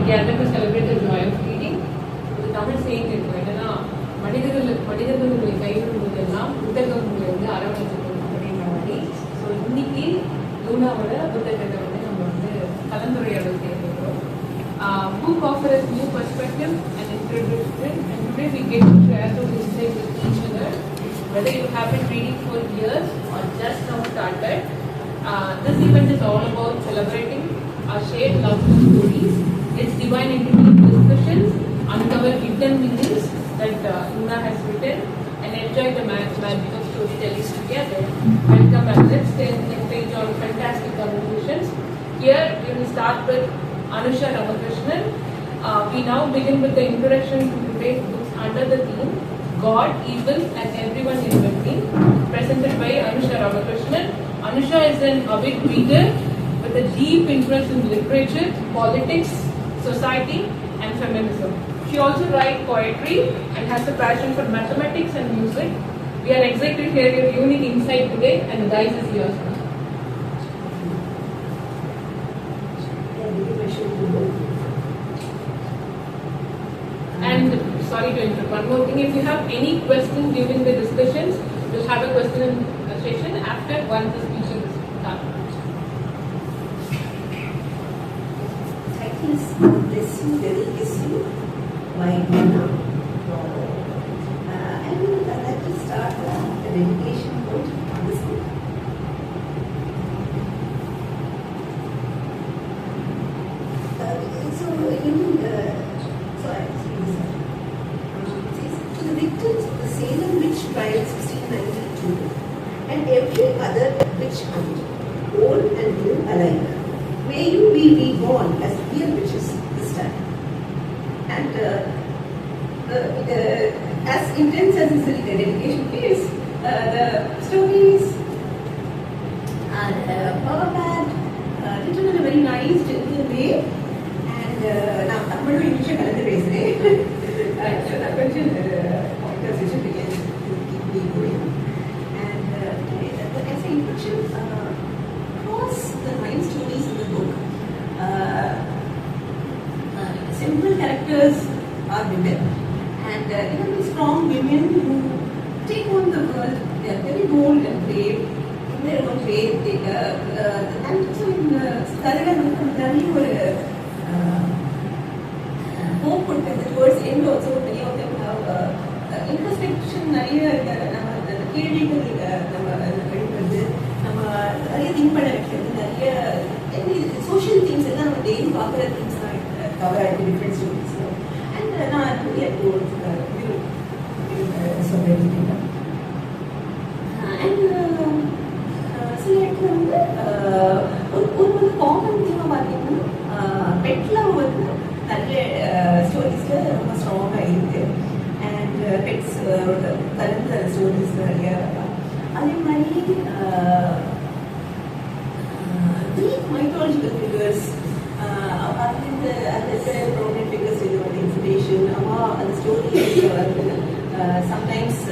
gathered to celebrate the joy of reading. The Tamil saying என்னன்னா மனிதர்களுடைய கையில் உள்ளதெல்லாம் புத்தகங்களை வந்து அரவணைச்சிருக்கணும் அப்படின்ற மாதிரி. ஸோ இன்னைக்கு லூனாவோட புத்தகத்தை வந்து நம்ம வந்து கலந்துரையாடல் செய்யப்படுறோம். Book offers new perspective and introduction, and today we get to share those insights with each other. Whether you have been reading for years or just now started, this event is all about celebrating our shared love for stories. It's divine intimate discussions, uncover hidden meanings that Luna has written, and enjoy the magic of storytelling together. Welcome and let's engage on fantastic conversations. Here we will start with Anusha Ramakrishnan. We now begin with the introduction to today's books under the theme God, Evil and Everyone in Between, presented by Anusha Ramakrishnan. Anusha is an avid reader with a deep interest in literature, politics, society and feminism. She also writes poetry and has a passion for mathematics and music. We are excited to hear your unique insight today, and the guys is yours. And sorry to interrupt, one more thing, if you have any questions during the discussions, we'll have a question session after once the speech is done. Titles bless you, they will kiss you. Why not? I would like to start the dedication quote on this book. To the victims of the Salem witch trial 1692 and every other witch hunt, old and new alike, may you be reborn as real witches this time. And as intense as this dedication is, the stories are power-packed, written in a very nice, gentle way. And now, I'm going to English and conversation begins to keep me going. And as an introduction, across the 9 stories in the book, simple characters are women, and strong women who take on the world. They are very bold and brave in their own way. And so in Thala Muthu, hope towards the end also many of them have introspection. நிறைய நம்ம கேள்விகள் நம்ம எழுதுறது, நம்ம நிறைய think பண்ண வைக்கிறது, நிறைய சோஷியல் திங்ஸ் எல்லாம் நம்ம டெய்லி பார்க்குற திங்ஸ் தான் கவர் ஆகிட்டு டிஃப்ரெண்ட் ஸ்டோரிஸ். அண்ட் நான் சொல்லியிருக்கேன். அண்ட் சில இடத்துல வந்து ஒரு காமன் தீமாக பார்த்தீங்கன்னா பெட் லவ் வந்து நிறைய ஸ்டோரிஸ்ல ரொம்ப ஸ்ட்ராங்காக இருக்கு. அண்ட் பெட்ஸ் கலந்த ஸ்டோரிஸ் நிறைய. அதே மாதிரி Greek mythological figures, அந்த prominent figures இது வந்து இன்ஸ்பிரேஷன். அந்த ஸ்டோரிஸ் வந்து சம்டைம்ஸ்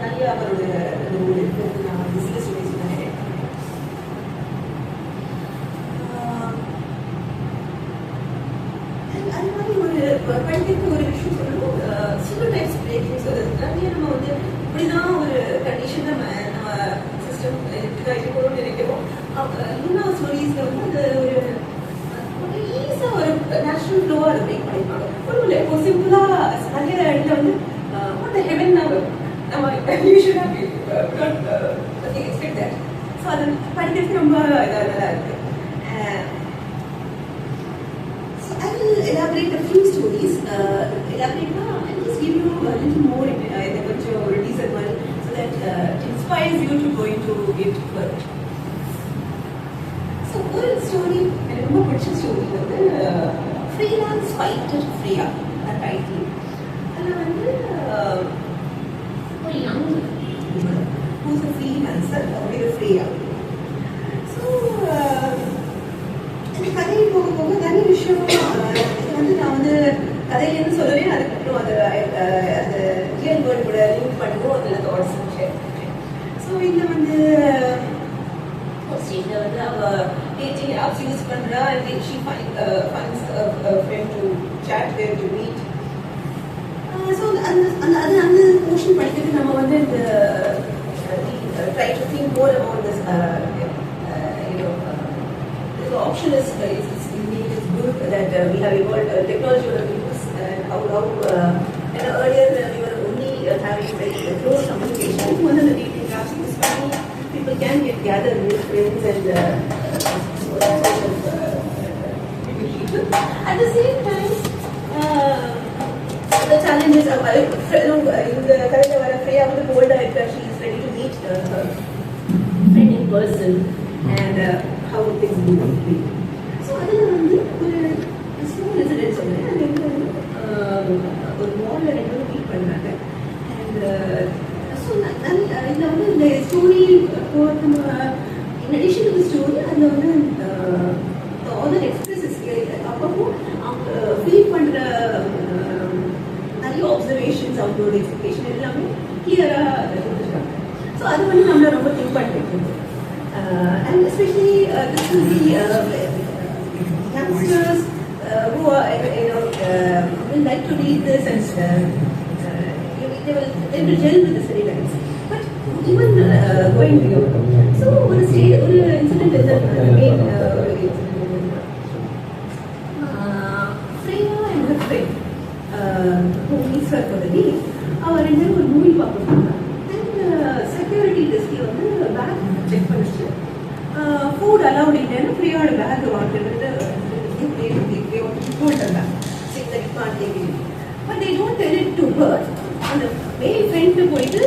நிறைய அவரோட ரோல் இருக்கிறது நான் சில ஸ்டோரிஸ் நினைக்கிறேன். அது மாதிரி ஒரு படிக்கிறதுக்கு ஒரு விஷயம் சொல்லணும். சில டைப்ஸ் பிரேக்கிங் சொல்றது நம்ம வந்து இப்படிதான் ஒரு கண்டிஷன் நம்ம சிஸ்டம் இப்படிதான் இருக்கணும்னு நினைக்கிறோம். இன்னும் ஸ்டோரிஸ்ல வந்து அது ஒரு ஈஸியா ஒரு நேச்சுரல் ஃப்ளோவா அதை பிரேக் பண்ணிருப்பாங்க. ஒன்றும் இப்போ சிம்பிளா நிறைய இடத்துல வந்து ஹெவன் நம்ம யூஸ்வலா எக்ஸ்பெக்ட் தட். ஸோ அது படிக்கிறதுக்கு ரொம்ப இதாக நல்லா இருக்கு. I will elaborate a few stories. Elaborate now, I'll just give you a little more in the teaser one, so that it inspires you to go into it further. So, one story, I remember which story was the Freelance Fighter Freya, the title. And a young woman who's a freelancer with a Freya. So, இந்த கதையை போக போக நிறைய விஷயம் இது வந்து நான் வந்து கதையிலேருந்து சொல்லவே அதுக்கப்புறம் அதை ரியல் வேர்ல்டு கூட லிங்க் பண்ணுவோம். அதில் தாட்ஸ் ஷேர் பண்ணுறேன். ஸோ இந்த வந்து ஸ்டேஜில் வந்து அவள் dating apps use பண்றா and then she finds a friend to chat with, to meet. So அந்த portion படிக்கிறது நம்ம வந்து try to think more about this. The option is it's good that we have evolved technology over the years, and how and earlier we were only having very close communication. One of the dating apps is funny. People can get gathered with friends and at the same time, the challenge is in the current Freya was told that she is ready to meet her friend in person and how things will be. So அதில் வந்து ஒரு small incident சொன்னேன். அது வந்து ஒரு மாலில் ரெண்டு பேரும் மீட் பண்ணாங்க. அண்ட் ஸோ இதில் வந்து இந்த story in addition to the story, அதில் வந்து ஆதர் எக்ஸ்பிரஸஸ் அப்பப்போ அவங்க ஃபீல் பண்ணுற நிறைய ஆப்சர்வேஷன்ஸ் அவங்களோட எக்ஸ்பெக்டேஷன் எல்லாமே கிளியராக கொடுத்துருக்காங்க. ஸோ அது வந்து நம்மளை ரொம்ப திங்க் பண்ணிட்டு and especially this will be youngsters who are will like to read this and they will gel with the storylines. But even going beyond, so one incident is that again Freya and her friend who meets her for the day, அவர் ரெண்டு பேரும் ஒரு movie பார்க்க போனாங்க. And security desk வந்து bag check பண்ணிச்சு. Food allowed இல்லைன்னு ஃப்ரீயோட bag வாங்கிட்டு போட்டாங்க. But they don't tell it to her. அந்த மேல் ஃப்ரெண்டு போயிட்டு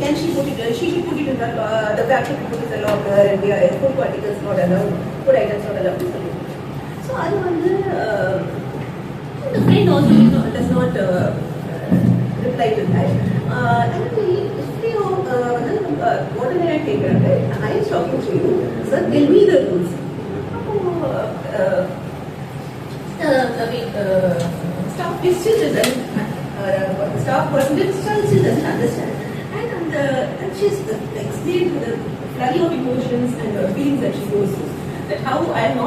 can she put it she should put it in the bag should put it the locker and food particles not allowed, food items not allowed சொல்லி. So அது வந்து the friend also does not reply to that. And what did I take? I was talking to you. Sir, tell me the rules. Staff still doesn't. Staff person still doesn't understand. And she's explained the flurry of emotions and feelings that she goes through. That how I'm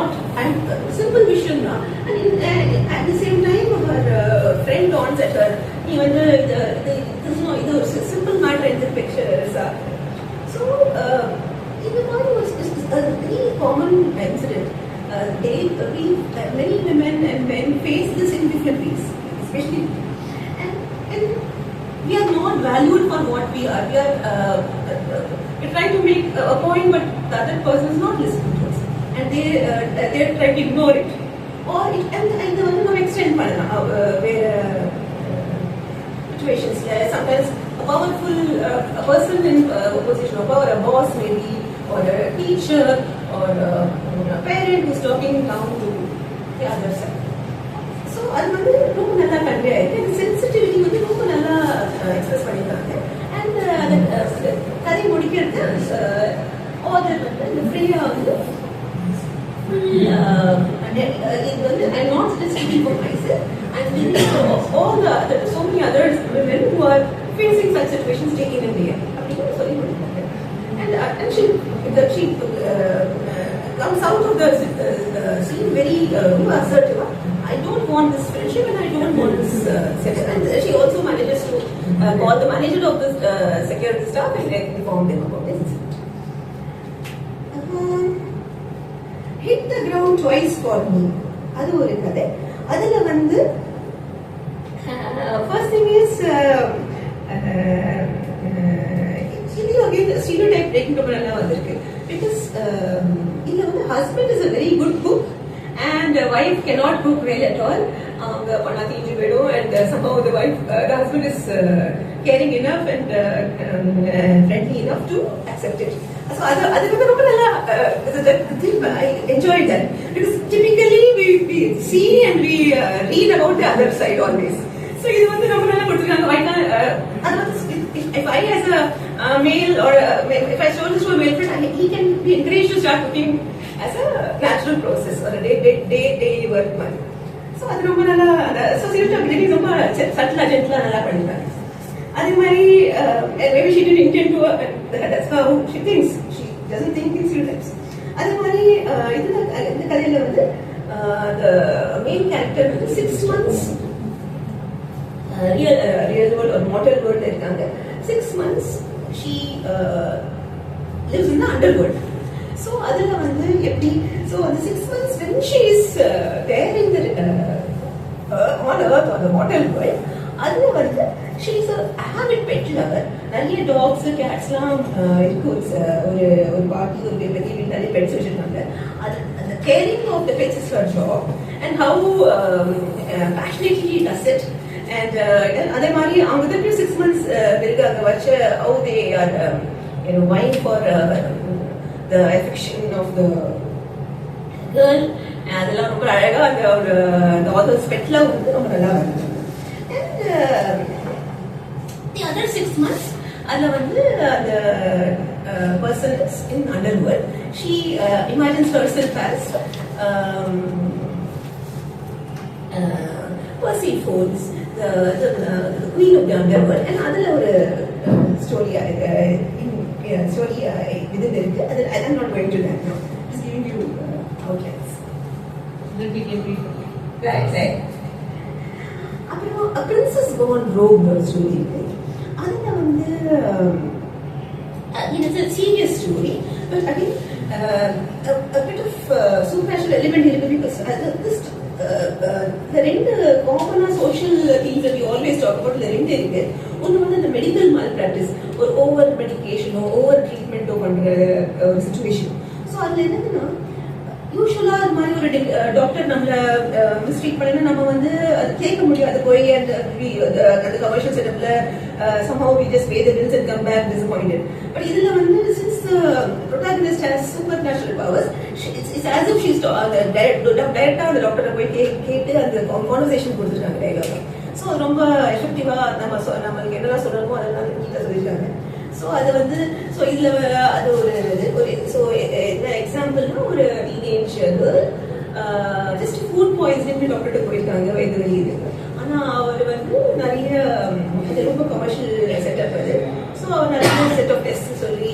simple vision now. And at the same time, her friend dawns at her. Even the simple matter in the picture is. So, in the morning was a very common incident. Many women and men face this in different ways, especially. And we are not valued for what we are. We're trying to make a point, but the other person is not listening to us. And they're trying to ignore it. Or and the one extend where situations. Sometimes a powerful a person in a position of power, a boss maybe, or a teacher, or a parent who's talking down to the other side. So அது வந்து ரொம்ப நல்லா convey ஆயிருக்கு. Sensitivity வந்து ரொம்ப நல்லா express பண்ணியிருக்காங்க. And அந்த கதை முடிக்கிறது ஆதர் வந்து இந்த ஃப்ரீயா வந்து இது வந்து I'm not just speaking for myself, I'm speaking for all the so many other women who are facing such situations day in and day out. அப்படின்னு சொல்லி கொடுத்தாங்க. And she comes out of the scene very assertive. I don't want this friendship and I don't want this section. And she also manages to call the manager of this security staff and inform them about this. Hit the ground twice for me. அது ஒரு கதை. அதுல வந்து first thing is இது again stereotype breaking ரொம்ப நல்லா வந்திருக்கு. Because இல்ல வந்து husband is a very good cook and wife cannot cook well at all. அவங்க பண்ணா தீஞ்சு போயிடும். And somehow the husband is caring enough and friendly enough to accept it. So அது வந்து ரொம்ப நல்லா I enjoyed that because typically we see and we read about the other side always. So இது வந்து ரொம்ப நல்லா கொடுத்துருக்காங்க. If I as a male or if I show this to a male friend, he can be encouraged to start cooking as a natural process or a daily work man. So அது ரொம்ப நல்லா society ability ரொம்ப சட்டலா ஜென்டலா நல்லா பண்ணிருக்காங்க. அதே மாதிரி maybe she didn't intend to that's how she thinks. She doesn't think in stereotypes. அதே மாதிரி இந்த கதையில வந்து மெயின் கேரக்டர் வந்து 6 months ரியல் வேர்ல்ட் ஒரு மார்டல் வேர்ல்ட்ல இருக்காங்க. 6 months she lives in the underworld. So அதுல வந்து எப்படி so அந்த 6 months when she is there in the on earth on the mortal world, அதுல வந்து she is a avid pet lover. நிறைய tax கேட்ஸ்லாம் இருக்கு. ஒரு பாட்டி ஒரு பெரிய வீட்டு நிறைய பெட்ஸ் வச்சிருக்காங்க. அந்த caring of the pets is her job and how passionately she does it. And அதே மாதிரி அவங்க திருப்பி 6 months இருக்காங்க வச்ச how they are vying for the affection of the girl. அதெல்லாம் ரொம்ப அழகா அந்த ஒரு ஆதர்ஸ் பெட்ல வந்து ரொம்ப நல்லா வருது. And the other 6 months அதுல வந்து அந்த person is in underworld. She imagines herself as Persephone, the queen of the underworld. And அதுல ஒரு story within இருக்கு. I'm not going to that now. Just giving you outlines. Then we can read. Right. அப்புறம் A Princess Gone Rogue ஒரு story இருக்கு. அதுல வந்து it's a serious story, but again a bit of supernatural element here because this the ரெண்டு காமனா social things that we always talk about the ரெண்டு இருக்கு. ஒன்று வந்து அந்த மெடிக்கல் மால் பிராக்டிஸ், ஒரு ஓவர் மெடிக்கேஷனோ ஓவர் ட்ரீட்மெண்ட்டோ பண்ற ஒரு சுச்சுவேஷன். ஸோ அதுல என்னதுன்னா யூஸ்வலா அது மாதிரி ஒரு டாக்டர் நம்மள மிஸ்ட்ரீட் பண்ணா நம்ம வந்து அது கேட்க முடியாது போய் அந்த commercial செட்டப்ல somehow we just pay the bills and come back disappointed. But இதுல வந்து since the protagonist has supernatural powers, it's as if she's directா அந்த டாக்டரை போய் கேட்டு அந்த கான்வர்சேஷன் கொடுத்துருக்காங்க டைலாக். ஸோ ரொம்ப எஃபெக்டிவா நம்மளுக்கு என்னெல்லாம் சொல்லணுமோ அதெல்லாம் நீட்டா சொல்லியிருக்காங்க. ஸோ அது வந்து ஸோ இதுல அது ஒரு ஸோ என்ன எக்ஸாம்பிள்னா ஒரு teenage girl just food poisoning டாக்டர்கிட்ட போயிருக்காங்க வயது வெளியுது. ஆனா அவர் வந்து நிறைய அது ரொம்ப கமர்ஷியல் செட்டப் அது. ஸோ அவர் நிறைய செட் ஆஃப் டெஸ்ட் சொல்லி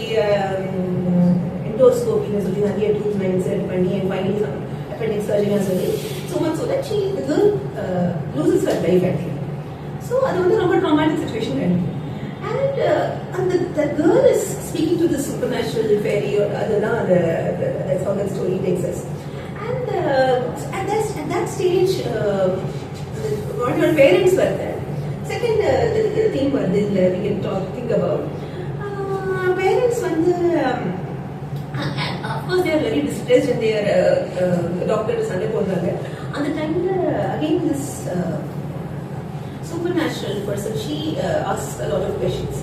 எண்டோஸ்கோப்பின்னு சொல்லி நிறைய ட்ரீட்மெண்ட் செட் பண்ணி ஃபைனலி appendix surgery சொல்லி so much so that the girl loses her life actually. So அது வந்து ரொம்ப traumatic situation ஆயிடுச்சு. And the girl is speaking to the supernatural fairy or that's how the story takes us. And at that stage what your parents were there. Second the theme we can think about parents வந்து of course they are very distressed and they are doctor சண்டை போடுறாங்க. அந்த டைம்ல again this supernatural person she asks a lot of questions.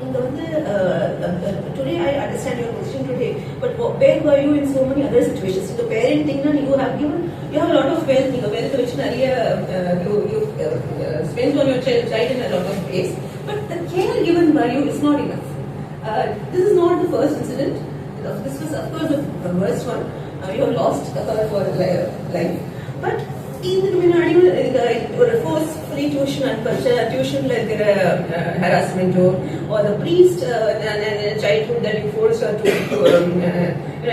இந்த வந்து today I understand your question today, but where were you in so many other situations? In the parenting you have a lot of wealth, நீங்க wealth வச்சு நிறைய you spend on your child in a lot of ways, but the care given by you is not enough. This is not the first incident. This was of course the worst one. You have lost her for life, but இதுக்கு முன்னாடி ஒரு forcefully டியூஷன்ல இருக்கிற ஹராஸ்மெண்டோ or the priest childhood that you forced her to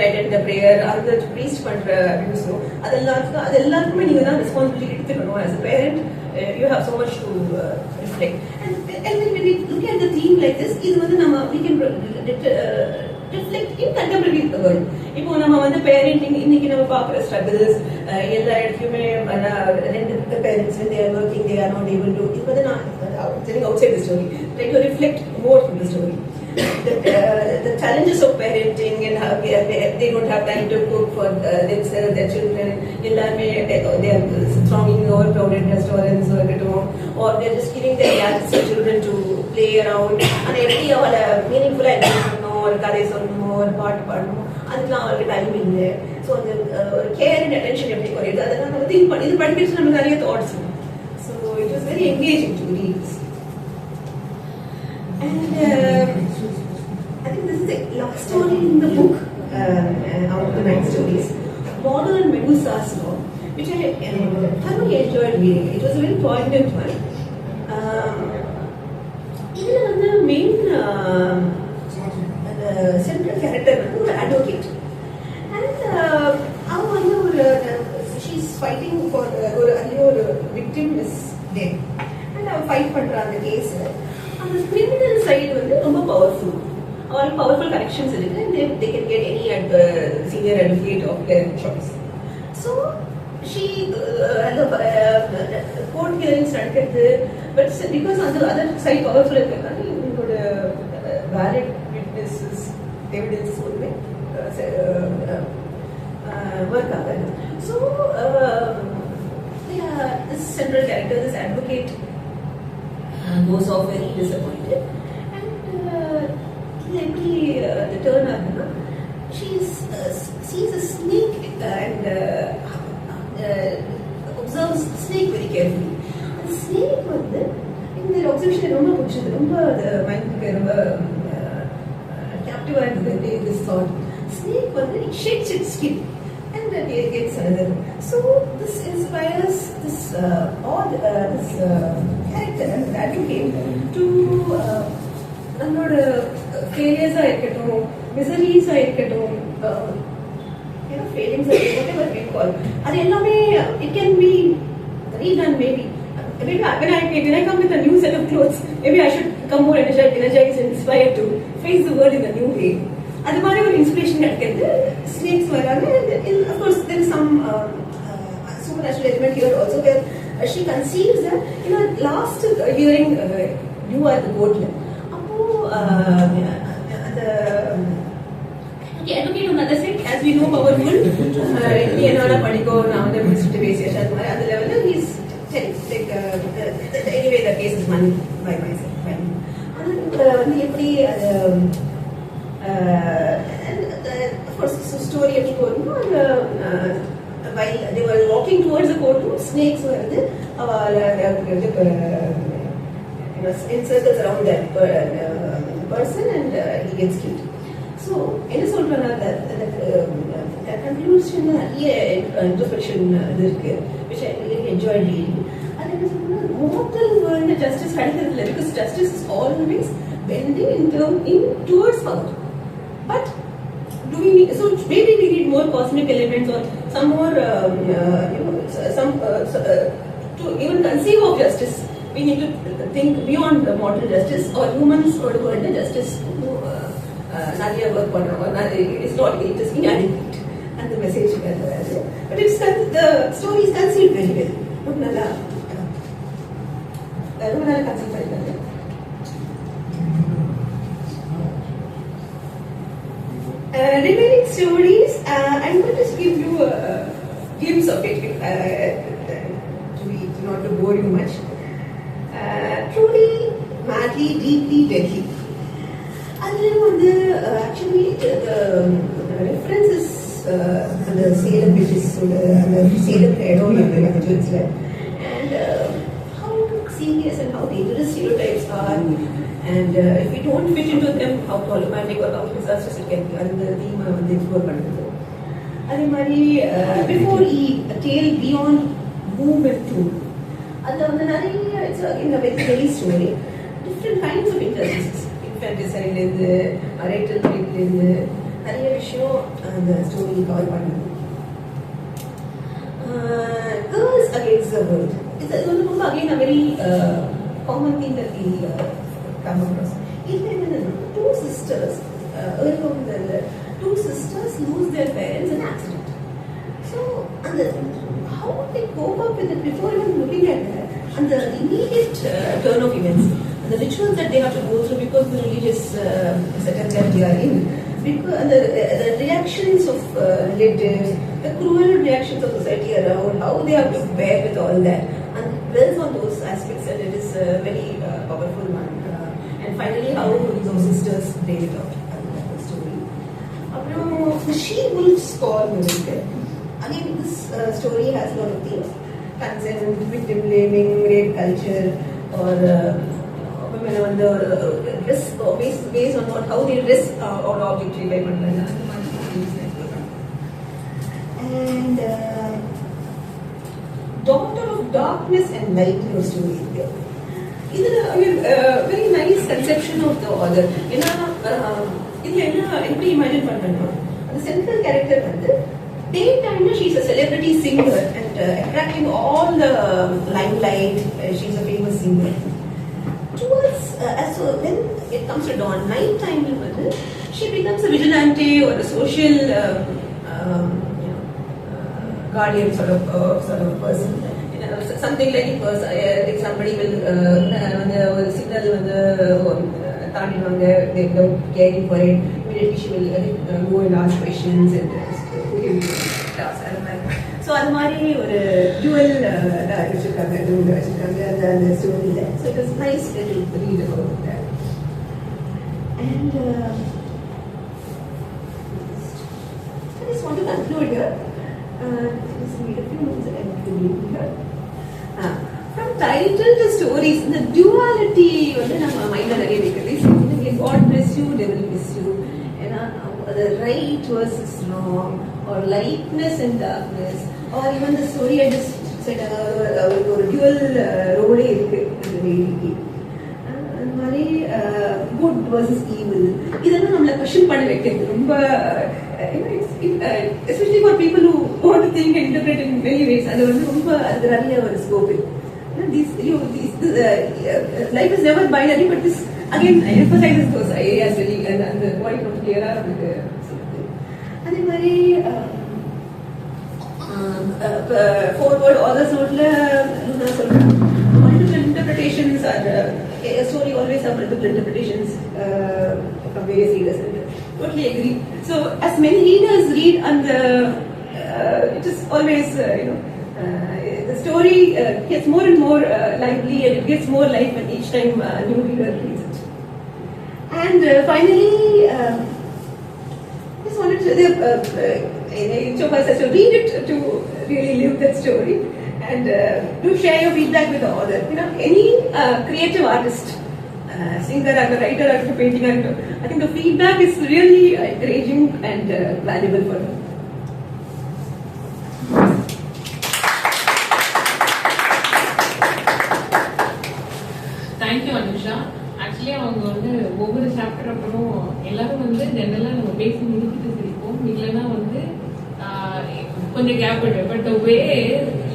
attend the prayer and the priest பண்ற அபியூஸோ அதெல்லாருக்குமே நீங்க தான் responsibility எடுத்துக்கணும். as a parent you have so much to reflect and when we look at the theme like this இது வந்து நம்ம we can reflect in contemporary world. இப்போ நம்ம வந்து parenting இன்னைக்கு நம்ம பார்க்குற struggles எல்லா இடத்துலையுமே ரெண்டு parents when they are working they are not able to இப்போ வந்து நான் telling outside the story try to reflect more from the story the challenges of parenting and how they don't have time to cook for themselves, their children. எல்லாமே they are thronging overcrowded restaurants or they are just giving their young children to play around and எப்படி அவளை மீனிங்ஃபுல்லாக enjoy பண்ணணும், ஒரு கதை சொல்லணும், ஒரு பாட்டு பாடணும், அதுக்கெல்லாம் அவளுக்கு டைம் இல்லை. ஸோ அந்த ஒரு கேர் அண்ட் அட்டென்ஷன் எப்படி குறையுது அதெல்லாம் நம்ம திங்க் பண்ணி இது படிக்கிறது நம்ம நிறைய thoughts. So it was very engaging to read. And I think this is the last story in the book out of the 9 stories, Modern Medusa's Law, which I thoroughly enjoyed reading. It was a very poignant one. This is the main central character, an advocate. பண்ற அந்த case அந்த criminal side வந்து ரொம்ப powerful. அவங்களுக்கு powerful connections இருக்கு. they can get any senior advocate of their choice. So she the court hearings நடக்குது. But because on the other side powerful இருக்கனால இவங்களோட valid witnesses evidence வந்து work ஆகுது. So this central character, this advocate, goes off very disappointed, and the turn ஆகுதுன்னா she sees a snake and observes the snake very carefully. And the snake வந்து இந்த observation ரொம்ப பிடிச்சது, ரொம்ப மைண்டுக்கு ரொம்ப captive ஆயிருந்தது. This thought, snake வந்து it shakes its skin and it gets another. So this inspires this character and advocate to நம்மளோட failures இருக்கட்டும், miseries இருக்கட்டும், failings whatever we call, அது எல்லாமே it can be redone. Maybe when I come with a new set of clothes, maybe I should come more energized and inspired to face the world in a new way. அது மாதிரி ஒரு inspiration கிடைக்கிறது. Snakes வராங்க. Of course there is some supernatural element here also, where she conceives that last hearing you are the courtல அப்போ the advocate on the other side, as we know, powerful, நீ என்னோட படிக்கோ, நான் வந்து முடிச்சுட்டு பேசியாச்சு, அது மாதிரி அந்த லெவலில் he is like anyway the case is won by myself. அது வந்து எப்படி அது and of course story எப்படி போகுதுன்னா, while they were walking towards the courtroom, snakes வருது, in circles around that person, and he gets killed. So என்ன சொல்றேன்னா, that conclusion நிறைய introspection இருக்கு, which I really enjoyed reading. அது என்ன சொல்றேன்னா, mortal world justice கிடைக்கிறதுல, because justice is always bending in towards power. But do we need, so maybe we need more cosmic elements or some more to even conceive of justice. We need to think beyond the mortal justice or humans or the world justice. Nadia work பண்ணுறோம், it's not, it is inadequate, and the message but it's the story is conceived very well. ரொம்ப நல்லா conceive பண்ணிருக்காங்க. Remaining stories, I'm going to give you a glimpse of it, not to bore you much. Truly, madly, deeply, deadly. அதில் வந்து actually the reference is the Salem witches, the Salem இடம் இருக்குது அந்த ஜுவல்ஸில், and how serious and how dangerous stereotypes are. And if we don't fit into them, how problematic or how disastrous it can be. அந்த தீமை வந்து explore பண்ணுறது. அதே மாதிரி before a tale beyond movement too, அதில் வந்து நிறைய it's again a very heavy story, different kinds of injustices, infanticide-லேருந்து marital rape-லேருந்து நிறைய விஷயம் அந்த ஸ்டோரி கவர் பண்ணுது. Girls against the world, இது வந்து ரொம்ப again a very common thing that we come across. Two sisters, two sisters lose their parents in an accident. So, how they cope up with it before even looking at that, and the immediate turn of events, and the rituals that they have to go through because the religious setup that they are in, because the reactions of relatives, the cruel reactions of society around, how they have to bear with all that, and dwells on those aspects, and it is a very powerful one. And finally, how those sisters play it out. The story. The she-wolf's call. Again, this story has a lot of themes: consent, victim blaming, rape culture, or women on the risk, based on how they risk or object treatment. And daughter of darkness and light in your story. This is a very nice conception of the author. எப்படி imagine பண்ணணும், அந்த central character வந்து daytime she is a celebrity singer and attracting all the limelight. She is a famous singer. towards so when it comes to dawn night time, she becomes a vigilante or a social guardian sort of person. Something like if somebody will signal they without caring for it, immediately she will go and ask questions and give tasks. So அது மாதிரி ஒரு dual வச்சிருக்காங்க அந்த ஸ்டோரியில. So it was nice to read about that. And I just want to conclude here. Just need a few minutes and to read here. From title to stories, the duality வந்து நம்ம மைண்ட்ல நிறைய இருக்குது. God bless you, devil bless you. The right versus wrong, or lightness and darkness, or even the story I just said ஒரு dual role இருக்கு இந்த வேடிக்கை. அந்த மாதிரி good versus evil, இதெல்லாம் நம்மள क्वेश्चन பண்ண வைக்கிறது ரொம்ப especially for people who want to think and interpret in many ways. அது வந்து ரொம்ப அது நிறைய ஒரு ஸ்கோப் இருக்கு. Life is never binary, but this again emphasizes those areas really, and the point of clear இருக்கு. அதே மாதிரி forward authors notல நான் சொல்றேன், multiple interpretations are a story always have multiple interpretations from various readers. Totally agree. So as many readers read, and it is always the story gets more and more lively, and it gets more life when each time a new reader reads it. And finally, just wanted to each of us has to read it to really live that story, and do share your feedback with the author. Any creative artist, singer, actor, writer, actor, painting, actor, I think the feedback is really encouraging and valuable for them. Thank you, Anusha. Actually, அவங்க வந்து ஒவ்வொரு chapter அப்புறம் எல்லாரும் வந்து ஜெனரலாக நம்ம பேசி முடிச்சுட்டு சிரிப்போம். இல்லைன்னா வந்து கொஞ்சம் கேப் விடுவேன். But the way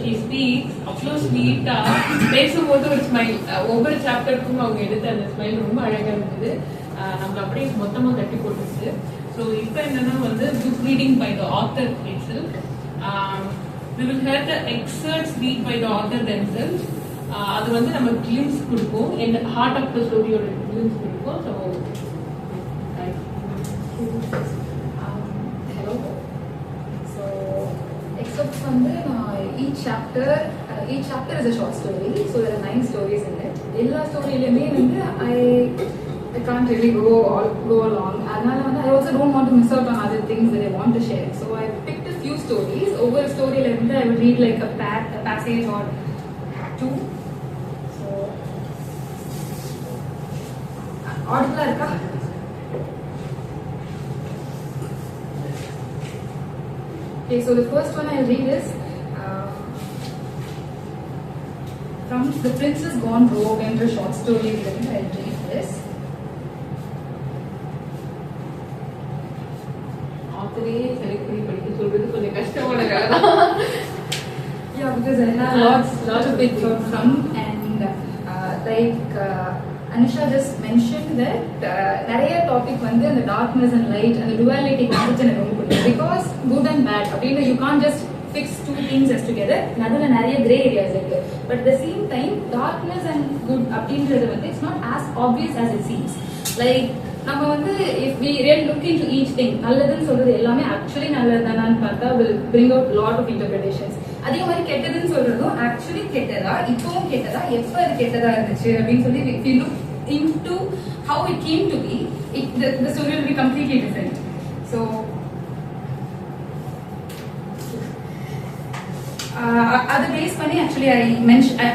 she speaks அவ்வளோ ஸ்வீட்டாக பேசும்போது ஒரு ஸ்மைல், ஒவ்வொரு சாப்டருக்கும் அவங்க எடுத்த அந்த ஸ்மைல் ரொம்ப அழகாக இருந்தது. நம்மள அப்படியே மொத்தமாக கட்டி போட்டுருச்சு. ஸோ இப்போ என்னன்னா வந்து book reading by the author itself. We will hear the excerpts read by the author themselves. அது வந்து நம்ம கிளிம்ஸ் கொடுப்போம், இந்த ஹார்ட் ஆஃப் த ஸ்டோரியோட கிளிம்ஸ் கொடுப்போம். So hello. ஸோ எக்ஸப்ட்ஸ் வந்து each chapter is a short story. So there are 9 stories in it. எல்லா ஸ்டோரியிலுமே வந்து I can't really go along. அதனால வந்து I also don't want to miss out on other things that I want to share. So I picked a few stories. ஒவ்வொரு ஸ்டோரியில இருந்து I will read like a passage or two. So audible இருக்கா? Okay, so the first one I'll read is from The Princess Gone Rogue and a short story. I'll read this. ஆத்தரே select பண்ணி படிக்க சொல்றது கொஞ்சம் கஷ்டமான கதை. Yeah, because I have lots of big from and Anusha just mentioned that நிறைய topic வந்து அந்த டார்க்னஸ் அண்ட் லைட் அந்த டுவாலிட்டி கான்செப்ட் எனக்கு ரொம்ப பிடிக்கும். பிகாஸ் குட் அண்ட் பேட் அப்படின்னு you can't just fix two things as together. நடுவில் நிறைய கிரே ஏரியாஸ் இருக்கு. But the same time darkness and good அப்படின்றது வந்து it's not as obvious as it seems. Like நம்ம வந்து if we really look into each thing, நல்லதுன்னு சொல்றது எல்லாமே ஆக்சுவலி நல்லதுதானான்னு பார்த்தா will bring out lot of interpretations. அதே மாதிரி கெட்டதுன்னு சொல்றதும் ஆக்சுவலி கெட்டதா, இப்பவும் கெட்டதா, எப்ப அது கெட்டதா இருந்துச்சு அப்படின்னு சொல்லி if you look into how it came to be, the story will be completely different. So அதை பேஸ் பண்ணி ஆக்சுவலி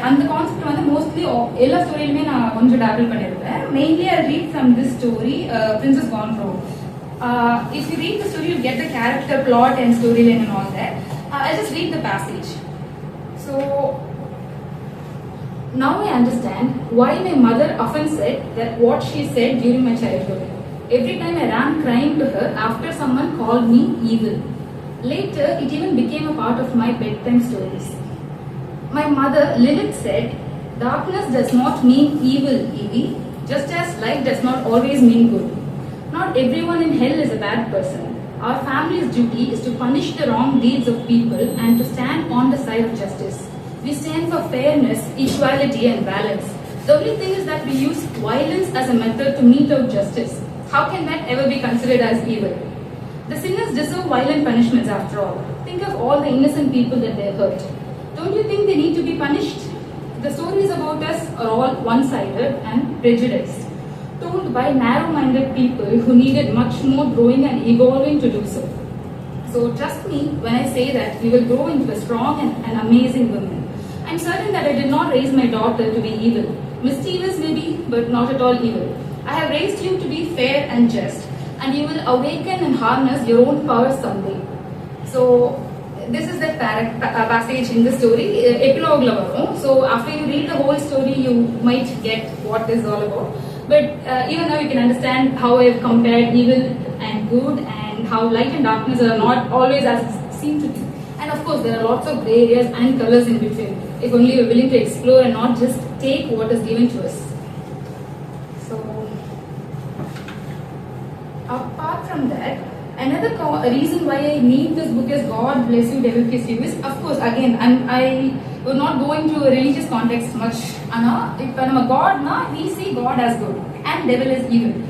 அந்த கான்செப்ட் வந்து மோஸ்ட்லி எல்லா ஸ்டோரியிலுமே நான் கொஞ்சம் டேபிள் பண்ணியிருப்பேன். Mainly I read from this story princess con rogue. If you read the story, you get the character, plot and storyline and all that. I'll just read the passage. So now I understand why my mother often said that what she said during my childhood. Every time I ran crying to her after someone called me evil. Later, it even became a part of my bedtime stories. My mother, Lilith, said, Darkness does not mean evil, Evie, just as light does not always mean good. Not everyone in hell is a bad person. Our family's duty is to punish the wrong deeds of people and to stand on the side of justice. We stand for fairness, equality and balance. The only thing is that we use violence as a method to mete out justice. How can that ever be considered as evil? The sinners deserve violent punishments after all. Think of all the innocent people that they hurt. Don't you think they need to be punished? The stories about us are all one-sided and prejudiced, told by narrow-minded people who needed much more growing and evolving to do so. So trust me when I say that we will grow into a strong and amazing woman. I'm certain that I did not raise my daughter to be evil. Mischievous maybe, but not at all evil. I have raised you to be fair and just, and you will awaken and harness your own power someday. So this is the passage in the story, epilogue la varum. So after you read the whole story, you might get what this is all about. But even now you can understand how I have compared evil and good, and how light and darkness are not always as it seems to be. And of course there are lots of grey areas and colors in between, if only you're willing to explore and not just take what is given to us. So apart from that, another reason why I need this book is God Bless You, Devil Kiss You is, of course, again, I will not go into a religious context much. If I'm a God, we see God as good and devil is evil.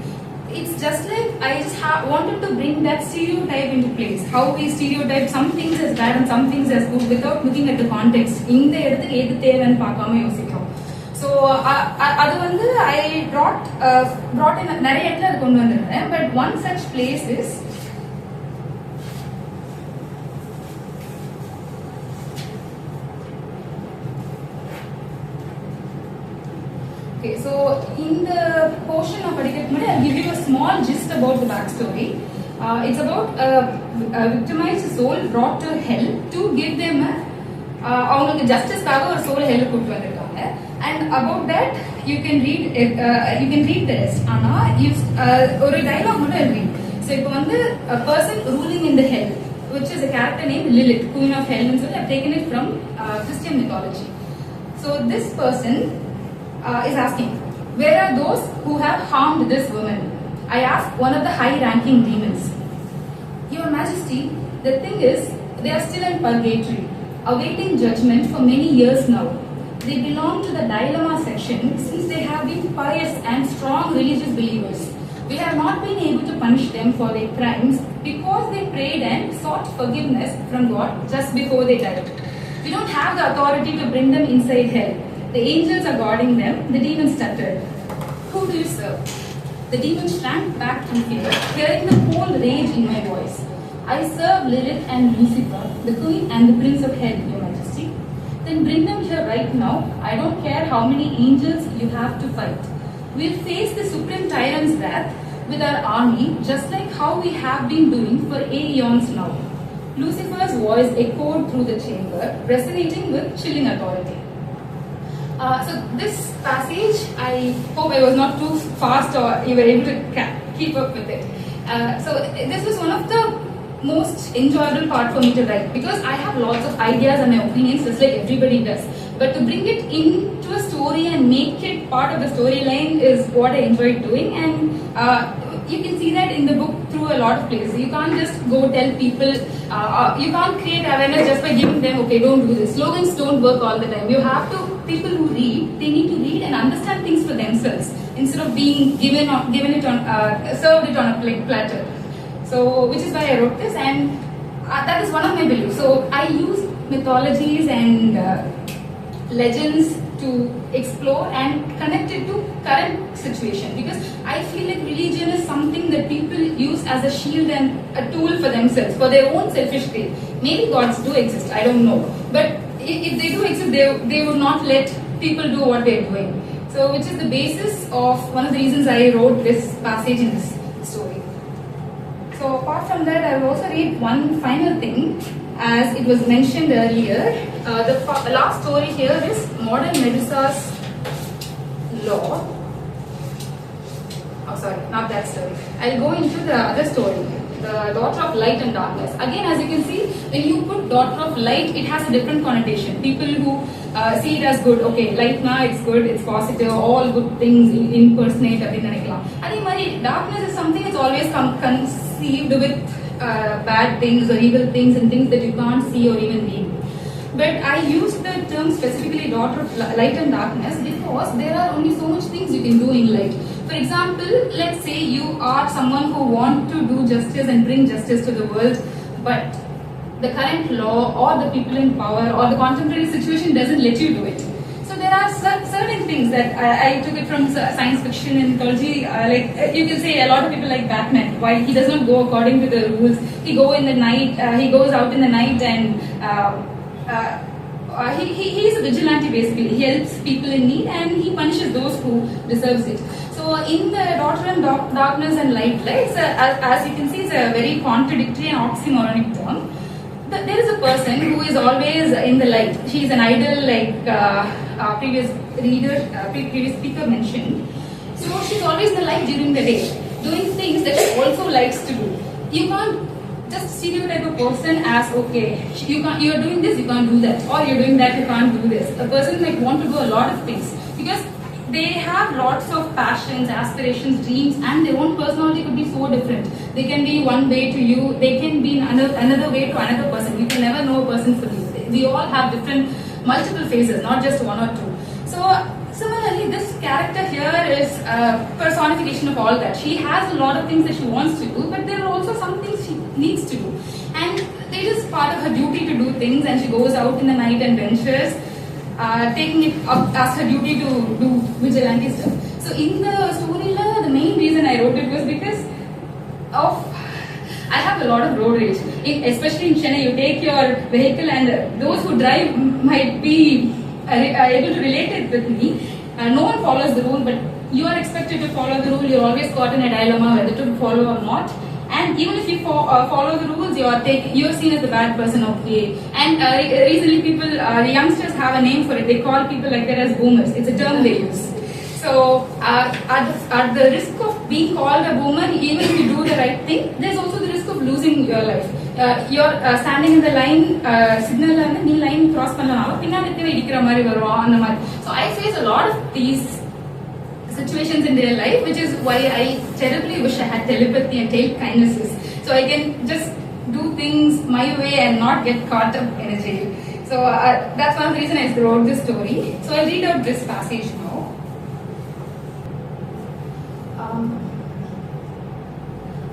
It's just like I just wanted to bring that stereotype into place. How we stereotype some things as bad and some things as good without looking at the context. இந்த இடத்துக்கு எது தேவைன்னு பார்க்காம யோசிக்கிறோம். So அது வந்து I brought in நிறைய இடத்துல அது கொண்டு வந்திருந்தேன். But one such place is okay, so in the portion of Padikatmade, I'll give you a small gist about the backstory. It's about a victimized soul brought to hell to give them அவங்களுக்கு ஜஸ்டிஸ்க்காக ஒரு soul hell கூட்டு வந்திருக்காங்க. And about that you can read the rest. ஆனா ஒரு dialogue மட்டும் எழுதி. So இப்போ வந்து a person ruling in the hell, which is a character named Lilith, Queen of Hell, and so I've taken it from Christian mythology. So this person is asking, where are those who have harmed this woman? I asked one of the high-ranking demons. Your Majesty, the thing is, they are still in purgatory, awaiting judgment for many years now. They belong to the dilemma section since they have been pious and strong religious believers. We have not been able to punish them for their crimes because they prayed and sought forgiveness from God just before they died. We don't have the authority to bring them inside hell. The angels are guarding them. The demon stuttered. Who do you serve? The demon shrank back in fear, hearing the cold rage in my voice. I serve Lilith and Lucifer, the queen and the prince of hell, Your Majesty. Then bring them here right now. I don't care how many angels you have to fight. We'll face the supreme tyrant's wrath with our army, just like how we have been doing for aeons now. Lucifer's voice echoed through the chamber, resonating with chilling authority. So this passage, I hope I was not too fast or you were able to keep up with it. So this was one of the most enjoyable part for me to write, because I have lots of ideas and my opinions just like everybody does. But to bring it into a story and make it part of the storyline is what I enjoyed doing, and you can see that in the book through a lot of places. You can't just go tell people, you can't create awareness just by giving them, okay, don't do this. Slogans don't work all the time. You have to, people who read, they need to read and understand things for themselves instead of being served it on a platter. So, which is why I wrote this, and that is one of my beliefs. So, I use mythologies and legends to explore and connect it to current situation, because I feel like religion is something that people use as a shield and a tool for themselves, for their own selfish gain. Maybe gods do exist, I don't know, but if they do exist, they would not let people do what they're doing. So, which is the basis of one of the reasons I wrote this passage in this story. So, apart from that, I will also read one final thing. As it was mentioned earlier, the last story here is modern Medusa's law. Oh, sorry, not that story. I'll go into the other story. the daughter of light and darkness. Again, as you can see, when you put daughter of light, it has a different connotation. People who see it as good, okay, light na, it's good, it's positive, all good things impersonate. Darkness is something that's always conceived with bad things or evil things and things that you can't see or even read. But I use the term specifically daughter of light and darkness because there are only so much things you can do in light. For example, let's say you are someone who wants to do justice and bring justice to the world, but the current law or the people in power or the contemporary situation doesn't let you do it. So there are certain things that I took it from science fiction and mythology. Like you can say, a lot of people like Batman. Why he does not go according to the rules? He goes out in the night and he is a vigilante basically. He helps people in need and he punishes those who deserves it. So in the daughter and darkness and light, as you can see, it's a very contradictory and oxymoronic term. There is a person who is always in the light. She is an idol, like previous speaker mentioned. So she's always in the light during the day, doing things that she also likes to do. You can't just stereotype a person as, okay, you're doing this, you can't do that, or you're doing that, you can't do this. A person might want to do a lot of things because they have lots of passions, aspirations, dreams, and their own personality could be so different. They can be one way to you, they can be another way to another person. You can never know a person fully. We all have different, multiple phases, not just one or two. So similarly, this character here is a personification of all that. She has a lot of things that she wants to do, but there are also some things she needs to do. And it is part of her duty to do things, and she goes out in the night and ventures, taking it up as her duty to do vigilante stuff. So in the story, the main reason I wrote it was because I have a lot of road rage. Especially in Chennai, you take your vehicle and those who drive might be able to relate it with me. No one follows the rule, but you are expected to follow the rule. You're always caught in a dilemma whether to follow or not. And even if you follow the rules, you're seen as the bad person, okay. And recently the youngsters have a name for it. They call people like that as boomers. It's a term they use. So at the risk of being called a boomer, even if you do the right thing, there's also the risk of losing your life. You're standing in the line, signal and the line cross panna. So I face a lot of these situations in their life, which is why I terribly wish I had telepathy and tail kindnesses, so I can just do things my way and not get caught up in a jail. So that's one of the reasons I wrote this story. So I'll read out this passage now.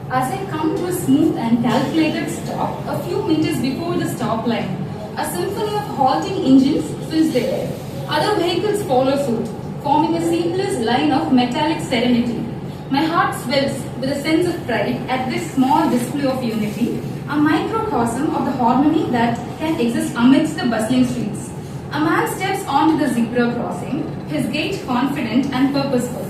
As I come to a smooth and calculated stop, a few meters before the stop line, a symphony of halting engines fills the air. Other vehicles follow suit, forming a seamless line of metallic serenity. My heart swells with a sense of pride at this small display of unity, a microcosm of the harmony that can exist amidst the bustling streets. A man steps onto the zebra crossing, his gait confident and purposeful.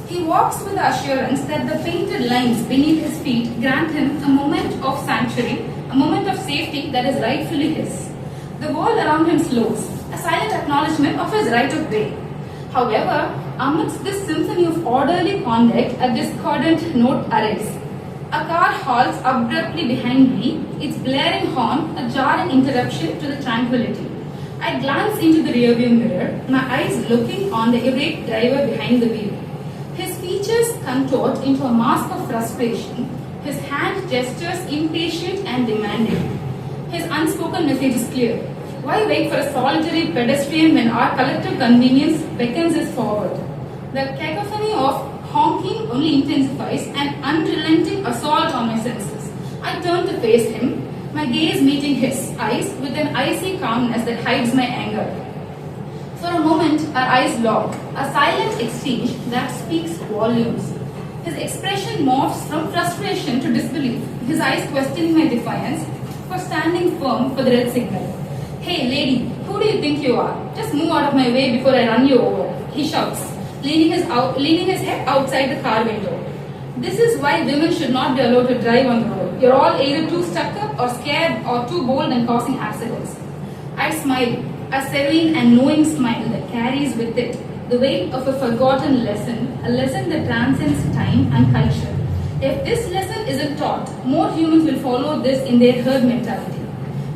He walks with the assurance that the painted lines beneath his feet grant him a moment of sanctuary, a moment of safety that is rightfully his. The world around him slows, a silent acknowledgement of his right of way. However, amidst this symphony of orderly conduct, a discordant note arrives. A car halts abruptly behind me, its blaring horn a jarring interruption to the tranquility. I glance into the rearview mirror, my eyes looking on the irate driver behind the wheel. His features contort into a mask of frustration, his hand gestures impatient and demanding. His unspoken message is clear. Why wait for a solitary pedestrian when our collective convenience beckons us forward? The cacophony of honking only intensifies an unrelenting assault on my senses. I turn to face him, my gaze meeting his eyes with an icy calmness that hides my anger. For a moment, our eyes lock, a silent exchange that speaks volumes. His expression morphs from frustration to disbelief, his eyes questioning my defiance for standing firm for the red signal. Hey lady, who do you think you are? Just move out of my way before I run you over, he shouts, leaning his head outside the car window. This is why women should not be allowed to drive on the road. You're all either too stuck up or scared or too bold and causing accidents. I smile, a serene and knowing smile that carries with it the weight of a forgotten lesson, a lesson that transcends time and culture. If this lesson isn't taught, more humans will follow this in their herd mentality.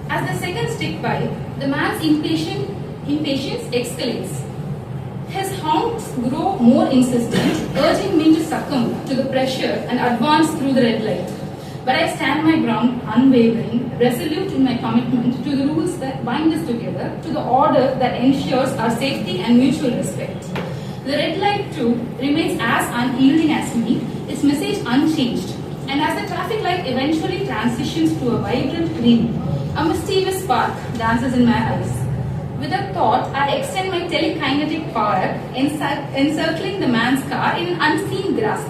As the seconds tick by, the man's impatience escalates. His honks grow more insistent, urging me to succumb to the pressure and advance through the red light. But I stand my ground unwavering, resolute in my commitment to the rules that bind us together, to the order that ensures our safety and mutual respect. The red light too remains as unyielding as me, its message unchanged. And as the traffic light eventually transitions to a vibrant green, a mischievous spark dances in my eyes. With a thought, I extend my telekinetic power, encircling the man's car in an unseen grasp.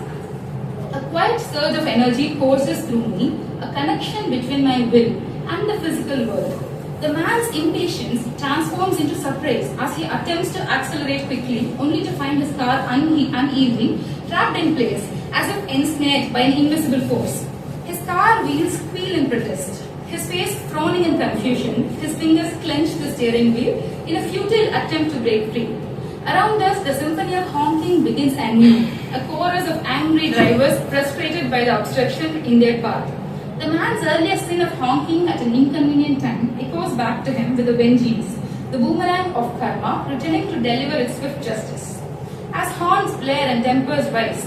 A quiet surge of energy courses through me, a connection between my will and the physical world. The man's impatience transforms into surprise as he attempts to accelerate quickly, only to find his car unyielding, trapped in place, as if ensnared by an invisible force. His car wheels squeal in protest, his face frowning in confusion, his fingers clench the steering wheel in a futile attempt to break free. Around us, the symphony of honking begins anew, a chorus of angry drivers frustrated by the obstruction in their path. The man's earlier sin of honking at an inconvenient time echoes back to him with a vengeance, the boomerang of karma returning to deliver its swift justice. As horns blare and tempers rise,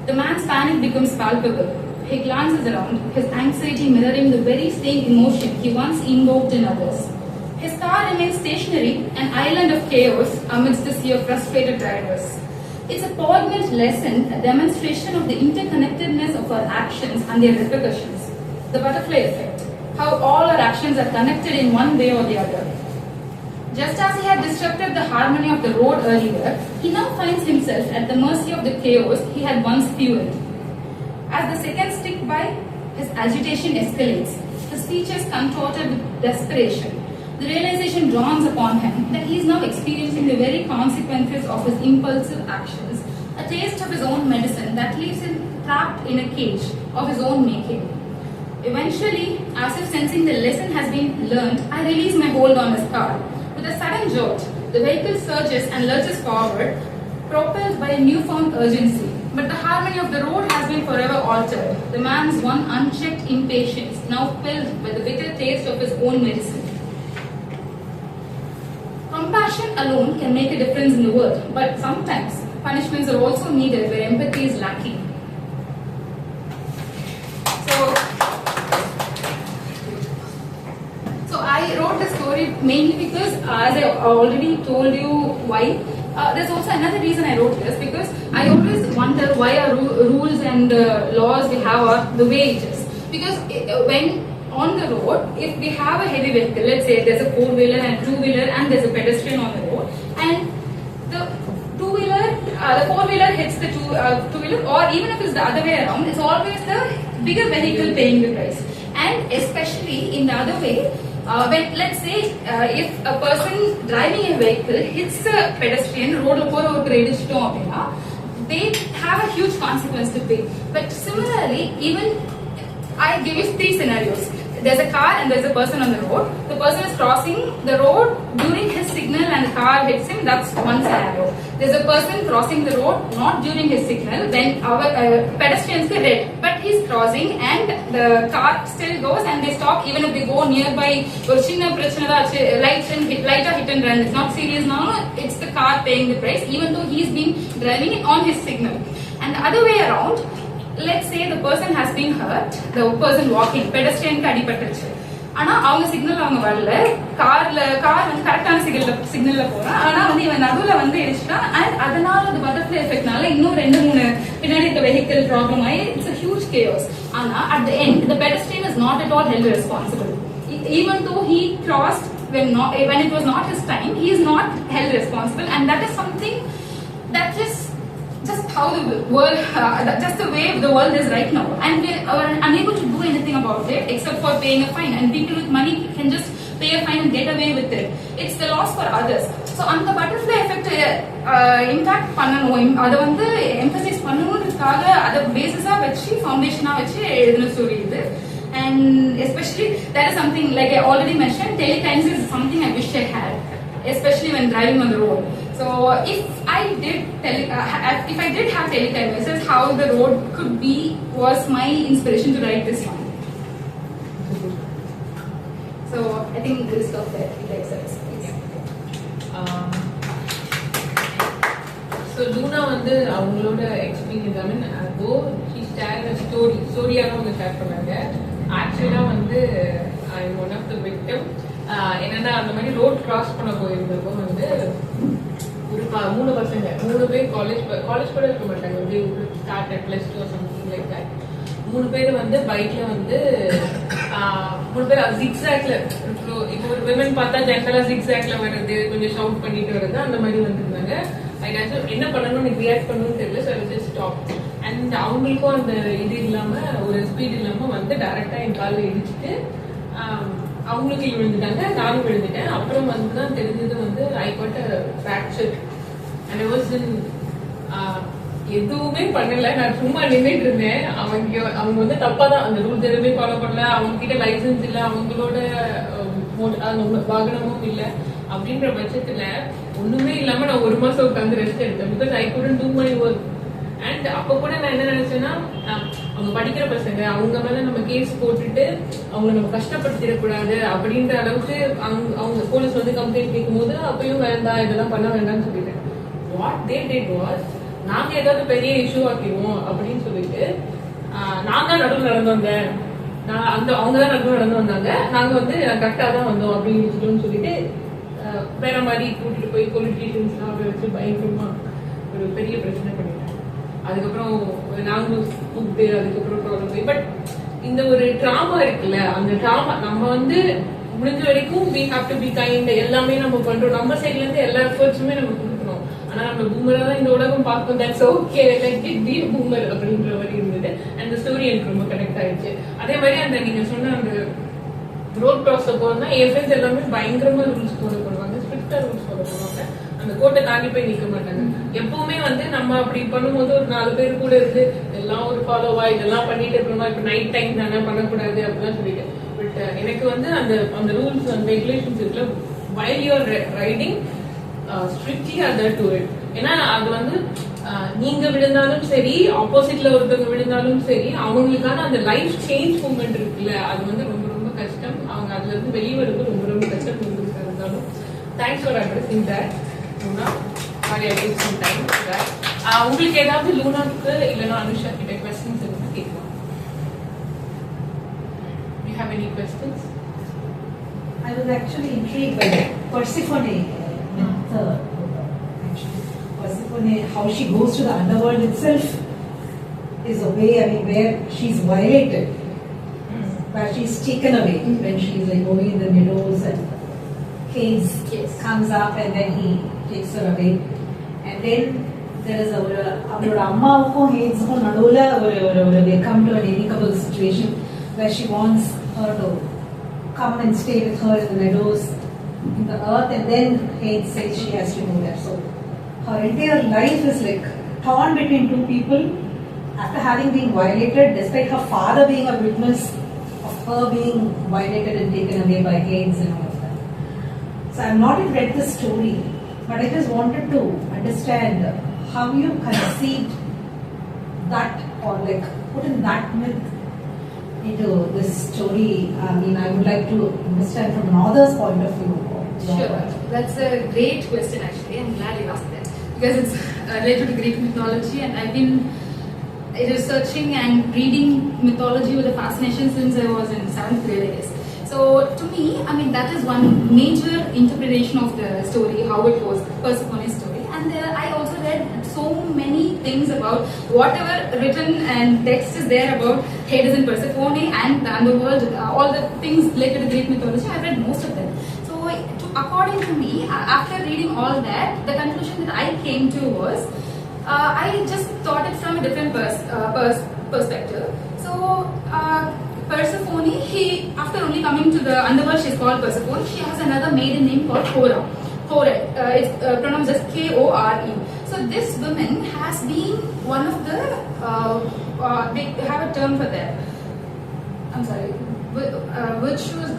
the man's panic becomes palpable. He glances around, his anxiety mirroring the very same emotion he once invoked in others. His car remains stationary, an island of chaos amidst the sea of frustrated drivers. It's a poignant lesson, a demonstration of the interconnectedness of our actions and their repercussions. The butterfly effect, how all our actions are connected in one way or the other. Just as he had disrupted the harmony of the road earlier, he now finds himself at the mercy of the chaos he had once fueled. As the seconds tick by, his agitation escalates, his features contorted with desperation. The realization dawns upon him that he is now experiencing the very consequences of his impulsive actions, a taste of his own medicine that leaves him trapped in a cage of his own making. Eventually, as if sensing the lesson has been learned, I release my hold on his car. With a sudden jolt, the vehicle surges and lurches forward, propelled by a newfound urgency. But the harmony of the road has been forever altered. The man's one unchecked impatience, now filled by the bitter taste of his own medicine. Compassion alone can make a difference in the world, but sometimes punishments are also needed where empathy is lacking. So I wrote the story mainly because, as I already told you why, there's also another reason I wrote this, because I always wonder why our rules and laws we have are the way it is. Because when on the road, if we have a heavy vehicle, let's say there's a four-wheeler and two-wheeler and there's a pedestrian on the road, and the four-wheeler hits the two-wheeler, or even if it's the other way around, it's always the bigger vehicle paying the price. And especially in the other way, when let's say if a person driving a vehicle hits a pedestrian, road they have a huge consequence to pay. But similarly, even I give you three scenarios. There's a car and there's a person on the road. The person is crossing the road during his signal and the car hits him. That's one scenario. There's a person crossing the road not during his signal when our pedestrians are red, but he's crossing and the car still goes and they stop even if they go nearby. Lighter hit and run. It's not serious now. It's the car paying the price, even though he's been driving on his signal. And the other way around, let's say the person has been hurt, the person walking, pedestrian ka adipattiruchu. ஆனா அவங்க signal அவங்க வரல, car வந்து கரெக்டான சிக்னல்ல போறான், ஆனா வந்து இவன் நடுவுல வந்து இடிச்சிட்டான். அண்ட் அதனால அந்த பட்டர்ஃப்ளை எஃபெக்ட்னால இன்னும் 2-3 பின்னாடி இருக்க வெஹிக்கிள் ப்ராப்ளம் ஆகி இட்ஸ் a huge chaos. ஆனா at the end the pedestrian is not at all held responsible. Even though he crossed when it was not his time, he is not held responsible, and that is something that is just how the world, just the way the world is right now, and we are unable to do anything about it except for paying a fine. And people with money can just pay a fine and get away with it. It's the loss for others. So on the butterfly effect impact பண்ணனும், அதை வந்து emphasize பண்ணனும்ன்றதுக்காக அதை பேசிஸா வச்சு ஃபவுண்டேஷனா வச்சு எழுதின story இது. And especially that is something like I already mentioned, telekinesis is something I wish I had, especially when driving on the road. So if I did have telekinesis, how the road could be was my inspiration to write this song. So I think we'll stop there. It takes us. So Luna வந்து அவங்களோட experience I மீன் அதோ she share ஸ்டோரியாக அவங்க share பண்ணாங்க. ஆக்சுவலாக வந்து ஐ one of the victim. என்னன்னா அந்த மாதிரி ரோட் கிராஸ் பண்ண போயிருந்தப்போ வந்து ஒரு 3 பசங்க 3 பேர் காலேஜ் கூட இருக்க மாட்டாங்க, வந்து start at +2 something like that. 3 பேர் வந்து பைக்ல வந்து 3 பேர் ஜிக்ஸாக்ல, இப்போ ஒரு விமன் பார்த்தா ஜென்ரலா ஜிக்ஸாக்ல வர்றது, கொஞ்சம் ஷவுட் பண்ணிட்டு வர்றது, அந்த மாதிரி வந்துருந்தாங்க. என்ன பண்ணணும்னு எனக்கு ரியாக்ட் பண்ணணும்னு தெரியல. So I just stop. And அவங்களுக்கும் அந்த இது இல்லாம ஒரு ஸ்பீட் இல்லாம வந்து டைரக்டா என் காலில் இடிச்சுட்டு அவங்களுக்கு விழுந்துட்டாங்க, நானும் விழுந்துட்டேன். அப்புறம் வந்து தான் தெரிஞ்சது வந்து I got a fracture and I was in. எதுவுமே பண்ணல, நான் சும்மா நின்றுட்டு இருந்தேன். அவங்க வந்து தப்பா தான் அந்த ரூல்ஸ் எதுவுமே ஃபாலோ பண்ணல, அவங்க கிட்ட லைசன்ஸ் இல்லை, அவங்களோட வாகனமும் இல்லை. அப்படின்ற பட்சத்துல ஒண்ணுமே இல்லாம நான் 1 மாசம் உட்காந்து ரெஸ்ட் எடுத்தேன். Because I couldn't do my work. And அப்ப கூட நான் என்ன நினைச்சேன்னா, அவங்க படிக்கிற பசங்க, அவங்க மேல நம்ம கேஸ் போட்டுட்டு அவங்க நம்ம கஷ்டப்படுத்திடக்கூடாது அப்படின்ற அளவுக்கு அவங்க போலீஸ் வந்து கம்ப்ளைண்ட் கேட்கும் போது அப்பயும் வேண்டாம், இதெல்லாம் பண்ண வேண்டாம்னு சொல்லிட்டேன். வாட் தே டிட் வாஸ், நாங்க ஏதாவது பெரிய இஷ்யூ ஆக்கிடுவோம் அப்படின்னு சொல்லிட்டு நான் தான் நடுவில் நடந்து வந்தேன், அவங்க தான் நடுவில் நடந்து வந்தாங்க, நாங்க வந்து கரெக்டா தான் வந்தோம் அப்படின்னு சொல்லிட்டு வேற மாதிரி கூட்டிட்டு போய் பொலிட்டீஷியன்ஸ் வச்சு பயங்கரமா ஒரு பெரிய பிரச்சனை பண்ணிட்டாங்க. அதுக்கப்புறம் நாங்களும் கூப்பிட்டு அதுக்கப்புறம் ப்ராப்ளம். பட் இந்த ஒரு ட்ராமா இருக்குல்ல, அந்த ட்ராமா நம்ம வந்து முடிஞ்ச வரைக்கும் we have to be kind. எல்லாமே நம்ம பண்றோம், நம்ம சைட்ல இருந்து எல்லா எஃபர்ட்ஸுமே நம்ம கொடுக்கணும். ஆனா நம்ம பூமரா தான் இந்த உலகம் பார்க்கும். That's okay, like it be boomer அப்படின்ற மாதிரி இருந்தது. அந்த ஸ்டோரி எனக்கு ரொம்ப கனெக்ட் ஆயிடுச்சு. அதே மாதிரி அந்த நீங்க சொன்ன அந்த ரோட் கிராஸ் போனா என் ஃப்ரெண்ட்ஸ் எல்லாமே பயங்கரமா ரூல்ஸ் ஃபாலோ பண்ணுவாங்க, ஸ்ட்ரிக்டா ரூல்ஸ் ஃபாலோ பண்ணுவாங்க. அந்த கோட்டை தாண்டி போய் நிக்க மாட்டாங்க. எப்பவுமே வந்து நம்ம அப்படி பண்ணும்போது ஒரு 4 பேர் கூட இருந்து எல்லாம் ஒரு ஃபாலோவா இதெல்லாம் பண்ணிட்டு இருக்கணுமா, இப்ப நைட் டைம் தானே பண்ணக்கூடாது அப்படிலாம் சொல்லிட்டு. பட் எனக்கு வந்து அந்த ரூல்ஸ் அந்த ரெகுலேஷன்ஸ் இருக்குல்ல, while you are riding strictly adhere to it. ஏன்னா அது வந்து நீங்க விழுந்தாலும் சரி, ஆப்போசிட்ல ஒருத்தவங்க விழுந்தாலும் சரி, அவங்களுக்கான அந்த லைஃப் சேஞ்ச் மூமெண்ட் இருக்குல்ல, அது வந்து ரொம்ப ரொம்ப கஷ்டம். அவங்க அதுல இருந்து வெளியே வருவது ரொம்ப ரொம்ப கஷ்டம் இருந்தாலும். Thanks for addressing that Luna. உங்களுக்கு ஏதாவது லூனாக்கு இல்லைன்னா அனுஷா கிட்ட கொஸ்டின்ஸ் இருந்தா கேட்கலாம். You have any questions? I was actually intrigued by Persephone myth. Actually, Persephone, how she goes to the underworld itself is a way, I mean, where she's violated, where she's taken away when she's like going in the meadows and Hades comes up and then he takes her away. And then there is அவரோட அம்மாவுக்கும் ஹேட்ஸுக்கும் நடுவில் they come to an amicable situation where she wants her to come and stay with her in the meadows in the earth, and then Hades says she has to go there. So her entire life is like torn between 2 people after having been violated, despite her father being a witness of her being violated and taken away by Hades and all of that. So I have not yet read the story, but I just wanted to understand how you conceived that, or like put in that myth into this story. I mean, I would like to understand from an author's point of view. Sure, that's a great question actually. I'm glad you asked that because it's related to Greek mythology, and I've been researching and reading mythology with a fascination since I was in 7th grade, I guess. So to me, I mean, that is one major interpretation of the story, how it was Persephone's story. And I also read so many things about whatever written and text is there about Hades and Persephone and the underworld, all the things related to Greek mythology. I've read most of them. So according to me, after reading all that, the conclusion that I came to was, I just thought it from a different perspective. So Persephone, after only coming to the underworld, she's called Persephone. She has another maiden name called Hora. It's pronounced as Kore. So this woman has been one of the, they have a term for that. I'm sorry, virtuous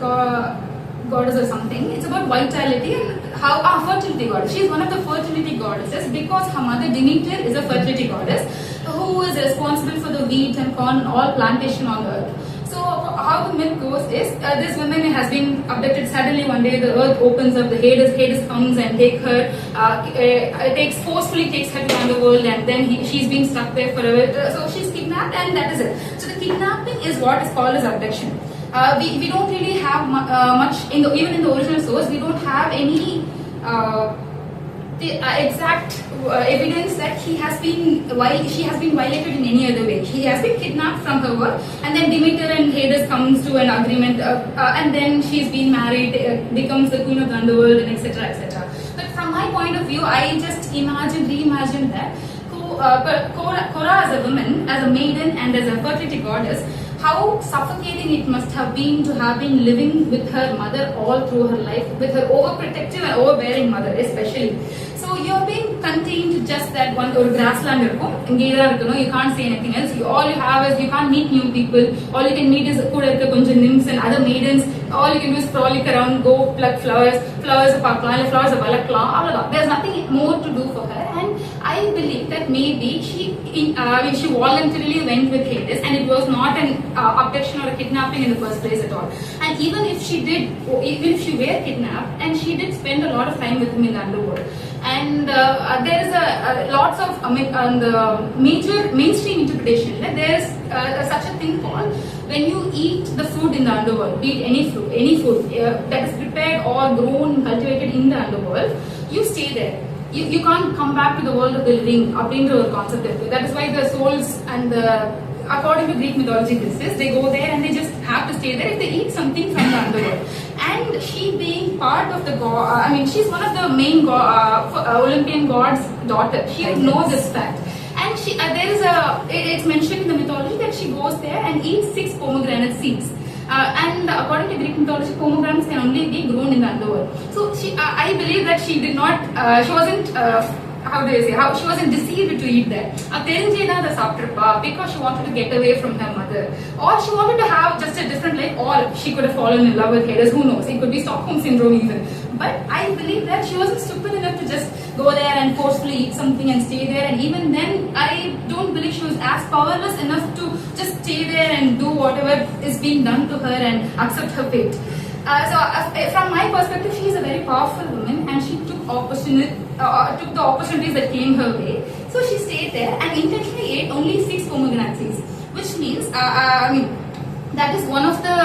goddess or something. It's about vitality, and fertility goddess. She is one of the fertility goddesses because her mother Demeter is a fertility goddess who is responsible for the wheat and corn and all plantation on earth. So how the myth goes is this woman has been abducted. Suddenly one day the earth opens up, the Hades comes and forcefully takes her to the underworld, and then she's being stuck there forever. So she's kidnapped, and that is it. So the kidnapping is what is called as abduction. We don't really have much even in the original source. We don't have any exact evidence that she has been violated in any other way. She has been kidnapped from her work, and then Demeter and Hades comes to an agreement, and then she's been married, becomes the queen of the underworld, and etc. etc. But from my point of view, I just reimagine that Kora as a woman, as a maiden, and as a fertility goddess, how suffocating it must have been to have been living with her mother all through her life, with her overprotective and overbearing mother especially. So you're being contained to just that one or grassland, you can't say anything else. All you have is you can't meet new people. All you can meet is nymphs and other maidens. All you can do is frolic around, go pluck flowers There's nothing more to do for her, and I believe that maybe she voluntarily went with Hades, and it was not an abduction or a kidnapping in the first place at all. And even if she were kidnapped, and she did spend a lot of time with him in the underworld. And there is lots of the major mainstream interpretation that there is such a thing called when you eat the food in the underworld, be it any food that is prepared or grown and cultivated in the underworld, you stay there. You can't come back to the world of the living according to the concept. That is why the souls and according to Greek mythology, they go there and they just have to stay there if they eat something from the underworld. And she being part of the god, she's one of the main Olympian god's daughter. She would know this fact. And it's mentioned in the mythology that she goes there and eats 6 pomegranate seeds. And according to Greek mythology, pomegranates can only be grown in the underworld. So I believe that she wasn't deceived to eat that. Because she wanted to get away from her mother, or she wanted to have just a different life, or she could have fallen in love with Hades. Who knows? It could be Stockholm syndrome even. But I believe that she wasn't stupid enough to just go there and forcefully eat something and stay there. And even then, I don't believe she was as powerless enough to just stay there and do whatever is being done to her and accept her fate. From my perspective, she is a very powerful woman, and she took the opportunities that came her way. So she stayed there and intentionally ate only 6 pomegranate seeds, which means that is one of the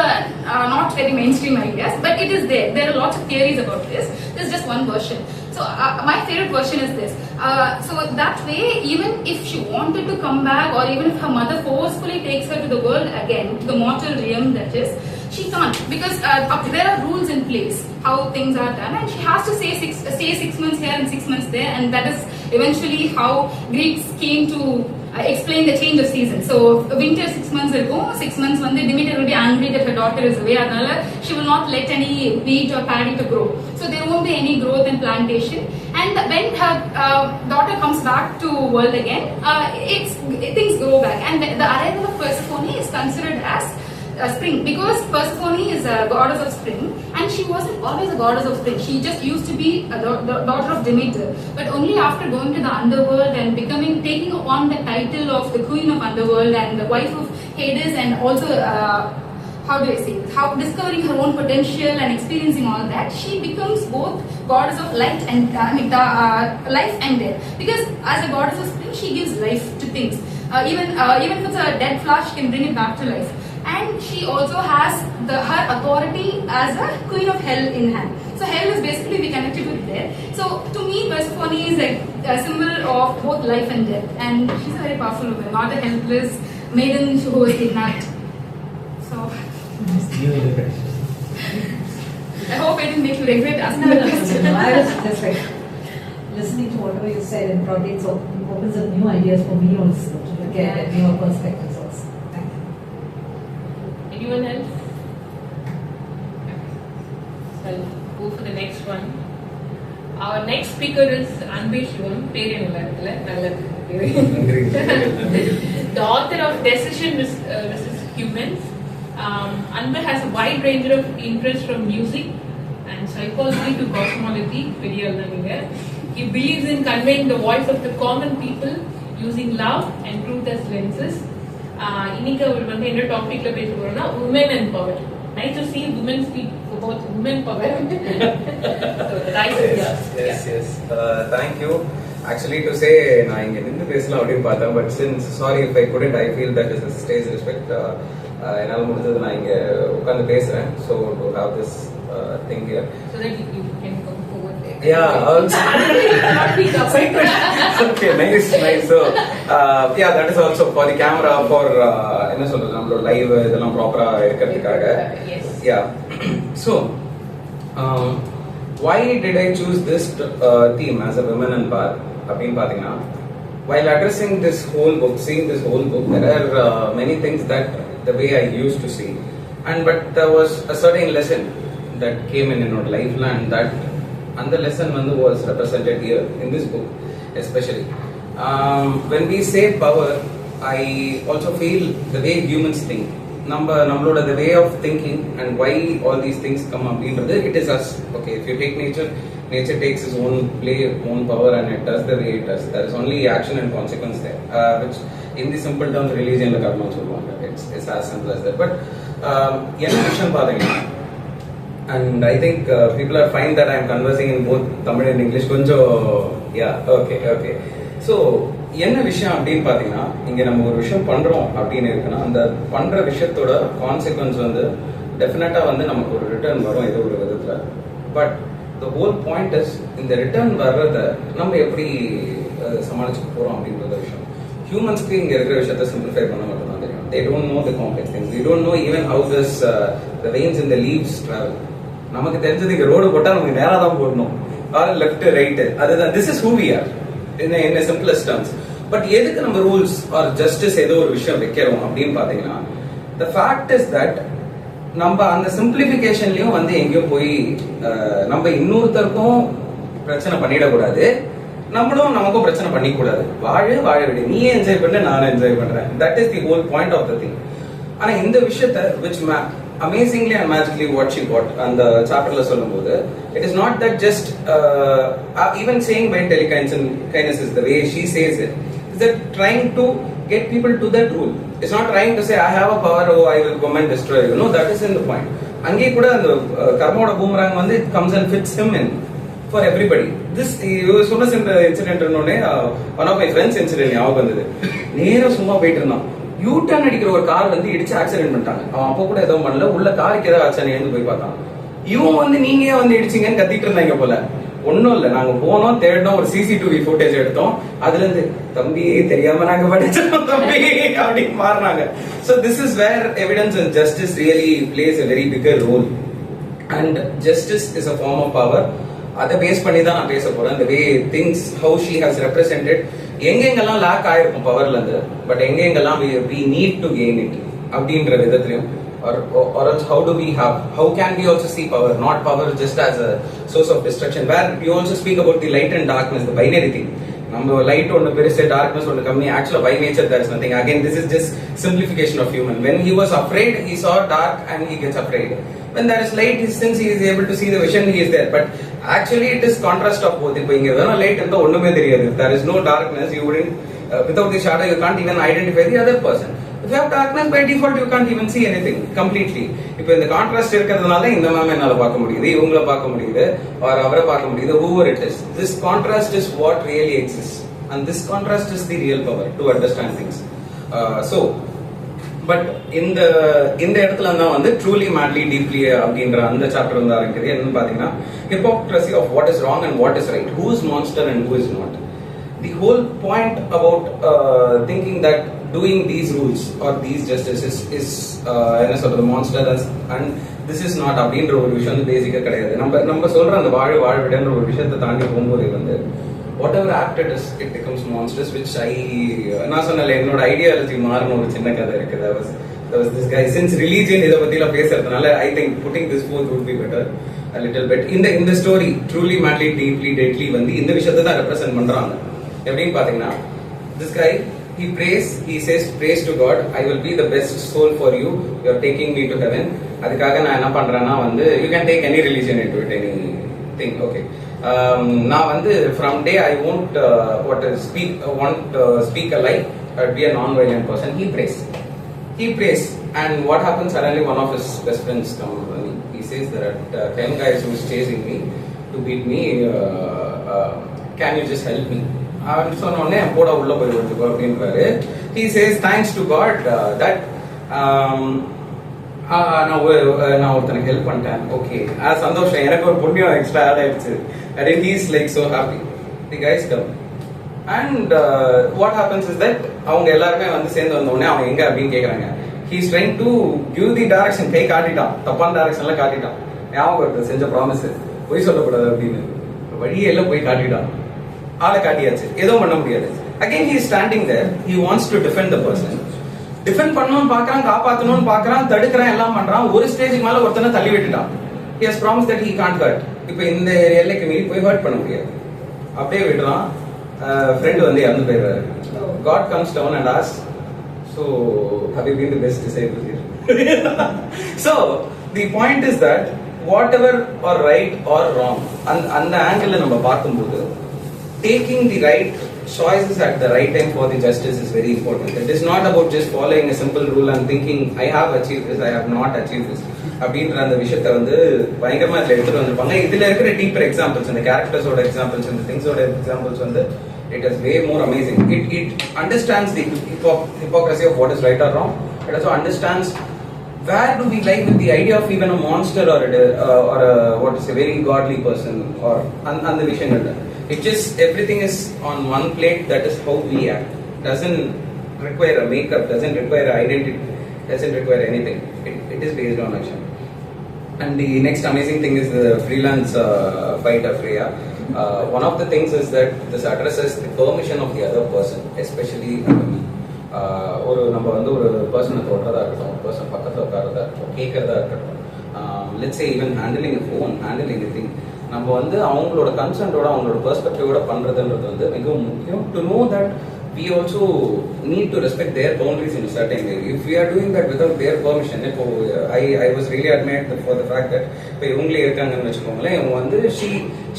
not very mainstream ideas, but it is there. There are lots of theories about this. This is just one version. So my favorite version is this. So that way, even if she wanted to come back, or even if her mother forcefully takes her to the world again, to the mortal realm that is, she can't, because there are rules in place how things are done, and she has to stay 6 months here and 6 months there, and that is eventually how Greeks came to explain the change of season. So winter 6 months ago, 6 months when Demeter will be angry that her daughter is away, she will not let any wheat or paddy to grow. So there won't be any growth and plantation. And when her daughter comes back to world again, things grow back. And the arrival of Persephone is considered as spring, because Persephone is a goddess of spring, and she wasn't always a goddess of spring. She just used to be a daughter of Demeter, but only after going to the underworld and taking on the title of the queen of underworld and the wife of Hades, and also discovering her own potential and experiencing all that, she becomes both goddess of light and life and death. Because as a goddess of spring, she gives life to things. Even if it's a dead flower, she can bring it back to life. And she also has her authority as a queen of hell in hand. So hell is basically we connected with death. So to me, Persephone is a symbol of both life and death, and she's a very powerful woman, not a helpless maiden who was kidnapped. So I hope I didn't make you regret asking the question. No, I was just like listening to whatever you said, and probably it opens up new ideas for me also to look at newer perspectives also. Thank you. Anyone else? So I'll go for the next one. Our next speaker is Anbe Sivam. The author of Decision versus Humans. Anbe has a wide range of interests, from music and psychology to cosmology பெரிய நீங்க. He believes in conveying the voice of the common people using love and truth as lenses. இன்னைக்கு அவர் வந்து என்ன டாபிக்ல பேச போறோம்னா women and power. Nice to see women speak about women power. Yes. Thank you. Actually, to say, நான் இங்க நின்று பேசலாம் அப்படின்னு பார்த்தேன், but since sorry if I couldn't, I feel that is a stage respect. என்னால் முடிஞ்சது நான் இங்க உட்கார்ந்து பேசுறேன். So to have this thing here. So that you can come forward there. Yeah. Also. Okay, nice. So yeah, that is also for the camera, for என்ன சொல்றது, நம்மளோட live இதெல்லாம் ப்ராப்பரா இருக்கிறதுக்காக. Yes. Yeah. So why did I choose this theme as a women and power? அப்படின்னு பாத்தீங்கன்னா, while addressing this whole book, seeing this whole book, there are many things that the way I used to see, but there was a certain lesson that came in our life, and that and the lesson was represented here in this book, especially when we say power. I also feel the way humans think, நம்மளோட the way of thinking and why all these things come up அப்படின்றது, it is us. Okay, if you take nature takes its own play, own power, and it does the way it does. There is only action and consequence there, which in the simple terms religion la karma சொல்லுவாங்க. It's as simple as that. But என்ன விஷயம் பாத்தீங்கன்னா, and I think people are fine that I am conversing in both Tamil and English கொஞ்சம். Yeah, okay. So என்ன விஷயம் அப்படின்னு பாத்தீங்கன்னா, இங்க நம்ம ஒரு விஷயம் பண்றோம் அப்படின்னு இருக்குன்னா, அந்த பண்ற விஷயத்தோட கான்சிக்வன்ஸ் வந்து டெஃபினட்டா வந்து நமக்கு ஒரு ரிட்டர்ன் வரும் ஏதோ ஒரு விதத்துல. But the whole point is, இந்த ரிட்டர்ன் வர்றத நம்ம எப்படி சமாளிச்சுக்க போறோம் அப்படின்ற விஷயம். ஹியூமன்ஸ்க்கு இங்க இருக்கிற விஷயத்த சிம்பிளிஃபை பண்ண மட்டும் தான் தெரியும். They don't know the complex things. They don't know even how this the veins in the leaves travel. நமக்கு தெரிஞ்சது இங்க ரோடு போட்டா நமக்கு நேரா தான் போடணும், ஆர் லெஃப்ட் ரைட், அதுதான். This is who we are in a simplest terms. But எதுக்கு நம்ம ரூல்ஸ் ஆர் ஜஸ்டிஸ் ஏதோ ஒரு விஷயம் வைக்கிறோம் அப்படின்னு பாத்தீங்கன்னா, the fact is that நம்ம அந்த சிம்பிளிபிகேஷன்லயும் வந்து எங்கேயோ போய் நம்ம இன்னொருத்தருக்கும் பிரச்சனை பண்ணிடக்கூடாது, நம்மளும் நமக்கும் பிரச்சனை பண்ணிக்கூடாது. வாழ விடு, நீயே என்ஜாய் பண்ண, நானும் என்ஜாய் பண்றேன். That is the whole point of the thing. ஆனா இந்த விஷயத்த which amazingly and magically what she got அந்த சாப்டர்ல சொல்லும்போது, it is not that just even saying by kindness is the way she says it, is that trying to get people to that rule. It's not trying to say I have a power, oh I will come and destroy you. No, that is in the point. அங்கே கூட அந்த கர்மோட boomerang வந்து it comes and fits him in for everybody. This சொன்ன incident one of my friends incident ஞாபகம் வந்தது. நேரம் சும்மா போயிட்டு இருந்தான், யூ-டர்ன் அடிக்கிற ஒரு கார் வந்து இடிச்சு ஆக்சிடென்ட் பண்ணிட்டாங்க. அவன் அப்போ கூட எதுவும் பண்ணல, உள்ள காருக்கு ஏதாவது ஆச்சானு எழுந்து போய் பார்த்தான். இவன் வந்து நீங்க ஏன் வந்து இடிச்சிங்கன்னு கத்திட்டு இருந்தாங்க போல. ஒன்னும் இல்ல, நாங்க போனோம், தேடினோம், ஒரு CCTV ஃபுட்டேஜ் எடுத்தோம், அதுல இருந்து தம்பி தெரியாம நாங்க படிச்சோம் தம்பி அப்படின்னு மாறினாங்க. So this is where evidence and justice really plays a very bigger role, and justice is a form of power. அதை பேஸ் பண்ணி தான் நான் பேச போறேன். the way things how she has represented, எங்கெங்கெல்லாம் லாக் ஆயிருக்கும் பவர்ல இருந்து, பட் எங்கெங்கெல்லாம் we need to gain it அப்படின்ற விதத்திலையும், or else how can we also see power, not power just as a source of destruction, where we also speak about the light and darkness, the binary thing. நம்ம light ஒன்னு பெருசு, darkness ஒன்னு கம்மி. ஆக்சுவலா by nature there is nothing. Again, this is just simplification of human. When he was afraid, he saw dark and he gets afraid. When there is light, since he is able to see the vision, he is there. But actually it is contrast of both. இப்போ இங்க வேணும் light இருந்தா ஒண்ணுமே தெரியாது. If there is no darkness, you wouldn't without the shadow you can't even identify the other person. If you have darkness, by default you can't even see anything completely. இப்போ இந்த contrast இருக்கிறதுனால இந்த ma'am என்னால பார்க்க முடியுது, இவங்களை பார்க்க முடியுது, or அவரை பார்க்க முடியுது, whoever it is. This contrast is what really exists, and this contrast is the real power to understand things. But இந்த இடத்துல தான் வந்து ட்ரூலி மேட்லி டீப்லி அப்படின்ற அந்த சாப்டர் வந்து ஆரம்பிக்குது. என்னன்னு பாத்தீங்கன்னா, hypocrisy of what is wrong and what is right, who is monster and who is not. The whole point about thinking that doing these rules or these justices is என்ன சொல்றது, monster and this is not அப்படின்ற ஒரு விஷயம் வந்து பேசிக்கா கிடையாது. நம்ம சொல்ற அந்த வாழ விடன்ற ஒரு விஷயத்தை தாண்டி போகும்போது வந்து whatever act it is, it becomes monstrous, which நான் சொன்னல என்னோட ஐடியாலஜி மாறின ஒரு சின்ன கதை இருக்கு. There was this guy, since religion இத பத்தில பேசுறதுனால I think putting this forth would be better a little bit. In the story truly madly deeply deadly வந்து இந்த விஷயத்தை தான் ரெப்ரசன்ட் பண்றாங்க. எப்படின்னு பாத்தீங்கன்னா, this guy he says praise to God, I will be the best soul for you, you are taking me to heaven, அதுக்காக நான் என்ன பண்றேன்னா வந்து you can take any religion into it any thing. Okay, நான் வந்து from day I won't speak a lie, be a non-violent person. He prays, and what happens, suddenly one of his best friends comes and he says there are 10 guys who is chasing me to beat me, can you just help me? அவன் சொன்ன உடனே போட உள்ள போய் வந்துக்கோ அப்படின்றாரு. He says thanks to God that நான் ஒருத்தனுக்கு help பண்ணிட்டேன். ஓகே, சந்தோஷம், எனக்கு ஒரு புண்ணியம் எக்ஸ்ட்ரா ஆட் ஆயிடுச்சு. And he is like so happy. The guys come and what happens is that அவங்க எல்லாருமே வந்து சேர்ந்து வந்த உடனே அவங்க எங்க அப்படின்னு கேக்குறாங்க. He is trying to give the direction. கை காட்டிட்டான், தப்பான டைரக்ஷன்ல காட்டிட்டான். ஞாபகம் செஞ்ச ப்ராமிஸ் பொய் சொல்லக்கூடாது அப்படின்னு வழியே எல்லாம் போய் காட்டிட்டான். ஆளை காட்டியாச்சு, எதுவும் பண்ண முடியாது. Again he is standing there. He wants to defend the person. Defend பண்ணணும்னு பாக்குறான், காப்பாத்தணும்னு பாக்குறான், தடுக்கிறான், எல்லாம் பண்றான். ஒரு ஸ்டேஜுக்கு மேல ஒருத்தனை தள்ளி விட்டுட்டான். He has promised that he can't hurt. இப்போ இந்த எல்லைக்கு மீறி போய் ஹர்ட் பண்ண முடியாது. அப்படியே விடுறான். ஃப்ரெண்ட் வந்து இறந்து போயிடுறாரு. God comes down and asks, so have you been the best disciple here? So the point is that whatever or right or wrong, அந்த ஆங்கிள் நம்ம பார்க்கும்போது taking the right choices at the right time for the justice is very important. It is not about just following a simple rule and thinking I have achieved this, I have not achieved this அப்படின்ற அந்த விஷயத்தை வந்து பயங்கரமா இதுல எடுத்துட்டு வந்திருப்பாங்க. இதுல இருக்கிற டீப்பர் எக்ஸாம்பிள்ஸ், இந்த கேரக்டர்ஸோட எக்ஸாம்பிள்ஸ், இந்த திங்ஸோட எக்ஸாம்பிள்ஸ் வந்து it is way more amazing. It understands the hypocrisy of what is right or wrong. It also understands where do we lie with the idea of even a monster or a what is a very godly person or அந்த விஷயங்கள். It just everything is on one plate. That is how we act. Doesn't require a makeup, doesn't require identity, doesn't require anything. It is based on action. And the next amazing thing is the freelance fighter Freya. One of the things is that this addresses the permission of the other person, especially me. ஒரு நம்ம வந்து ஒரு பர்சனை தொடுறதா இருக்கட்டும், ஒரு person பக்கத்தில் உட்காரதா இருக்கட்டும், கேட்கறதா இருக்கட்டும், let's say even handling a phone, handling a thing, நம்ம வந்து அவங்களோட கன்சென்ட்டோட அவங்களோட பெர்ஸ்பெக்டிவோட பண்றதுன்றது வந்து மிகவும் முக்கியம். To know that we also need to respect their boundaries in a certain way. If we are doing that without their permission, இப்போ I was really admired for the fact that இப்போ இவங்களே இருக்காங்கன்னு வச்சுக்கோங்களேன், இவங்க வந்து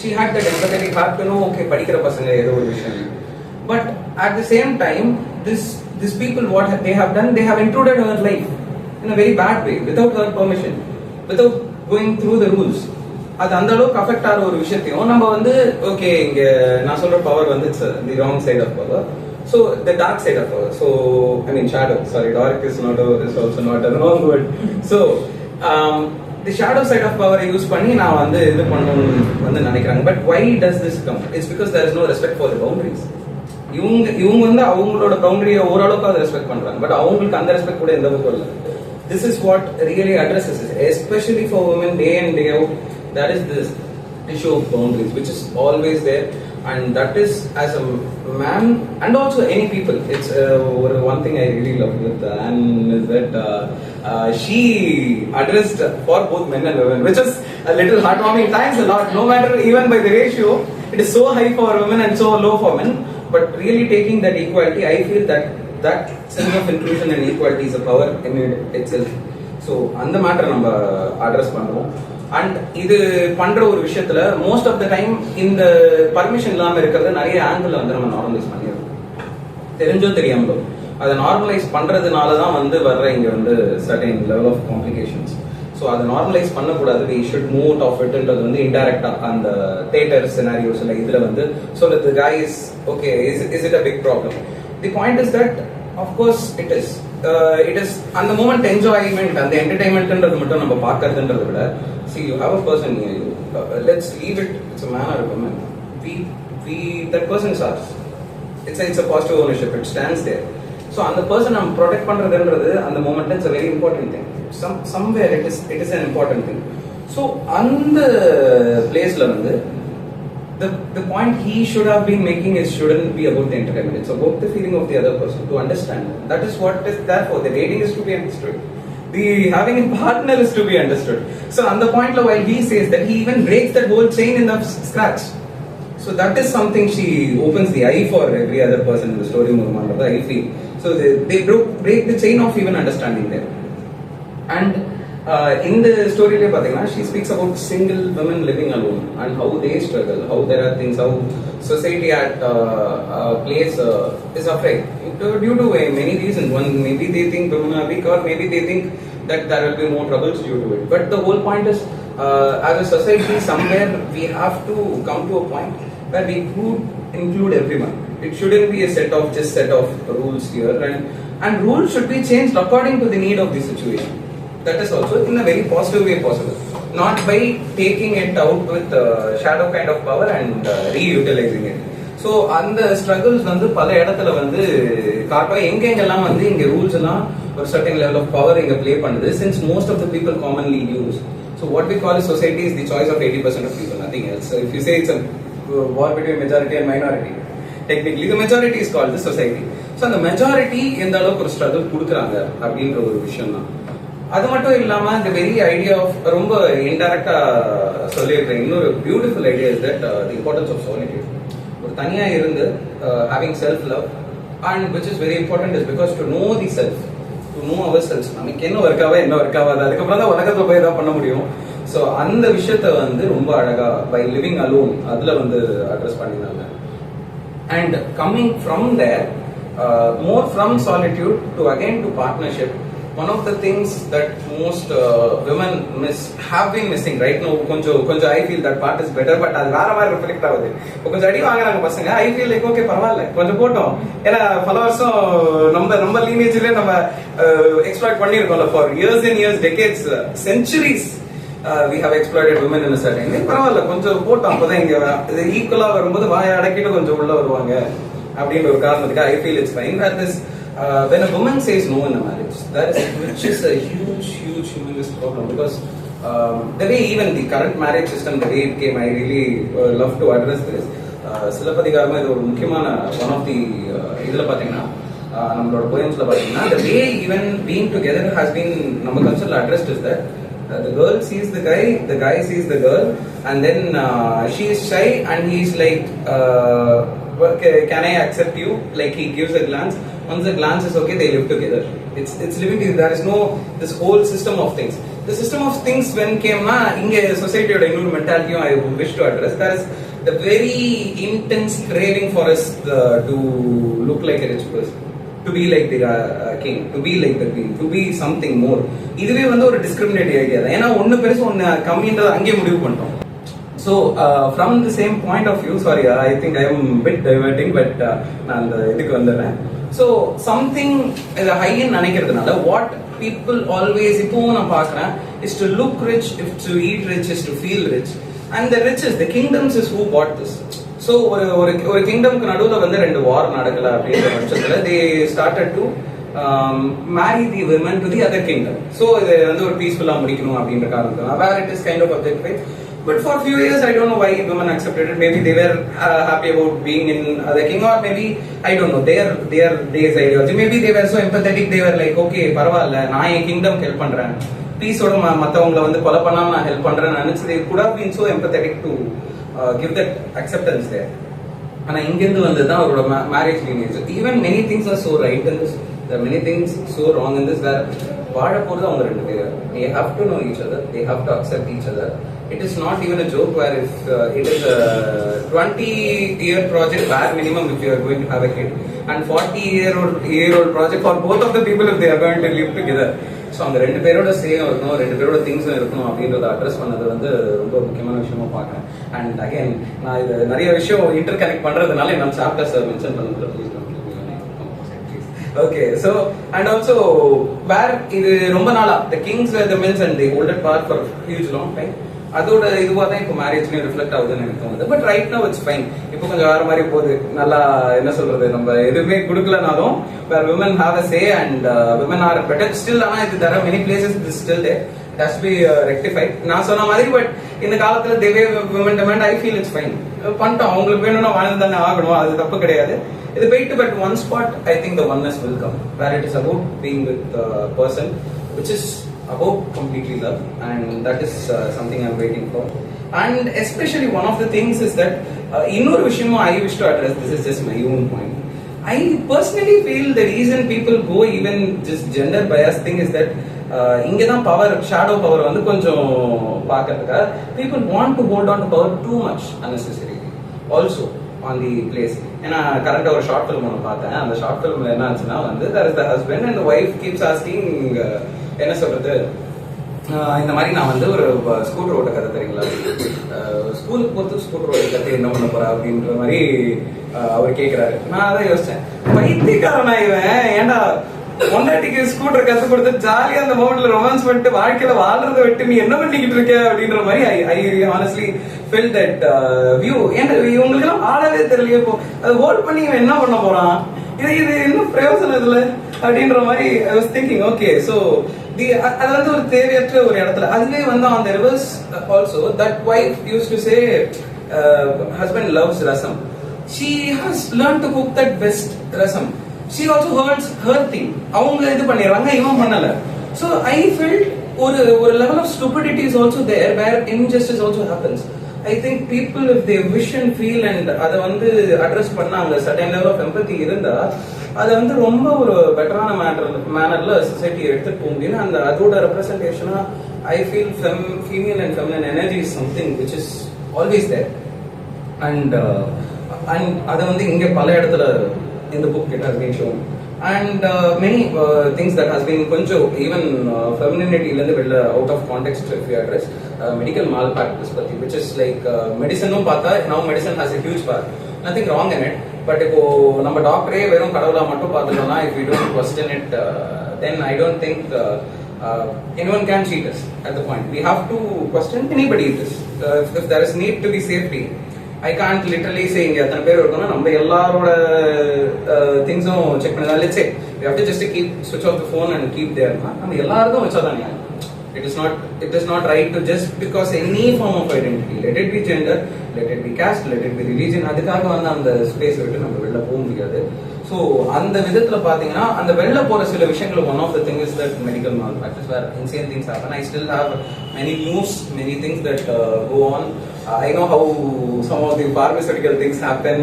she had that empathetic heart to know, okay, படிக்கிற பசங்க ஏதோ ஒரு விஷயம். But at the same time, this people, what they have done, they have intruded her life in a very bad way, without her permission, without going through the rules. அது அந்த அளவுக்கு affect ஆகிற ஒரு விஷயத்தையும் நம்ம வந்து ஓகே, இங்க நான் சொல்ற பவர் வந்து it's the wrong side of power. So the dark side of power. So I mean shadow. Sorry, dark is also not a wrong word. So the shadow side of power use பண்ணி நான் வந்து இது பண்ணணும்னு வந்து நினைக்கிறாங்க. But why does this come? It's because there is no respect for the boundaries. இவங்க வந்து அவங்களோட பவுண்டரியை ஓரளவுக்கு அதை ரெஸ்பெக்ட் பண்றாங்க. பட் அவங்களுக்கு அந்த ரெஸ்பெக்ட் கூட எந்த பக்கம் இல்லை. This is what really addresses it, especially for women day in day out. That is this issue of boundaries, which is always there. And that is, as a man and also any people, it's one thing I really love with Anne is that she addressed for both men and women, which is a little heartwarming. Thanks a lot. No matter, even by the ratio, it is so high for women and so low for men. But really taking that equality, I feel that sense of inclusion and equality is a power in itself. So அந்த matter நம்ம address பண்ணுவோம். And இது பண்ற ஒரு விஷயத்துல most of the time இந்த permission இல்லாம இருக்கிறத நிறைய ஆங்கிள் வந்து நம்ம நார்மலைஸ் பண்ணிடுறோம். தெரிஞ்சோ தெரியாமலோ அதை நார்மலைஸ் பண்றதுனாலதான் வந்து வர்ற இங்க வந்து certain level of complications. So அதை நார்மலைஸ் பண்ணக்கூடாது. We should move out of இட்ன்றது வந்து இன்டைரக்டா அந்த தியேட்டர் சினாரியோஸ்ல இதுல வந்து so the guy is okay, is it a big problem? The point is that of course it is அந்த மூமெண்ட் என்ஜாய்மெண்ட், அந்த என்டர்டைன்மெண்ட்ன்றது மட்டும் நம்ம பார்க்கறதுன்றதை விட, see you have a person near you, let's leave it's a man or a woman, we that person is ours. It's a positive ownership, it stands there. So அந்த person நம்ம protect பண்றதுன்றது அந்த moment it's a very important thing. Somewhere it is an important thing. So அந்த பிளேஸ்ல வந்து the point he should have been making shouldn't be about the entertainment. It's about the feeling of the other person, to understand. That is what is there for. The dating is to be understood. The having a partner is to be understood. So on the point while he says that, he even breaks that whole chain in the scratch. So that is something she opens the eye for every other person in the story. Murman, I feel. So they break the chain of even understanding there. And In the story, she speaks about single women living alone and how they struggle, how there are things, how society at place is afraid due to many reasons. One, maybe they think women are weak, or maybe they think that there will be more troubles due to it. But the whole point is, as a society, somewhere we have to come to a point where we could include everyone. It shouldn't be a set of rules here, and rules should be changed according to the need of the situation. That is also in a very positive way possible, not by taking it out with shadow kind of power and reutilizing it. So அந்த struggles வந்து பல இடத்துல வந்து காட்டும். எங்கெங்கெல்லாம் வந்து இங்க rules எல்லாம் ஒரு certain level of power இங்க play பண்ணுது, since most of the people commonly use. So what we call as society is the choice of 80% of people, nothing else. So if you say it's a war between majority and minority, technically the majority is called the society. So அந்த majority எந்த அளவுக்கு ஒரு struggle கொடுக்குறாங்க அப்படின்ற ஒரு விஷயம் தான். அது மட்டும் இல்லாம இந்த வெரி ஐடியா ஆஃப் ரொம்ப இன்டைரக்டா சொல்லியிருக்கிற இன்னொரு beautiful idea is that the importance of solitude. ஒரு தனியா இருந்து having self love, and which is very important is because to know the self, to know our self. நமக்கு என்ன ஒர்க் ஆவா என்ன ஒர்க் ஆகாது, அதுக்கப்புறம் தான் உலகத்துல போய் தான் பண்ண முடியும். ஸோ அந்த விஷயத்த வந்து ரொம்ப அழகா பை லிவிங் அலோன் அதுல வந்து அட்ரஸ் பண்ணிருந்தாங்க. And coming from there, more from solitude to again to partnership. One of the things that most women have been missing right now, konjo I feel that part is better, but அது வேற மாதிரி reflect ஆகுது. கொஞ்சம் அடி வாங்குறாங்க பசங்க, I feel like okay பரவாயில்ல கொஞ்சம் போட்டோம், ஏன்னா பல வருஷம் நம்ம லீனேஜ்ல நம்ம எக்ஸ்ப்ளாய்ட் பண்ணிருக்கோம்ல, for years and years, decades, centuries we have exploited women in a certain way. பரவாயில்ல கொஞ்சம் போட்டோம், அப்பதான் இங்க இது ஈக்குவலா வரும்போது வாய அடக்கிட்டு கொஞ்சம் உள்ள வருவாங்க அப்படின்ற ஒரு காரணத்துக்கு I feel it's fine. That is when a woman says no in a marriage, which is a huge humongous problem, because the way even the current marriage system, the way it came, I really love to address this. சிலப்பதிகாரமா இது ஒரு முக்கியமான one of the இதுல பாத்தீங்கன்னா நம்மளோட poemsல பாத்தீங்கன்னா the way even being together has been நம்ம கல்ச்சர்ல addressed is that the girl sees the guy sees the girl, and then she is shy and he is like can I accept you, like he gives a glance. Once the glance is okay, they live together. It's living together. There is no this whole system of things. The system of things when came na inge society oda innor mentality I wish to address. There is the very intense craving for us to look like a rich person, to be like the king, to be like the queen, to be something more. இதுவே வந்து ஒரு discriminating idea தான். ஏன்னா ஒன்னு பெருசு ஒன்னு கம்மின்றத அங்கே முடிவு பண்ணிட்டோம். So from the same point of view, sorry, I think I am a bit diverting, but நான் அந்த இதுக்கு வந்துறேன். So something high in நினைக்கிறதுனால what people always இப்போ நான் பார்க்கறேன் is to look rich, if to eat rich is to feel rich, and the riches, the kingdoms is who bought this. So ஒரு கிங்டம்க்கு நடுவுல வந்து ரெண்டு வார் நடக்கல அப்படின்ற பட்சத்துல they started to marry the women to the other kingdom. So இது வந்து ஒரு பீஸ்ஃபுல்லா முடிக்கணும் அப்படின்ற காரணத்தால where it is kind of objectified. But for a few years, I don't know why women accepted it. Maybe they were happy about being in other king, or maybe I don't know their days ideology. Maybe they were so empathetic. They were like, okay, பரவாயில்ல, நான் என் kingdom help பண்றேன், பீஸோட மத்தவங்களை வந்து கொலை பண்ணாம நான் help பண்றேன்னு நினைச்சு they could have been so empathetic to give that acceptance there. ஆனா இங்கிருந்து வந்துதான் அவரோட marriage lineage. Even many things are so right in this. There are many things so wrong in this. Where வாழ போறது அவங்க ரெண்டு பேர். They have to know each other. They have to accept each other. It is not even a joke where if it is a 20-year project bare minimum if you are going to have a kid, and 40-year-old project for both of the people if they are going to live together. So அந்த ரெண்டு பேரோட same இருக்கணும், ரெண்டு பேரோட திங்ஸும் இருக்கணும் அப்படின்றத address பண்ணது வந்து ரொம்ப முக்கியமான விஷயமா பார்க்குறேன். அண்ட் அகைன் நான் இது நிறைய விஷயம் இன்டர் கனெக்ட் பண்றதுனால என்னோட சாப்டர்ஸ் மென்ஷன் பண்ணுறது. Okay, so and also where இது ரொம்ப நாளா the kings were the men and they holded power for a huge long time. அதோட இதுவா தான் இப்போ மேரேஜ்லயும் ரிஃப்ளெக்ட் ஆகுதுன்னு எனக்கு தோணுது. But right now it's fine. இப்போ கொஞ்சம் வேற மாதிரி போகுது. நல்லா என்ன சொல்றது, நம்ம எதுவுமே கொடுக்கலனாலும் where women have a say and women are better still. ஆனா இது there are many places this still there. It has to be rectified. நான் சொன்ன மாதிரி பட் இந்த காலத்துல they way women demand, I feel it's fine. பண்ணிட்டோம், அவங்களுக்கு வேணும்னா வாழ்ந்து தானே ஆகணும், அது தப்பு கிடையாது. இது போயிட்டு but one spot I think the oneness will come where it is about being with a person which is about completely love, and that is something I'm waiting for. And especially one of the things is that இன்னொரு விஷயமும் I wish to address, this is just my own point. I personally feel the reason people go even just gender bias thing is that இங்கே தான் power, shadow power வந்து கொஞ்சம் பார்க்கறதுக்காக people want to hold on to power too much unnecessary also on the place. ஏன்னா கரெக்டாக ஒரு short film ஒன்று பார்த்தேன். அந்த ஷார்ட் ஃபிலிம்ல என்ன ஆச்சுன்னா வந்து that is the husband and wife keeps asking, என்ன சொல்றது, இந்த மாதிரி நான் வந்து ஒரு ஸ்கூட்டர் ஓட்ட கதை தெரியுங்களா, ஸ்கூலுக்கு பொறுத்து ஸ்கூட்டர் ஓட்ட கதை என்ன பண்ண போறா அப்படின்ற மாதிரி அவர் கேட்கிறாரு. நான் அதான் யோசிச்சேன், பைத்தியக்காரனா இவன், ஏன்டா பொண்டாட்டிக்கு ஸ்கூட்டர் கத்து கொடுத்து ஜாலியா அந்த மோமெண்ட்ல ரொமான்ஸ் பண்ணிட்டு வாழ்க்கையில வாழ்றத விட்டு நீ என்ன பண்ணிக்கிட்டு இருக்க அப்படின்ற மாதிரி ஐ ஹானஸ்ட்லி ஃபீல் தட் வியூ. ஏன்னா இவங்களுக்கு எல்லாம் ஆடவே தெரியலையே, இப்போ அது ஹோல்ட் பண்ணி இவன் என்ன பண்ண போறான், இது என்ன பிரயோஜனம் இதுல அப்படின்ற மாதிரி ஐ வாஸ் திங்கிங். ஓகே, ஸோ அது வந்து ஒரு தேவையற்ற ஒரு இடத்துல அதுவே வந்து on the reverse also that wife use to say husband loves rasam. She has learned to cook that best rasam. She also hurts her thing. அவங்க இது பண்ணிடுறாங்க, இவன் பண்ணல. So I felt ஒரு level of stupidity is also there where injustice also happens. I think people if they wish and feel and அதை வந்து address பண்ணாங்க, certain level of empathy இருந்தா அதை வந்து ரொம்ப ஒரு பெட்டரான மேனர்ல சொசைட்டி எடுத்துட்டு போக முடியும். அந்த அதோட ரெப்ரஸன்டேஷனா I feel female and feminine energy is something which is always there. And அதை வந்து இங்கே பல இடத்துல இந்த book it has been shown. And many things that has been கொஞ்சம் even femininity-லேருந்து வெளில out of context if you address medical malpractice பத்தி, which is like medicine-ம் பார்த்தா now medicine has a huge part, nothing wrong in it. But இப்போ நம்ம டாக்டரே வெறும் கடவுளா மட்டும் பார்த்துட்டோம்னா if we don't question it then I don't think anyone can cheat us at the point. We have to question anybody it is. If there is need to be safety, I can't literally say இங்க எத்தனை பேர் இருக்கணும் நம்ம எல்லாரோட திங்ஸும் check பண்ணி, let's say we have to just keep switch off the phone and keep there. நம்ம எல்லாருக்கும் வச்சாதானே, it is not right to just because any form of identity, let it be gender, let it be caste, let it be religion, அதுக்காக வந்து அந்த space விட்டு நம்ம வெளில போக முடியாது. ஸோ அந்த விதத்துல பாத்தீங்கன்னா அந்த வெளில போற சில விஷயங்கள் one of the thing is that medical malpractice where insane things happen. I still have many news, many things that go on. I know how some of the pharmaceutical things happen,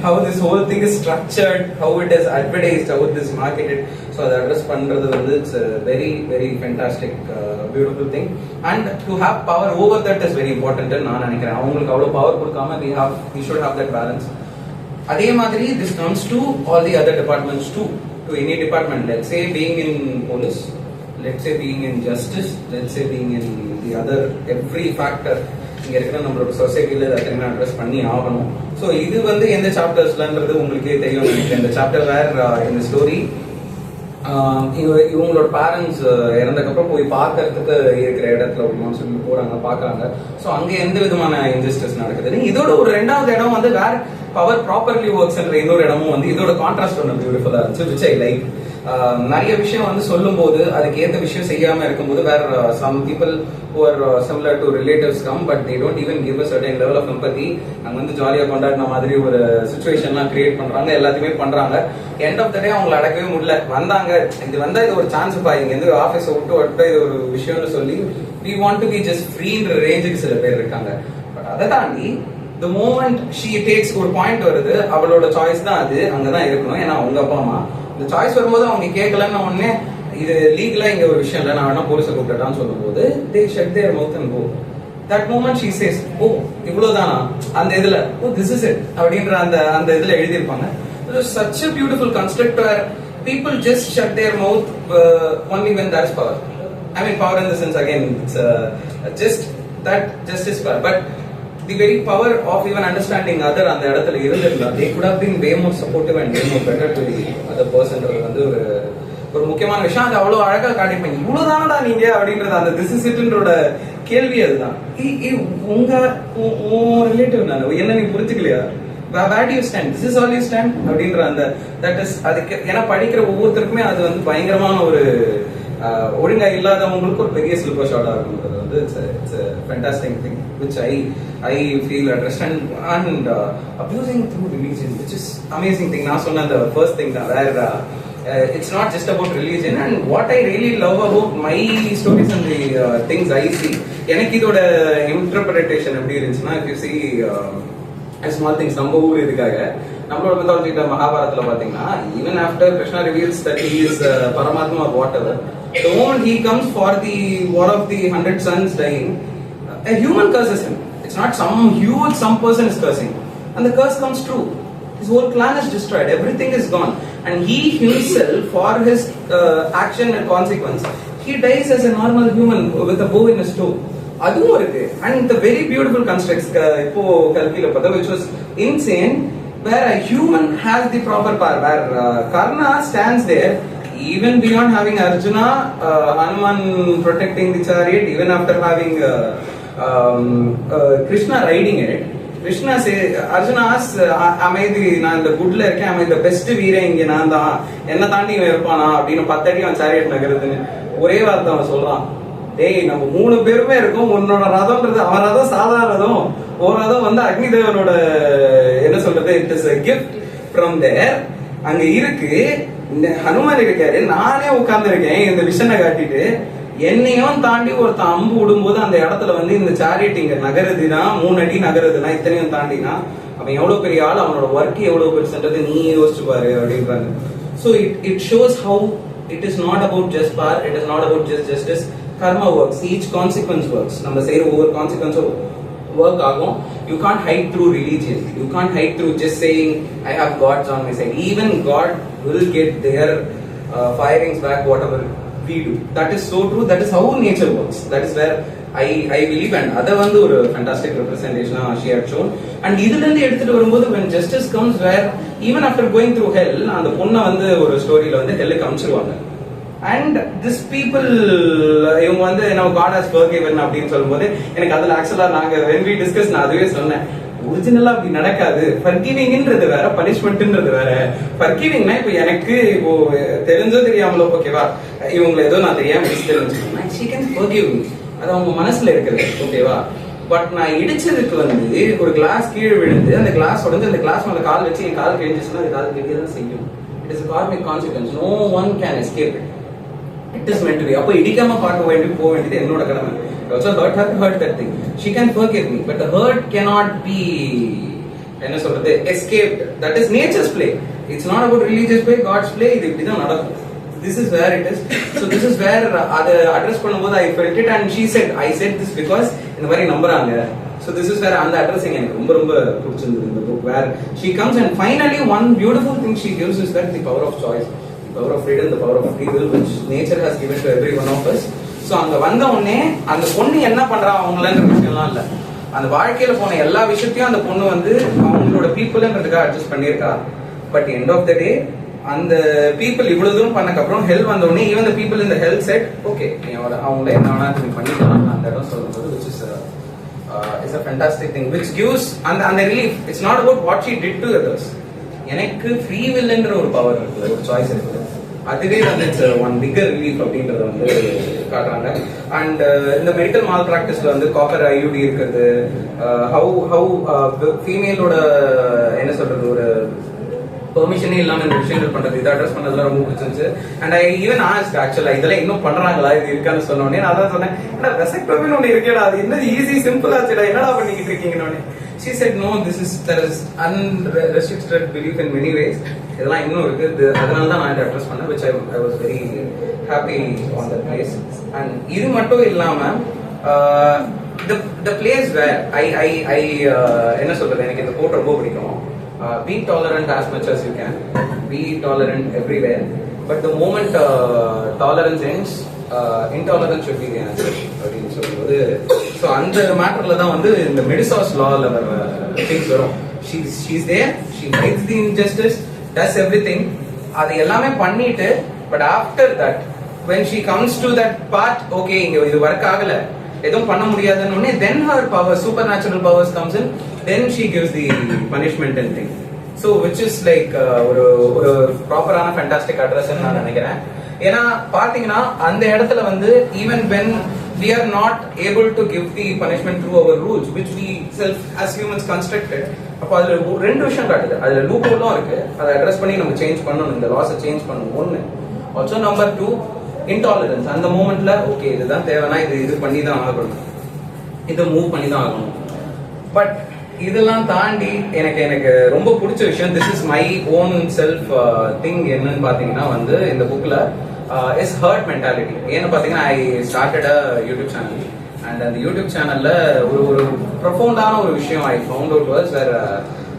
how this whole thing is structured, how it is advertised, how it is marketed. So that address பண்றது வந்து it's a very very fantastic beautiful thing, and to have power over that is very important. நான் நினைக்கிறேன் அவங்களுக்கு அவ்வளவு power கொடுக்காம we should have that balance. அதே மாதிரி this comes to all the other departments too, to any department, let's say being in police, let's say being in justice, let's say being in the other every factor இங்க இருக்கிற நம்மளோட சொசைட்டில அதை address பண்ணி ஆகணும். So இது வந்து எந்த சாப்டர்ஸ்லன்றது உங்களுக்கே தெரியும் நினைக்கிறேன். இந்த சாப்டர் வேர் இந்த ஸ்டோரி இவங்களோட பேரண்ட்ஸ் இறந்தக்கப்புறம் போய் பார்க்கறதுக்கு இருக்கிற இடத்துல அப்படின்னு சொல்லி போறாங்க, பாக்குறாங்க. ஸோ அங்கே எந்த விதமான இன்ஜஸ்டிஸ் நடக்குதுன்னு இதோட ஒரு ரெண்டாவது இடம் வந்து வேர் பவர் ப்ராப்பர்லி ஒர்க்ஸ்ன்ற இன்னொரு இடமும் வந்து இதோட கான்ட்ராஸ்ட் ஒன்று பியூட்டிஃபுல்லா இருந்துச்சு, விச் ஐ லைக். நிறைய விஷயம் வந்து சொல்லும் போது அதுக்கு ஏற்ற விஷயம் செய்யாம இருக்கும்போது வேற some people who are similar to relatives come but they don't even give a certain level of empathy. அங்க வந்து ஜாலியா கொண்டாடின மாதிரி ஒரு சிச்சுவேஷன்லாம் கிரியேட் பண்றாங்க, எல்லாத்தையுமே பண்றாங்க. எண்ட் ஆஃப் த டே அவங்களை அடக்கவே முடியல. வந்தாங்க, இது வந்தா இது ஒரு சான்ஸ் பா, இங்க இருந்து ஆஃபீஸை விட்டு இது ஒரு விஷயம்னு சொல்லி we want to be just free-ன்ற ரேஞ்சுக்கு சில பேர் இருக்காங்க. பட் அதை தாண்டி the moment she takes ஒரு பாயிண்ட் வருது, அவளோட சாய்ஸ் தான் அது, அங்கதான் இருக்கணும். ஏன்னா அவங்க அப்பா அம்மா இந்த சாய்ஸ் வரும்போது அவங்க கேட்கலன்னு உடனே இது லீகலா இங்க ஒரு விஷயம் இல்லை, நான் வேணா போலீஸை கூப்பிட்டான்னு சொல்லும் போது they shut their mouth and go. That moment she says, ஓ இவ்வளவுதானா அந்த இதுல, ஓ this is it அப்படின்ற அந்த இதுல எழுதியிருப்பாங்க. It was such a beautiful construct where people just shut their mouth only when there is power. I mean power in the sense again it's just that justice power, but the very power of even understanding other அந்த இடத்துல இருந்திருந்தா they could have been way more supportive and way more better to the other person. வந்து ஒரு முக்கியமான விஷயம். அது அவ்வளவு அழகா காட்டிருப்பீங்க. இவ்வளவுதானடா நீங்க அப்படின்றது அந்த திஸ் இஸ் இட்ன்றோட கேள்வி அதுதான். உங்க ரிலேட்டிவ் நான் என்ன நீ புரிஞ்சுக்கலையா, where do you stand, this is all you stand அப்படின்ற அந்த that is அதுக்கு ஏன்னா படிக்கிற ஒவ்வொருத்தருக்குமே அது வந்து பயங்கரமான ஒரு ஒழுங்கா இல்லாதவங்களுக்கு ஒரு பெரிய சில்வர் ஷாட்டா இருக்கும்ன்றது வந்து it's a fantastic thing which I feel addressed and abusing through religion, which is amazing thing. நான் சொன்ன the first thing that where it's not just about religion, and what I really love about my stories and the things I see, எனக்கு இதோட interpretation எப்படி இருந்துச்சுன்னா, if you see small things நம்ம ஊர் இதுக்காக நம்மளோட mythology மகாபாரதத்துல பாத்தீங்கன்னா even after Krishna reveals that he is Paramatma or whatever, The moment he comes for the war of the 100 sons dying, a human curses him. It's not some person is cursing, and the curse comes true. His whole clan is destroyed, everything is gone, and he himself, for his action and consequence, he dies as a normal human with a bow in his toe. அதுவும் இருக்கு. And the very beautiful constructs இப்போ கல்கில பார்த்தா, which was insane, where a human has the proper power, where Karna stands there even beyond having Arjuna, Hanuman protecting the chariot, even after having Krishna riding it. Krishna say, Arjuna asks, அமைதி நான் இந்த குட்ல இருக்கேன், அவன் இந்த best வீரன் இங்க நான் தான், என்ன தாண்டி இவன் இருப்பானா அப்படின்னு 10 அடி அவன் சாரியட் நகருதுன்னு ஒரே வார்த்தை அவன் சொல்றான். டேய், நம்ம 3 பேருமே இருக்கும், உன்னோட ரதம்ன்றது அவன் ரதம் சாதாரண ரதம், ஒரு ரதம் வந்து அக்னி தேவனோட என்ன சொல்றது, it is a gift from there. அங்க இருக்கு, இந்த ஹனுமான் இருக்காரு, நானே உட்கார்ந்து இருக்கேன் இந்த விஷனை காட்டிட்டு, என்னையும் தாண்டி ஒருத்தன் அம்பு விடும்போது அந்த இடத்துல வந்து இந்த சாரியட் இங்க நகருதுன்னா 3 அடி நகருதுன்னா இத்தனையும் தாண்டினா அவன் எவ்வளவு பெரிய ஆள், அவனோட ஒர்க் எவ்வளவு பெருசுன்றது நீ யோசிச்சு பாரு அப்படின்றாங்க. So it shows how it is not about just power, it is not about just justice. Karma works, each consequence works. நம்ம செய்யற ஒவ்வொரு consequence work ஆகும். You can't hide through religion, you can't hide through just saying I have gods on my side. Even God will get their firings back whatever we do. That is so true. That is how nature works. That is where I believe, and adha vandu oru fantastic representation she had shown. And idhula irundhu edutittu varumbodhu, when justice comes, where even after going through hell, and ponna vandu oru story la vandu hell ku amchiruvaanga, and this people இவங்க வந்து now God has forgiven அப்படினு சொல்லும்போது எனக்கு அதுல ஆக்சுவலா நாங்க when we discuss நான் அதுவே சொன்னேன், ஒரிஜினலா அப்படி நடக்காது. ஃபர்கிவிங்ன்றது வேற, பனிஷ்மெண்ட்ன்றது வேற. ஃபர்கிவிங்னா இப்போ எனக்கு இப்போ தெரிஞ்சோ தெரியாமலோ ஓகேவா, இவங்களை ஏதோ நான் தெரியாம mistake, she can forgive me, அது அவங்க மனசுல இருக்குது ஓகேவா. பட் நான் இடிச்சதுக்கு வந்து ஒரு கிளாஸ் கீழே விழுந்து அந்த கிளாஸ் உடஞ்சு அந்த கிளாஸ் மேல கால் வச்சு என் கால் கிழிஞ்சிச்சுன்னா அது கால் கிழிக்க தான் செய்யும். It is a karmic consequence, no one can escape it. It is meant to be. அப்போ இடிக்காம பார்க்க வேண்டியது என்னோட கடமை. Also hurt that thing. She can forgive me, but the hurt cannot be என்ன சொல்றது escaped. That is nature's play. It's not about religious play, God's play. இது இப்படி தான் நடக்கும். This is where it is. So this is where அதை address பண்ணும்போது I felt it, and she said, I said this because இந்த மாதிரி நம்புறாங்க. So this is where அந்த addressing எனக்கு ரொம்ப ரொம்ப பிடிச்சிருந்தது இந்த book, where she comes and finally one beautiful thing she gives is that the power of choice, the power of freedom, the power of free will, which nature has given to every one of us. So அங்க வந்த உடனே அந்த பொண்ணு என்ன பண்றா அவங்களன்ற விஷயம்லாம் இல்ல, அந்த வாழ்க்கையில போன எல்லா விஷயத்தையும் அந்த பொண்ணு வந்து அவங்களோட பீப்புள்ன்றதுக்காக அட்ஜஸ்ட் பண்ணியிருக்கா. பட் எண்ட் ஆஃப் த டே அந்த பீப்புள் இவ்வளவு தூரம் பண்ணக்கப்புறம் ஹெல் வந்த உடனே ஈவன் த பீப்புள் இந்த ஹெல்த் செட் ஓகே நீ அவங்கள என்ன வேணா நீ பண்ணிக்கலாம் அந்த இடம் சொல்லும்போது, which is a fantastic thing, which gives அந்த relief. It's not about what she did to others. எனக்கு ஃப்ரீ வில்ன்ற ஒரு பவர் இருக்கு, ஒரு சாய்ஸ் இருக்கு, அதுவே வந்து இட்ஸ் ஒன் பிக்கர் ரிலீஃப் அப்படின்றத வந்து காட்டுறாங்க. அண்ட் இந்த மெடிக்கல் மால் பிராக்டிஸ்ல வந்து காப்பர் ஐயூடி இருக்கிறது, ஹவு ஃபீமேலோட என்ன சொல்றது ஒரு பெர்மிஷனே இல்லாம இந்த விஷயங்கள் பண்றது, இதை அட்ரஸ் பண்ணதுல ரொம்ப பிடிச்சிருந்துச்சு. அண்ட் ஐ ஈவன் ஆஸ்க் ஆக்சுவலா இதெல்லாம் இன்னும் பண்றாங்களா, இது இருக்கான்னு சொன்னோடனே நான் அதான் சொன்னேன், ஏன்னா வெசக்டோமின்னு ஒண்ணு இருக்கேடா, அது என்ன ஈஸி சிம்பிள் ஆச்சுடா, என்னடா பண்ணிக்கிட்டு இருக்கீங்கன்னு. She said no, there is unrestricted belief in many ways. இதெல்லாம் இன்னும் இருக்கு, அதனால தான் நான் அட்ரஸ் பண்ணேன், which I was very happy on that place. And இது மட்டும் இல்லாம the place where I என்ன சொல்றது, எனக்கு இந்த கோட் ரொம்ப பிடிக்கும். Be tolerant as much as you can, be tolerant everywhere, but the moment tolerance ends, intolerance should be the answer அப்படின்னு சொல்லும்போது, ஸோ அந்த மேட்டர்ல தான் வந்து இந்த மெடிசாஸ் லால வர திங்ஸ் வரும். she's there, she fights the injustice, does everything, அது எல்லாமே பண்ணிட்டு, but after that when she comes to that part, okay இங்க இது ஒர்க் ஆகல, எதுவும் பண்ண முடியாதுன்னு உடனே then her power, supernatural powers comes in, then she gives the punishment and thing. So which is like ஒரு ப்ராப்பரான ஃபேண்டாஸ்டிக் அட்ரஸ் நான் நினைக்கிறேன். ஏன்னா பாத்தீங்கன்னா அந்த இடத்துல வந்து even when we are not able to give the punishment through our rules which we self as humans constructed, அப்ப அதுல ரெண்டு விஷயம் காட்டுது, அதுல லூப் ஹோலும் இருக்கு, அதை அட்ரஸ் பண்ணி நம்ம சேஞ்ச் பண்ணணும், இந்த லாஸை சேஞ்ச் பண்ணணும் ஒண்ணு. Also number 2 intolerance. அந்த மூமெண்ட்ல ஓகே இதுதான் தேவைன்னா இது பண்ணி தான் ஆகணும், இதை மூவ் பண்ணி தான் ஆகணும். பட் இதெல்லாம் தாண்டி எனக்கு ரொம்ப பிடிச்ச விஷயம், this is my own self thing என்னன்னு பாத்தீங்கன்னா வந்து இந்த புக்ல is herd mentality. ஏன்னு பார்த்தீங்கன்னா I started a YouTube channel and அந்த யூடியூப் சேனல்ல ஒரு ப்ரொஃபவுண்டான ஒரு விஷயம் I found out was where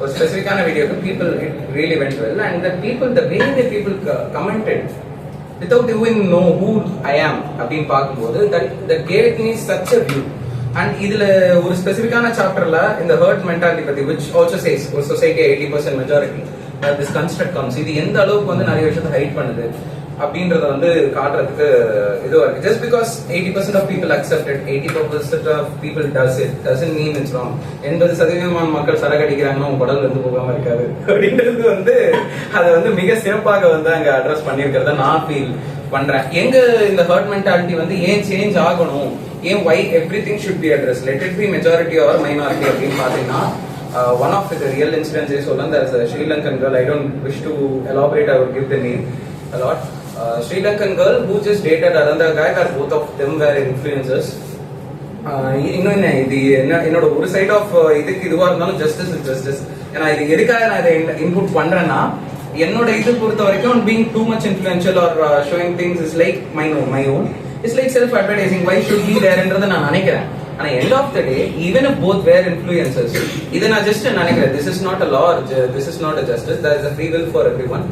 ஒரு ஸ்பெசிஃபிக்கான வீடியோக்கு people it really went well and the way the people commented without even know who I am அப்படின்னு பார்க்கும்போது that gave me such a view. And இதுல ஒரு ஸ்பெசிஃபிக்கான சாப்டர்ல இந்த ஹர்ட் மென்டாலிட்டி பத்தி which also says ஒரு society 80% majority this construct comes, இது எந்த அளவுக்கு வந்து நிறைய விஷயத்தை ஹைட் பண்ணுது அப்படின்றத வந்து காட்டுறதுக்கு இதுவா இருக்கு. Just because 80% of people accept it, 80% of people does it doesn't mean it's wrong. 80% மக்கள் சரக்கு அடிக்கிறாங்கன்னா உங்க உடல்ல இருந்து போகாம இருக்காது அப்படின்றது வந்து அதை வந்து மிக சிறப்பாக வந்து அங்க அட்ரஸ் பண்ணியிருக்கிறத நான் ஃபீல் பண்றேன். எங்க இந்த ஹர்ட் மென்டாலிட்டி வந்து ஏன் சேஞ்ச் ஆகணும், ஏன் why everything should be addressed, let it be majority or minority அப்படின்னு பாத்தீங்கன்னா one of the real incidents is Solan, there's a Sri Lankan girl, I don't wish to elaborate, I would give the name a lot. Sri Lankan girl who just dated another guy where both of them were influencers. இன்னும் இது என்னோட ஒரு side of இதுக்கு இதுவா இருந்தாலும் justice ஏன்னா இது எதுக்காக நான் இதை இன்புட் பண்றேன்னா என்னோட இது பொறுத்த வரைக்கும் being too much influential or showing things is like my own it's like self advertising, why should be there என்றத நான் நினைக்கிறேன். ஆனா end of the day even if both were influencers இதை நான் ஜஸ்ட் நினைக்கிறேன் this is not a law, this is not a justice, there is a free will for everyone.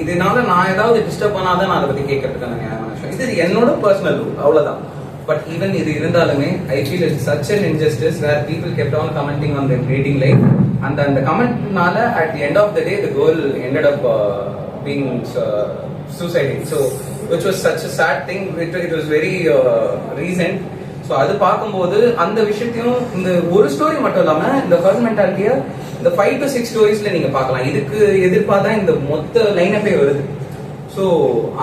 இதனால நான் ஏதாவது disturb பண்ணாதான் நான் அதை பத்தி கேட்கறதுக்கான நியாயமான விஷயம். இது என்னோட பர்சனல் ரூல் அவ்வளவுதான். But even இது இருந்தாலுமே I feel it's such an injustice where people kept on commenting on their dating life and the commentனால at the end of the day the girl ended up being suiciding, so which was such a sad thing. It was very recent. So அது பார்க்கும்போது அந்த விஷயத்தையும் இந்த ஒரு story மட்டும் இல்லாம இந்த hurt மென்டாலிட்டியை இந்த 5 to 6 ஸ்டோரிஸ்ல நீங்க பார்க்கலாம். இதுக்கு எதிர்பார்த்தா இந்த மொத்த லைனப்பே வருது. ஸோ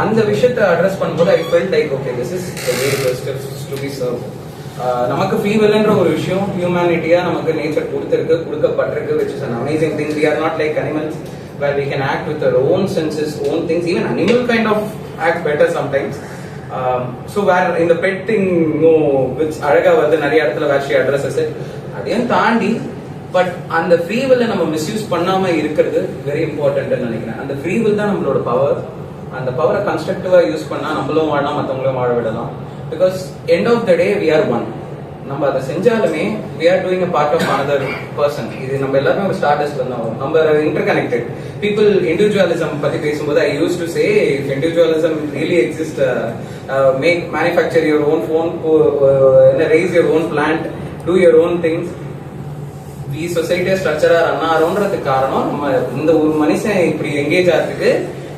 அந்த விஷயத்தை அட்ரஸ் பண்ணும்போது I felt like okay this is the way to be serve. நமக்கு ஃப்ரீ வில்ன்ற ஒரு விஷயம் ஹியூமனிட்டியா நமக்கு நேச்சர் கொடுக்கப்பட்டிருக்கு which is an amazing thing. We are not like animals where we can act with our own senses, own things. Even animal kind of act better sometimes. So where in the pet thing which அழகா வந்து நிறைய இடத்துல where she addresses it அதையும் தாண்டி but அந்த free வில்லை நம்ம misuse பண்ணாம இருக்கிறது வெரி இம்பார்ட்டன்ட் நினைக்கிறேன். அந்த ஃப்ரீ வில் தான் நம்மளோட பவர். அந்த பவரை கன்ஸ்ட்ரக்டிவா யூஸ் பண்ணா நம்மளும் வாழலாம், மற்றவங்களும் வாழ விடலாம். Because end of the day we are one. நம்ம அதை செஞ்சாலுமே we are doing a part of another person. இது நம்ம எல்லாருமே ஒரு ஸ்டார்டஸ்ட் வந்தோம், நம்ம இன்டர்கனெக்டட் பீப்புள். இண்டிவிஜுவலிசம் பத்தி பேசும்போது I used to say if individualism really exists, manufacture your own phone, raise your own plant, do your own things. We society structure run ஆகிறோன்றதுக்கு காரணம் நம்ம இந்த ஒரு மனுஷன் இப்படி எங்கேஜ் ஆகிறதுக்கு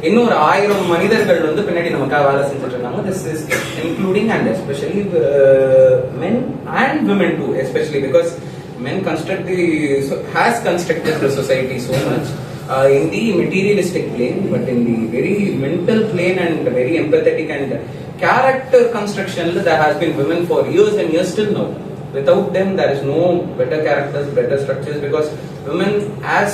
இன்னொரு 1000 மனிதர்கள் வந்து பின்னாடி நமக்காக வேலை செஞ்சுட்டு இருக்காங்க. This is including and especially men and women too, especially because men has constructed the society so much in the materialistic plane, but in the very mental plane and very empathetic and character construction there has been women for years and years till now. Without them there is no better characters, better structures, because women as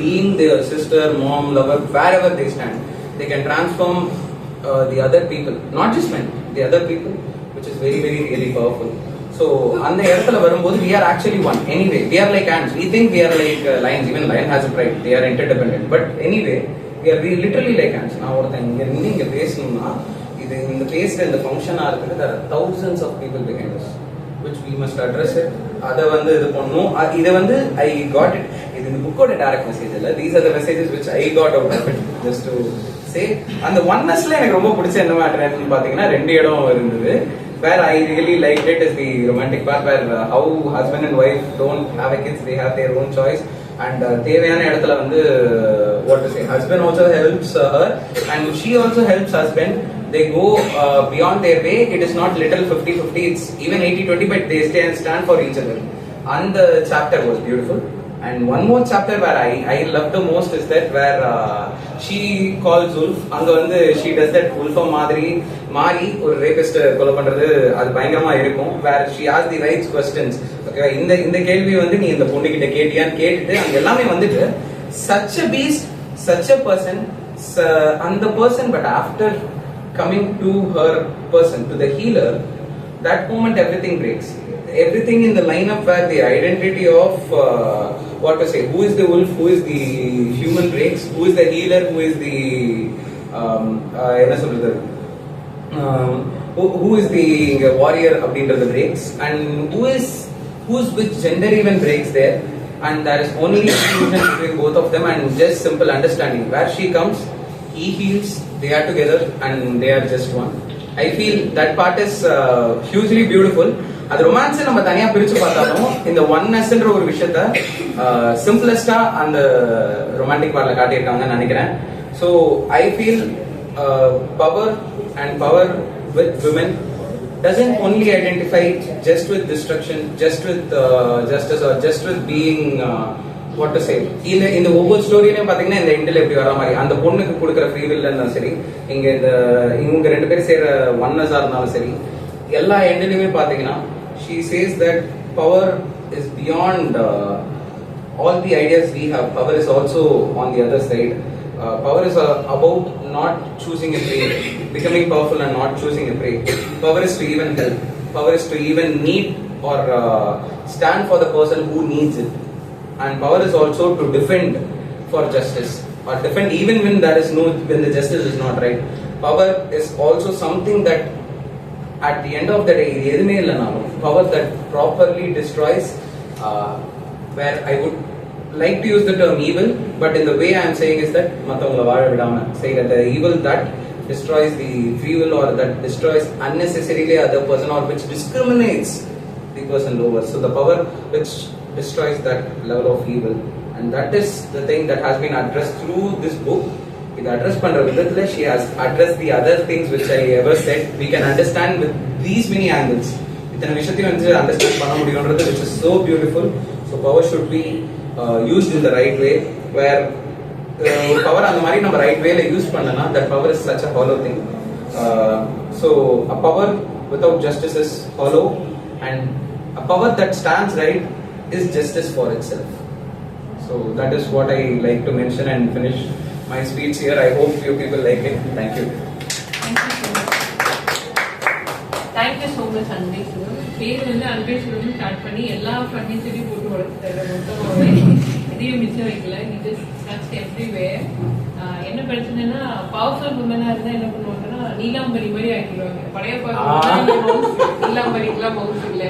being their sister, mom, lover, wherever they stand, they can transform the other people, not just men, the other people, which is very very really powerful. So அந்த இடத்துல வரும்போது we are actually one. Anyway, we are like ants. We think we are like lions. Even lion has a pride. They are interdependent. But anyway, we are literally like ants. நான் ஒருத்தன் இங்க பேசணும்னா இது இந்த பேசுற இந்த ஃபங்க்ஷன் ஆகிறதுக்கு there are thousands of people behind us, which we must address it. அதை வந்து இது பண்ணணும். இதை வந்து I got it. இது இந்த புக்கோட டைரக்ட் மெசேஜ் இல்லை. These are the messages which I got out of it. Just to say, அந்த ஒன்னஸ்ல எனக்கு ரொம்ப பிடிச்ச என்ன மேட்டர்னு பாத்தீங்கன்னா 2 இடம் இருந்தது. Where I really liked it is the romantic part, where how husband and wife don't have a kids, they have their own choice. And தேவையான இடத்துல வந்து what to say, husband also helps her and she also helps husband. They go beyond their way. It is not little 50-50, it's even 80-20, but they stand for each other. And the chapter was beautiful. And one more chapter where I love the most is that where she calls Wolf. அங்க வந்து she does that Wolf மாதிரி மாறி ஒரு rapist கொலை பண்றது அது பயங்கரமா இருக்கும். where she asks the right questions. Okay, இந்த கேள்வி வந்து நீ இந்த பொண்ணு கிட்ட கேட்டியான்னு கேட்டுட்டு அங்க எல்லாமே வந்துட்டு such a beast, such a person, and the person, but after coming to her person, to the healer, that moment everything breaks. Everything in the lineup where the identity of what to say, who is the wolf, who is the human breaks, who is the healer, who is the என்ன சொல்றது, who is the warrior அப்படின்றது breaks, and who's which gender even breaks there, and there is only fusion between both of them and just simple understanding. Where she comes, he heals, they are together and they are just one. I feel that part is hugely beautiful. அது romance நம்ம தனியா பிரிச்சு பார்த்தாலும் இந்த ஒன்னஸ்ன்ற ஒரு விஷயத்த சிம்பிளஸ்டா அந்த romantic பார்ட்ல காட்டியிருக்காங்கன்னு நினைக்கிறேன். So I feel power and power with women doesn't only identify just with destruction, just with justice, or just with being what to say. இந்த ஒவ்வொரு ஸ்டோரியிலையும் பாத்தீங்கன்னா இந்த எண்டில் எப்படி வர மாதிரி அந்த பொண்ணுக்கு கொடுக்குற ஃப்ரீ வில் இருந்தாலும் சரி, இவங்க ரெண்டு பேரும் செய்யற ஒன்னஸா இருந்தாலும் சரி, எல்லா எண்டிலுமே பாத்தீங்கன்னா she says that power is beyond all the ideas we have. Power is also on the other side. Power is about not choosing a prey, becoming powerful and not choosing a prey. Power is to even help. Power is to even need or stand for the person who needs it. And power is also to defend for justice, or defend even when when the justice is not right. Power is also something that at the end of the day, power that properly destroys, where I would like to use the term evil, but in the way I am saying is that say that the evil that destroys the free will, or that destroys unnecessarily other person, or which discriminates the person lower. So the power which destroys that level of evil, and that is the thing that has been addressed through this book. With address pandra vidhathila she has addressed the other things which I ever said. We can understand with these many angles. Idana vishathiyum vandu understand panna mudiyumradhu, which is so beautiful. So power should be used in the right way, where power and the mari நம்ம right way la use பண்ணனா, that power is such a hollow thing. So a power without justice is hollow, and a power that stands right is justice for itself. So that is what I like to mention and finish my speech here. I hope you people like it. Thank you. Thank you so much, Anbe Sivam. பேர் வந்து Anbe Sivam start பண்ணி எல்லா ஃபர்னிச்சரையும் போட்டு வளர்த்துட்டாரு. மொத்தமாகவே எதையும் மிச்சம் வைக்கல. It is touch everywhere. என்ன பிரச்சனைனா, பவர்ஃபுல் உமனா இருந்தா என்ன பண்ணுவாங்கன்னா, நீலாம்பரி மாதிரி ஆக்கிடுவாங்க. பழைய நீலாம்பரிக்கெல்லாம் மவுஸ் இல்லை.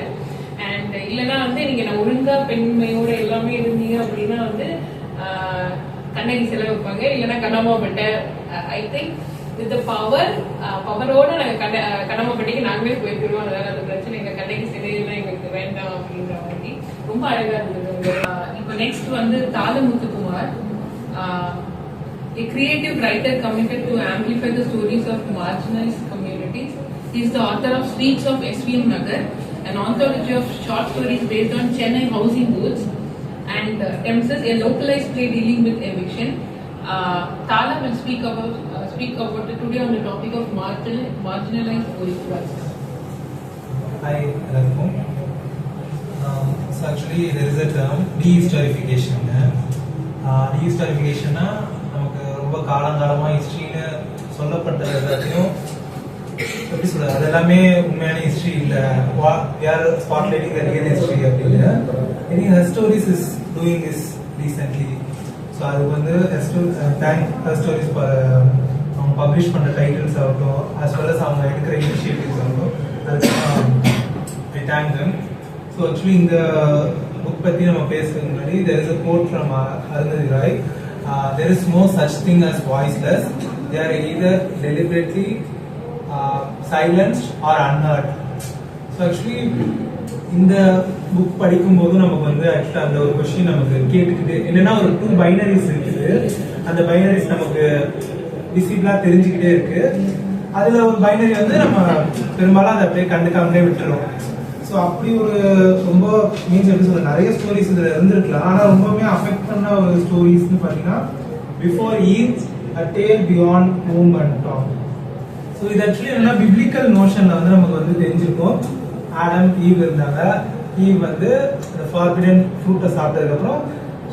அண்ட் இல்லைன்னா வந்து நீங்க நான் ஒழுங்கா பெண்மையோட எல்லாமே இருந்தீங்க அப்படின்னா வந்து கண்ணகி செலவு வைப்பாங்க, இல்லைன்னா கண்ணம்மாப்பட்டை. ஐ திங்க் வித் பவரோட நாங்கள் கண்ணம்மாப்பட்டிக்கு நாங்களே போயிருக்கிறோம். அதனால அந்த பிரச்சனை எங்க கண்ணகி சிலையெல்லாம் எங்களுக்கு வேண்டாம் அப்படின்ற மாதிரி ரொம்ப அழகா இருந்தது. இப்போ நெக்ஸ்ட் வந்து தால Muthukumar, a creative writer committed to amplify the stories of marginalized communities. He is the author of Streets of SVM Nagar, an anthology of short stories based on Chennai housing boards, and Thames, a localized play dealing with eviction. Thala will speak about it today on the topic of marginalized voices. Hi, welcome. So actually there is a term de-historification. De-historification na நமக்கு ரொம்ப காலங்காலமா ஹிஸ்டரியில சொல்லப்பட்ட எல்லாத்தையும் எப்படி சொல்றது, அது எல்லாமே உண்மையான ஹிஸ்டரி இல்ல, யார் ஸ்பாட்லைட்டிங் தி ரியல் ஹிஸ்டரி அப்படின்னு. I think her stories is doing this recently. So அது வந்து her stories அவங்க பப்ளிஷ் பண்ண டைட்டில்ஸ் ஆகட்டும், as well as அவங்க எடுக்கிற இனிஷியேட்டிவ்ஸ் ஆகட்டும், அதுக்கு I thank them. So actually இந்த புக் பற்றி நம்ம பேசுறதுக்கு முன்னாடி there is a quote from Arundhati Roy. There is no such thing as voiceless. They are either deliberately silenced or unheard. So actually இந்த புக் படிக்கும்போது நமக்கு வந்து ஆக்சுவலாக அந்த ஒரு கொஸ்டின் நமக்கு கேட்டுக்கிட்டு, என்னன்னா ஒரு 2 பைனரிஸ் இருக்குது. அந்த பைனரிஸ் நமக்கு விசிபிளாக தெரிஞ்சுக்கிட்டே இருக்கு. அதுல ஒரு பைனரி வந்து நம்ம பெரும்பாலும் அதை அப்படியே கண்டுக்காமலே விட்டுறோம். ஸோ அப்படி ஒரு ரொம்ப மீன்ஸ் எப்படி சொல்ல, நிறைய ஸ்டோரிஸ் இதுல இருந்திருக்கலாம். ஆனால் ரொம்பவுமே அஃபெக்ட் பண்ண ஒரு ஸ்டோரிஸ்ன்னு பார்த்தீங்கன்னா before Eve, a tale beyond home and Tom. So இது ஆக்சுவலி என்னன்னா பிப்ளிக்கல் நோஷன்ல வந்து நமக்கு வந்து தெரிஞ்சிருக்கும். ஆடம் ஈவ் இருந்தாங்க. ஈவ் வந்து ஃபார்பிடன் ஃப்ரூட்டை சாப்பிட்டதுக்கு அப்புறம்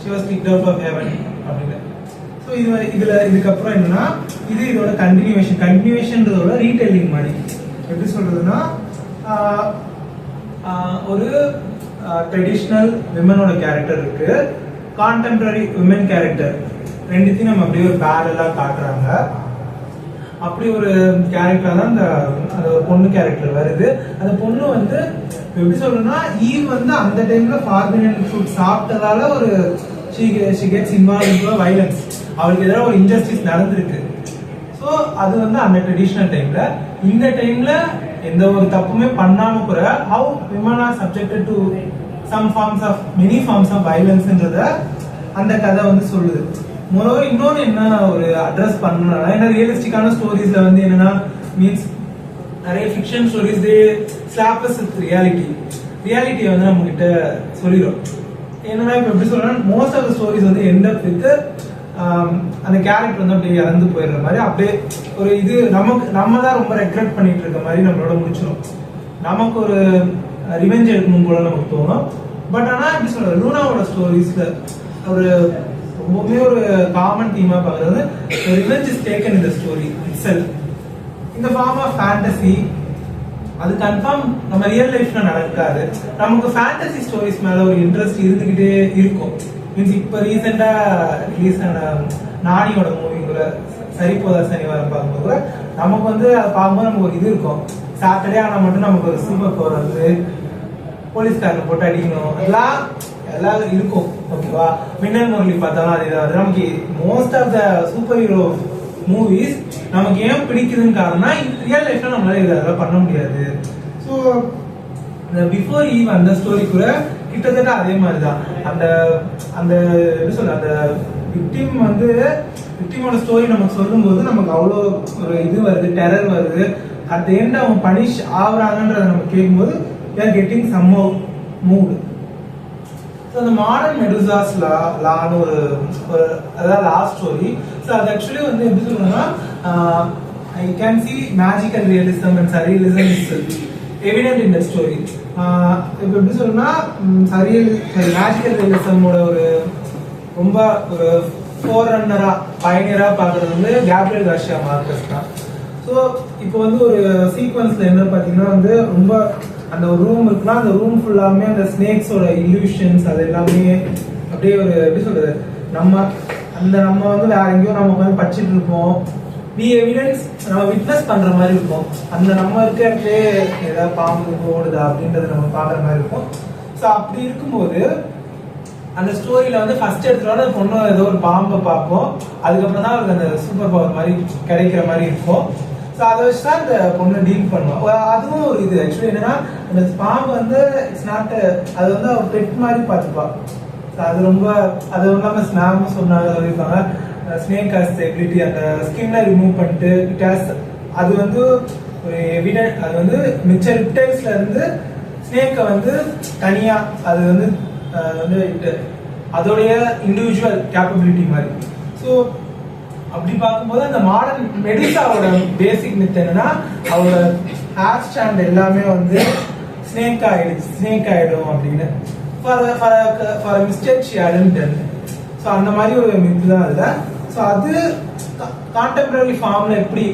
she was kicked out of heaven அப்படின்னு. ஸோ இதுக்கப்புறம் என்னன்னா இது இதோட கண்டினியூவேஷன்றதோட ரீடெல்லிங் மாதிரி. எப்படி சொல்றதுன்னா ஒரு ட்ரெடிஷ்னல் விமனோட கேரக்டர் இருக்கு, கான்டெம்பரரி விமன் கேரக்டர், ரெண்டுத்தையும் நம்ம அப்படியே ஒரு பேரலா காட்டுறாங்க. அப்படி ஒரு கேரக்டர் தான் அந்த பொண்ணு கேரக்டர் வருது. அந்த பொண்ணு வந்து எப்படி சொல்லணும்னா ஈவ் வந்து அந்த டைம்ல ஃபார்பிடன் ஃபுட் சாப்பிட்டதால ஒரு she gets involved into a violence. அவளுக்கு எதிராக ஒரு இன்ஜஸ்டிஸ் நடந்திருக்கு. ஸோ அது வந்து அந்த ட்ரெடிஷ்னல் டைம்ல. இந்த டைம்ல எந்த ஒரு தப்புமே பண்ணாம கூட how women are subjected to some forms of many forms of violence-ன்றத அந்த கதை வந்து சொல்லுது. மோரோவர் இன்னொன்று என்ன ஒரு அட்ரஸ் பண்ணணும்னா ஏன்னா ரியலிஸ்டிக்கான ஸ்டோரிஸ்ல வந்து என்னன்னா மீன்ஸ் நிறைய fiction stories they slap us with ரியாலிட்டியை வந்து நம்ம கிட்ட சொல்லிடும். என்னன்னா இப்போ எப்படி சொல்லணும் மோஸ்ட் ஆஃப் த ஸ்டோரிஸ் வந்து எண்ட் அப் வித் அந்த கேரக்டர் வந்து அப்படியே இறந்து போயிடுற மாதிரி அப்படியே ஒரு இது நம்ம தான் ரொம்ப ரெக்ரெட் பண்ணிட்டு இருக்க மாதிரி நம்மளோட முடிச்சிடும். நமக்கு ஒரு ரிவெஞ்ச் எடுக்கணும் போல நமக்கு தோணும். பட் ஆனால் எப்படி சொல்ற லூனாவோட ஸ்டோரிஸ்ல ஒரு ரொம்பவே ஒரு காமன் தீமா பார்க்கறது revenge is taken in the story itself இந்த ஃபார்ம் ஆஃப் ஃபேண்டசி. அது கன்ஃபார்ம் நம்ம ரியல் லைஃப்ல நடக்காது. நமக்கு ஃபேண்டசி ஸ்டோரிஸ் மேல ஒரு இன்ட்ரெஸ்ட் இருந்துகிட்டே இருக்கும். மீன்ஸ் இப்போ ரீசெண்டா ரிலீஸ் ஆன நானியோட மூவி கூட சரிபோதா சனிவாரம் பார்க்கும்போது கூட நமக்கு வந்து அதை பார்க்கும்போது நமக்கு ஒரு இது இருக்கும். சாட்டர்டே ஆனால் மட்டும் நமக்கு ஒரு சூப்பர் பவர் வந்து போலீஸ்காரனை போட்டு அடிக்கணும் எல்லாம் இருக்கும். ஓகேவா மின்னல் முரளி பார்த்தாலும் அது இதாவது நமக்கு most of the super hero movies நமக்கு ஏன் பிடிக்குதுன்னு காரணம்னா ரியல் லைஃப்ல நம்மளால இதெல்லாம் பண்ண முடியாது. ஸோ இந்த பிஃபோர் ஈவ் அந்த ஸ்டோரி கூட கிட்டத்தட்ட அதே மாதிரி தான். அந்த அந்த எப்படி சொல்ல அந்த விக்டிமோட ஸ்டோரி நமக்கு சொல்லும் போது நமக்கு அவ்வளோ ஒரு இது வருது, டெரர் வருது. அட் தி எண்ட் அவங்க பனிஷ் ஆகுறாங்கன்றத நம்ம கேட்கும்போது we are getting somehow moved. So அந்த மாடர்ன் மெடுசாஸ் லான்னு ஒரு அதாவது லாஸ்ட் ஸ்டோரி. ஸோ அது ஆக்சுவலி வந்து எப்படி சொல்லணும்னா I can see magical realism and surrealism is evident in the story. இப்போ எப்படி சொல்லணும்னா மேஜிக்கல் ரியலிசமோட ஒரு ரொம்ப ஒரு ஃபோர்ரன்னரா பயனியரா பார்க்கறது வந்து கேப்ரியல் கார்சியா மார்கஸ் தான். ஸோ இப்போ வந்து ஒரு சீக்வன்ஸ்ல என்ன பார்த்தீங்கன்னா வந்து ரொம்ப அந்த ஒரு ரூம் இருக்குன்னா அந்த ரூம் ஃபுல்லாமே அந்த ஸ்னேக்ஸோட இல்யூஷன்ஸ் அது எல்லாமே அப்படியே ஒரு எப்படி சொல்றது நம்ம வந்து வேற எங்கேயோ நம்ம உட்காந்து படிச்சுட்டு இருப்போம். வி எவிடன்ஸ் நம்ம விட்னஸ் பண்ற மாதிரி இருக்கும். அந்த நம்ம இருக்கிறதே ஏதாவது பாம்பு ஓடுதா அப்படின்றத நம்ம பாக்குற மாதிரி இருக்கும். ஸோ அப்படி இருக்கும்போது அந்த ஸ்டோரியில வந்து ஃபர்ஸ்ட் எடுத்துட்டோட பொண்ணு ஏதோ ஒரு பாம்பை பார்ப்போம். அதுக்கப்புறம் தான் அவருக்கு அந்த சூப்பர் பவர் மாதிரி கிடைக்கிற மாதிரி இருக்கும். ஸோ அதை வச்சு தான் அந்த பொண்ணை டீல் பண்ணுவோம். அதுவும் ஒரு இது ஆக்சுவலி என்னன்னா அந்த பாம்பு வந்து இட்ஸ் நாட் அது வந்து அவர் பெட் மாதிரி பார்த்துப்பா. ஸோ அது ரொம்ப அது இல்லாமல் ஸ்னாம் சொல்லியிருப்பாங்க ஸ்னேக் ஹாஸ் எபிலிட்டி அந்த ஸ்கின்னை ரிமூவ் பண்ணிட்டு இட் ஹாஸ் அது வந்து ஒரு எவிடென்ட் அது வந்து மிச்ச ரிப்டைல்ஸ்ல இருந்து ஸ்னேக்கை வந்து தனியா அது வந்து அதோடைய இண்டிவிஜுவல் கேப்பபிலிட்டி மாதிரி. ஸோ அப்படி பார்க்கும்போது அந்த மாடர்ன் மெடுசாவோட பேசிக் மித் என்னன்னா அவரோட ஹேர் ஸ்டாண்ட் எல்லாமே வந்து ஸ்னேக் ஆயிடும் அப்படின்னு for mistake she hadn't done. So அந்த மாதிரி ஒரு மித் தான் அதுல. ஸோ அது கான்டெம்பரரி ஃபார்ம்ல எப்படி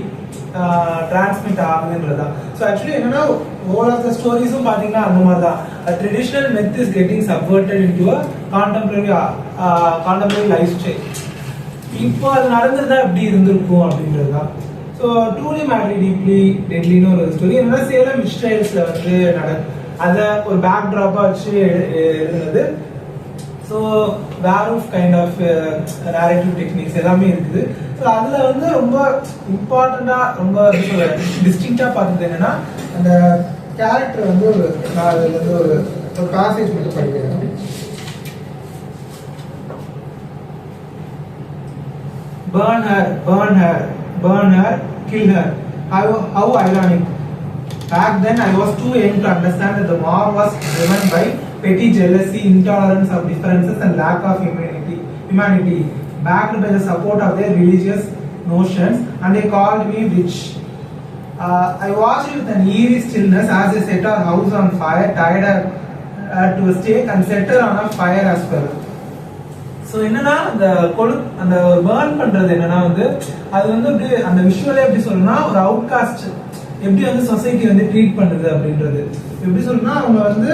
டிரான்ஸ்மிட் ஆகுதுன்றதுதான். ஸோ ஆக்சுவலி என்னன்னா all of the ஸ்டோரிஸும் பாத்தீங்கன்னா அந்த மாதிரி தான் traditional myth is getting subverted into a contemporary lifestyle. இப்போ அது நடந்திருந்தா எப்படி இருந்திருக்கும் அப்படின்றது தான். ஸோ ட்ரூலி மேட்லி டீப்லி டெட்லின்னு ஒரு ஸ்டோரி என்னன்னா சேலம் மிஸ்டைல்ஸ்ல வந்து அதை ஒரு பேக் ட்ராப்பா வச்சு எழுதுனது. ஸோ வேர்வூஃப் கைண்ட் ஆஃப் நேரேட்டிவ் டெக்னிக்ஸ் எல்லாமே இருக்குது. ஸோ அதில் வந்து ரொம்ப இம்பார்ட்டண்டாக ரொம்ப டிஸ்டிங்டாக பார்த்தது என்னன்னா அந்த கேரக்டர் வந்து நான் அதில் வந்து ஒரு பேசேஜ் மட்டும் படிக்கிறேன். Burn her, burn her, burn her, kill her. How ironic. Back then I was too young to understand that the war was driven by petty jealousy, intolerance of differences and lack of humanity, backed by the support of their religious notions, and they called me witch. I watched with an eerie stillness as they set our house on fire, tied her to a stake and set her on a fire as well. So என்னன்னா அந்த burn பண்றது என்னன்னா வந்து அது வந்து அப்படி அந்த விஷுவலே எப்படி சொல்லணும்னா ஒரு அவுட்காஸ்ட் எப்படி வந்து சொசைட்டி வந்து ட்ரீட் பண்ணுது அப்படின்றது எப்படி சொல்லணும்னா அவங்க வந்து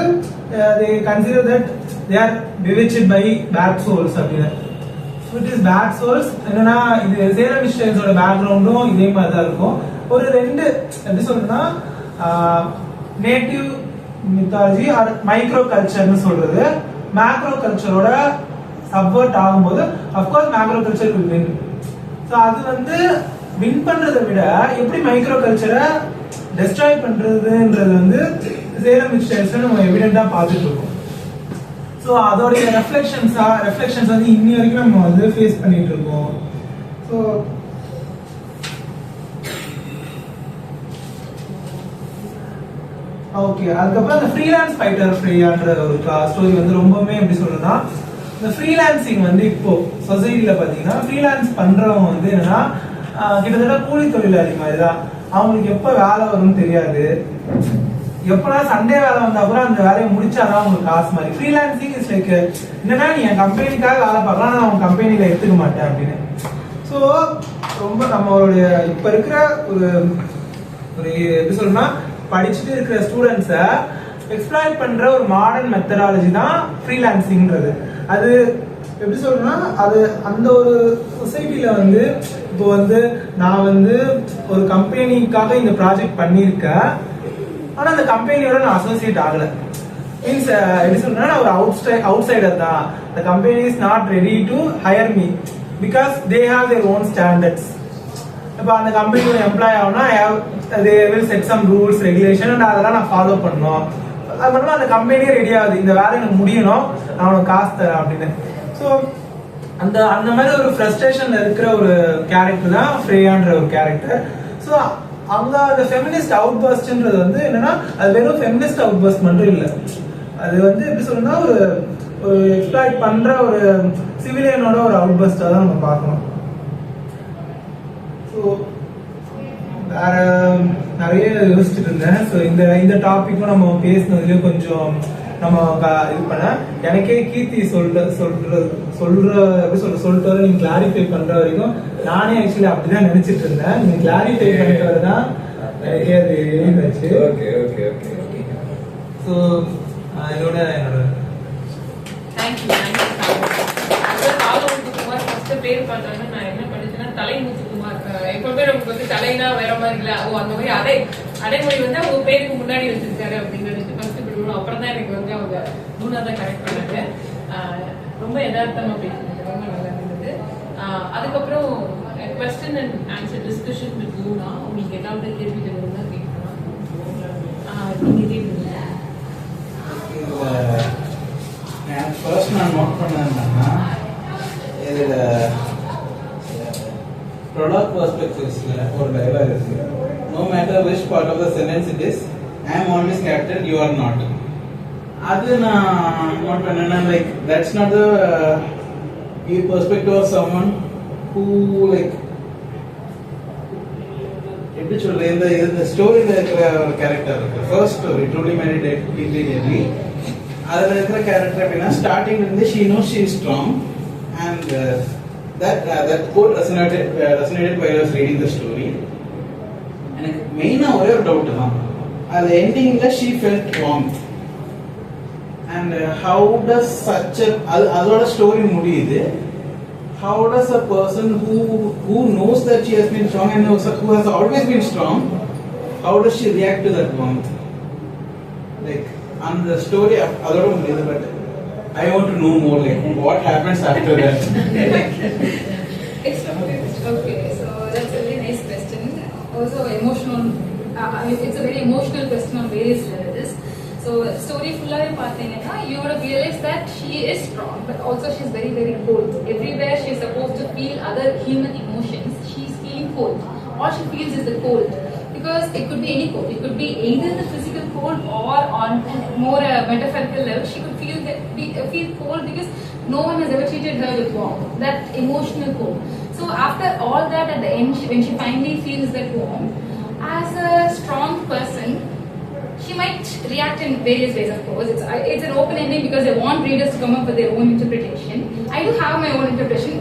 they consider that they are bewitched by bad souls அப்படின்னு. It is back source. என்னன்னா இது சேலம் மிஸ்டேன்ஸோட பேக்ரவுண்டும் இதே மாதிரி தான் இருக்கும். ஒரு ரெண்டு எப்படி சொல்றதுன்னா நேட்டிவ் மித்தாலஜி ஆர் மைக்ரோ கல்ச்சர்னு சொல்றது மேக்ரோ கல்ச்சரோட சப்வர்ட் ஆகும்போது of course macro culture will win. So அது வந்து வின் பண்றதை விட எப்படி மைக்ரோ கல்ச்சரை டெஸ்ட்ராய் பண்றதுன்றது வந்து சேலம் மிஸ்டேன்ஸ் நம்ம எவிடென்ட்டா பார்த்துட்டு இருக்கோம். ஸோ அதோடைய ரெஃப்ளெக்ஷன்ஸ் வந்து இன்னி வரைக்கும் நம்ம வந்து ஃபேஸ் பண்ணிட்டு இருக்கோம். ஸோ ஓகே, அதுக்கப்புறம் அந்த ஃப்ரீலான்ஸ் ஃபைட்டர் ஃப்ரீயான்ற ஒரு ஸ்டோரி வந்து ரொம்பவுமே எப்படி சொல்றதுன்னா, இந்த ஃப்ரீலான்சிங் வந்து இப்போ சொசைட்டில பாத்தீங்கன்னா ஃப்ரீலான்ஸ் பண்றவங்க வந்து என்னன்னா கிட்டத்தட்ட கூலி தொழிலாளி மாதிரி தான். அவங்களுக்கு எப்ப வேலை வரும்னு தெரியாது. எப்படா சண்டே வேலை வந்தா கூட அந்த வேலையை முடிச்சாதான் அவங்களுக்கு காசு மாதிரி. ஃப்ரீலான்சிங் இஸ் லைக் என்னன்னா நீ என் கம்பெனிக்காக வேலை பார்க்கலாம், நான் உங்க கம்பெனியில எடுத்துக்க மாட்டேன் அப்படின்னு. ஸோ ரொம்ப நம்மளுடைய இப்ப இருக்கிற ஒரு ஒரு எப்படி சொல்லணும்னா படிச்சுட்டு இருக்கிற ஸ்டூடெண்ட்ஸை எக்ஸ்ப்ளாய்ட் பண்ற ஒரு மாடர்ன் மெத்தடாலஜி தான் ஃப்ரீலான்சிங்கிறது. அது எப்படி சொல்றேன்னா அது அந்த ஒரு சொசைட்டில வந்து இப்போ வந்து நான் வந்து ஒரு கம்பெனிக்காக இந்த ப்ராஜெக்ட் பண்ணியிருக்கேன், ஆனா அந்த கம்பெனியோட நான் அசோசியேட் ஆகல. மீன்ஸ் எப்படி சொல்றேன்னா நான் ஒரு அவுட் சைடர் தான். the company is not ready to hire me because they have their own standards. இப்போ அந்த கம்பெனியோட எம்ப்ளாய் ஆகுனா they will set some rules regulation and அதெல்லாம் நான் ஃபாலோ பண்ணணும். அது மட்டும் அந்த கம்பெனியே ரெடி ஆகுது, இந்த வேலை எனக்கு முடியணும், நான் உனக்கு காசு தரேன் அப்படின்னு. ஸோ அந்த மாதிரி ஒரு ஃப்ரஸ்ட்ரேஷன்ல இருக்கிற ஒரு கேரக்டர் தான் ஃப்ரேயான்ற ஒரு கேரக்டர். ஸோ அங்க அந்த ஃபெமினிஸ்ட் அவுட் பர்ஸ்ட்ன்றது வந்து என்னன்னா அது வெறும் ஃபெமினிஸ்ட் அவுட் பர்ஸ்ட் மட்டும் இல்லை, அது வந்து எப்படி சொல்லணும்னா ஒரு எக்ஸ்ப்ளாய்ட் பண்ற ஒரு சிவிலியனோட ஒரு அவுட் பர்ஸ்டா தான் நம்ம பார்க்கணும். ஸோ வேற நிறைய யோசிச்சுட்டு இருந்தேன். ஸோ இந்த டாபிக்கும் நம்ம பேசினதுலயும் கொஞ்சம் நம்ம இது பண்ண எனக்கே கீர்த்தி சொல்லிட்டு வர நீங்க கிளாரிஃபை பண்ற வரைக்கும் நானே ஆக்சுவலி அப்படிதான் நினைச்சிட்டு இருந்தேன். நீங்க கிளாரிஃபை பண்ணிட்டு தான் எனக்கே அது எழுந்தாச்சு. Okay okay okay okay. So இதோட என்னோட தேங்க்யூ. பேர் பார்த்தாங்கன்னா நான் என்ன படிச்சேன்னா தலை முத்துக்குமார். எப்பவுமே நமக்கு வந்து தலைனா வேற மாதிரி இல்ல, அந்த மாதிரி அடைமொழி வந்து அவங்க பேருக்கு முன்னாடி வச்சிருக்காரு அப்படின்னு ஃபர்ஸ்ட் பிடிக்கணும். அப்புறம் தான் எனக்கு வந்து அவங்க மூணாதான் கரெக்ட் பண்ணாங்க. ரொம்ப யதார்த்தமா பேசினாங்க, ரொம்ப நல்லா இருந்தது. அதுக்கப்புறம் question and answer discussion with Luna. உங்களுக்கு ஏதாவது கேள்விகள் இருந்தால் கேட்கலாம். நீங்க கேட்குறீங்க. ஃபர்ஸ்ட் நான் நோட் பண்ணேன்னா இதில் ப்ரொடக்ட் பர்ஸ்பெக்டிவ்ஸில் ஒரு டைலாக் இருக்கு. No matter which part of the sentence it is, I am always captain, you are not. அது நான் நோட் பண்ணேன்னா like that's not the perspective of someone who like எப்படி சொல்றது, இந்த ஸ்டோரியில் இருக்கிற ஒரு கேரக்டர் இருக்கு. First story truly married interiorly அதில் இருக்கிற கேரக்டர் எப்படின்னா ஸ்டார்டிங்ல இருந்து she knows she is strong. And that quote resonated while I was reading the story. எனக்கு மெயினா ஒரே ஒரு டவுட் தான், அது எண்டிங்ல she felt wrong and how does such a அதோட ஸ்டோரி முடியுது. How does a person who knows that she has been strong and who has always been strong, how does she react to that warmth? Like and the story அதோட முடியுது, but I want to know more, like what happens after that. Okay, so that's a very nice question. Also emotional, it's a very emotional question on various levels. So story full of pathina, you would have realized that she is strong, but also she's very very cold. Everywhere she's supposed to feel other human emotions, she's feeling cold. All she feels is the cold. Because it could be any cold. It could be either the physical cold or on more metaphorical level, she could feel cold because no one has ever treated her with warmth. That emotional cold. So after all that, at the end, when she finally feels that warmth, as a strong person, she might react in various ways. Of course, it's an open ending because I want readers to come up with their own interpretation. I do have my own interpretation.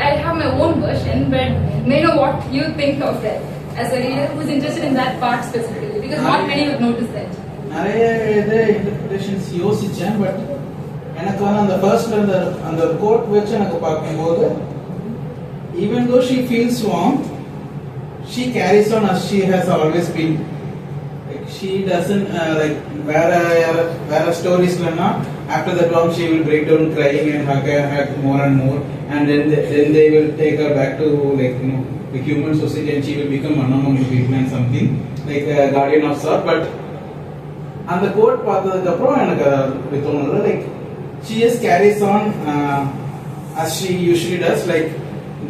I have my own version, but may know what you think of that. As a reader who is interested in that part specifically, because not many would notice that. நிறைய interpretations யோசிச்சேன், but எனக்கு வந்து அந்த ஃபர்ஸ்ட்ல அந்த code வச்சு எனக்கு பார்க்கும்போது even though she feels warm, she carries on as she has always been. Like she doesn't like where stories lana after that warm she will break down crying and hug more and more, and then they will take her back to like the human society, and she will become one among the people and something like a guardian of sort. But and the quote பார்த்ததுக்கு அப்புறம் எனக்கு தோணுது like she just carries on as she usually does, like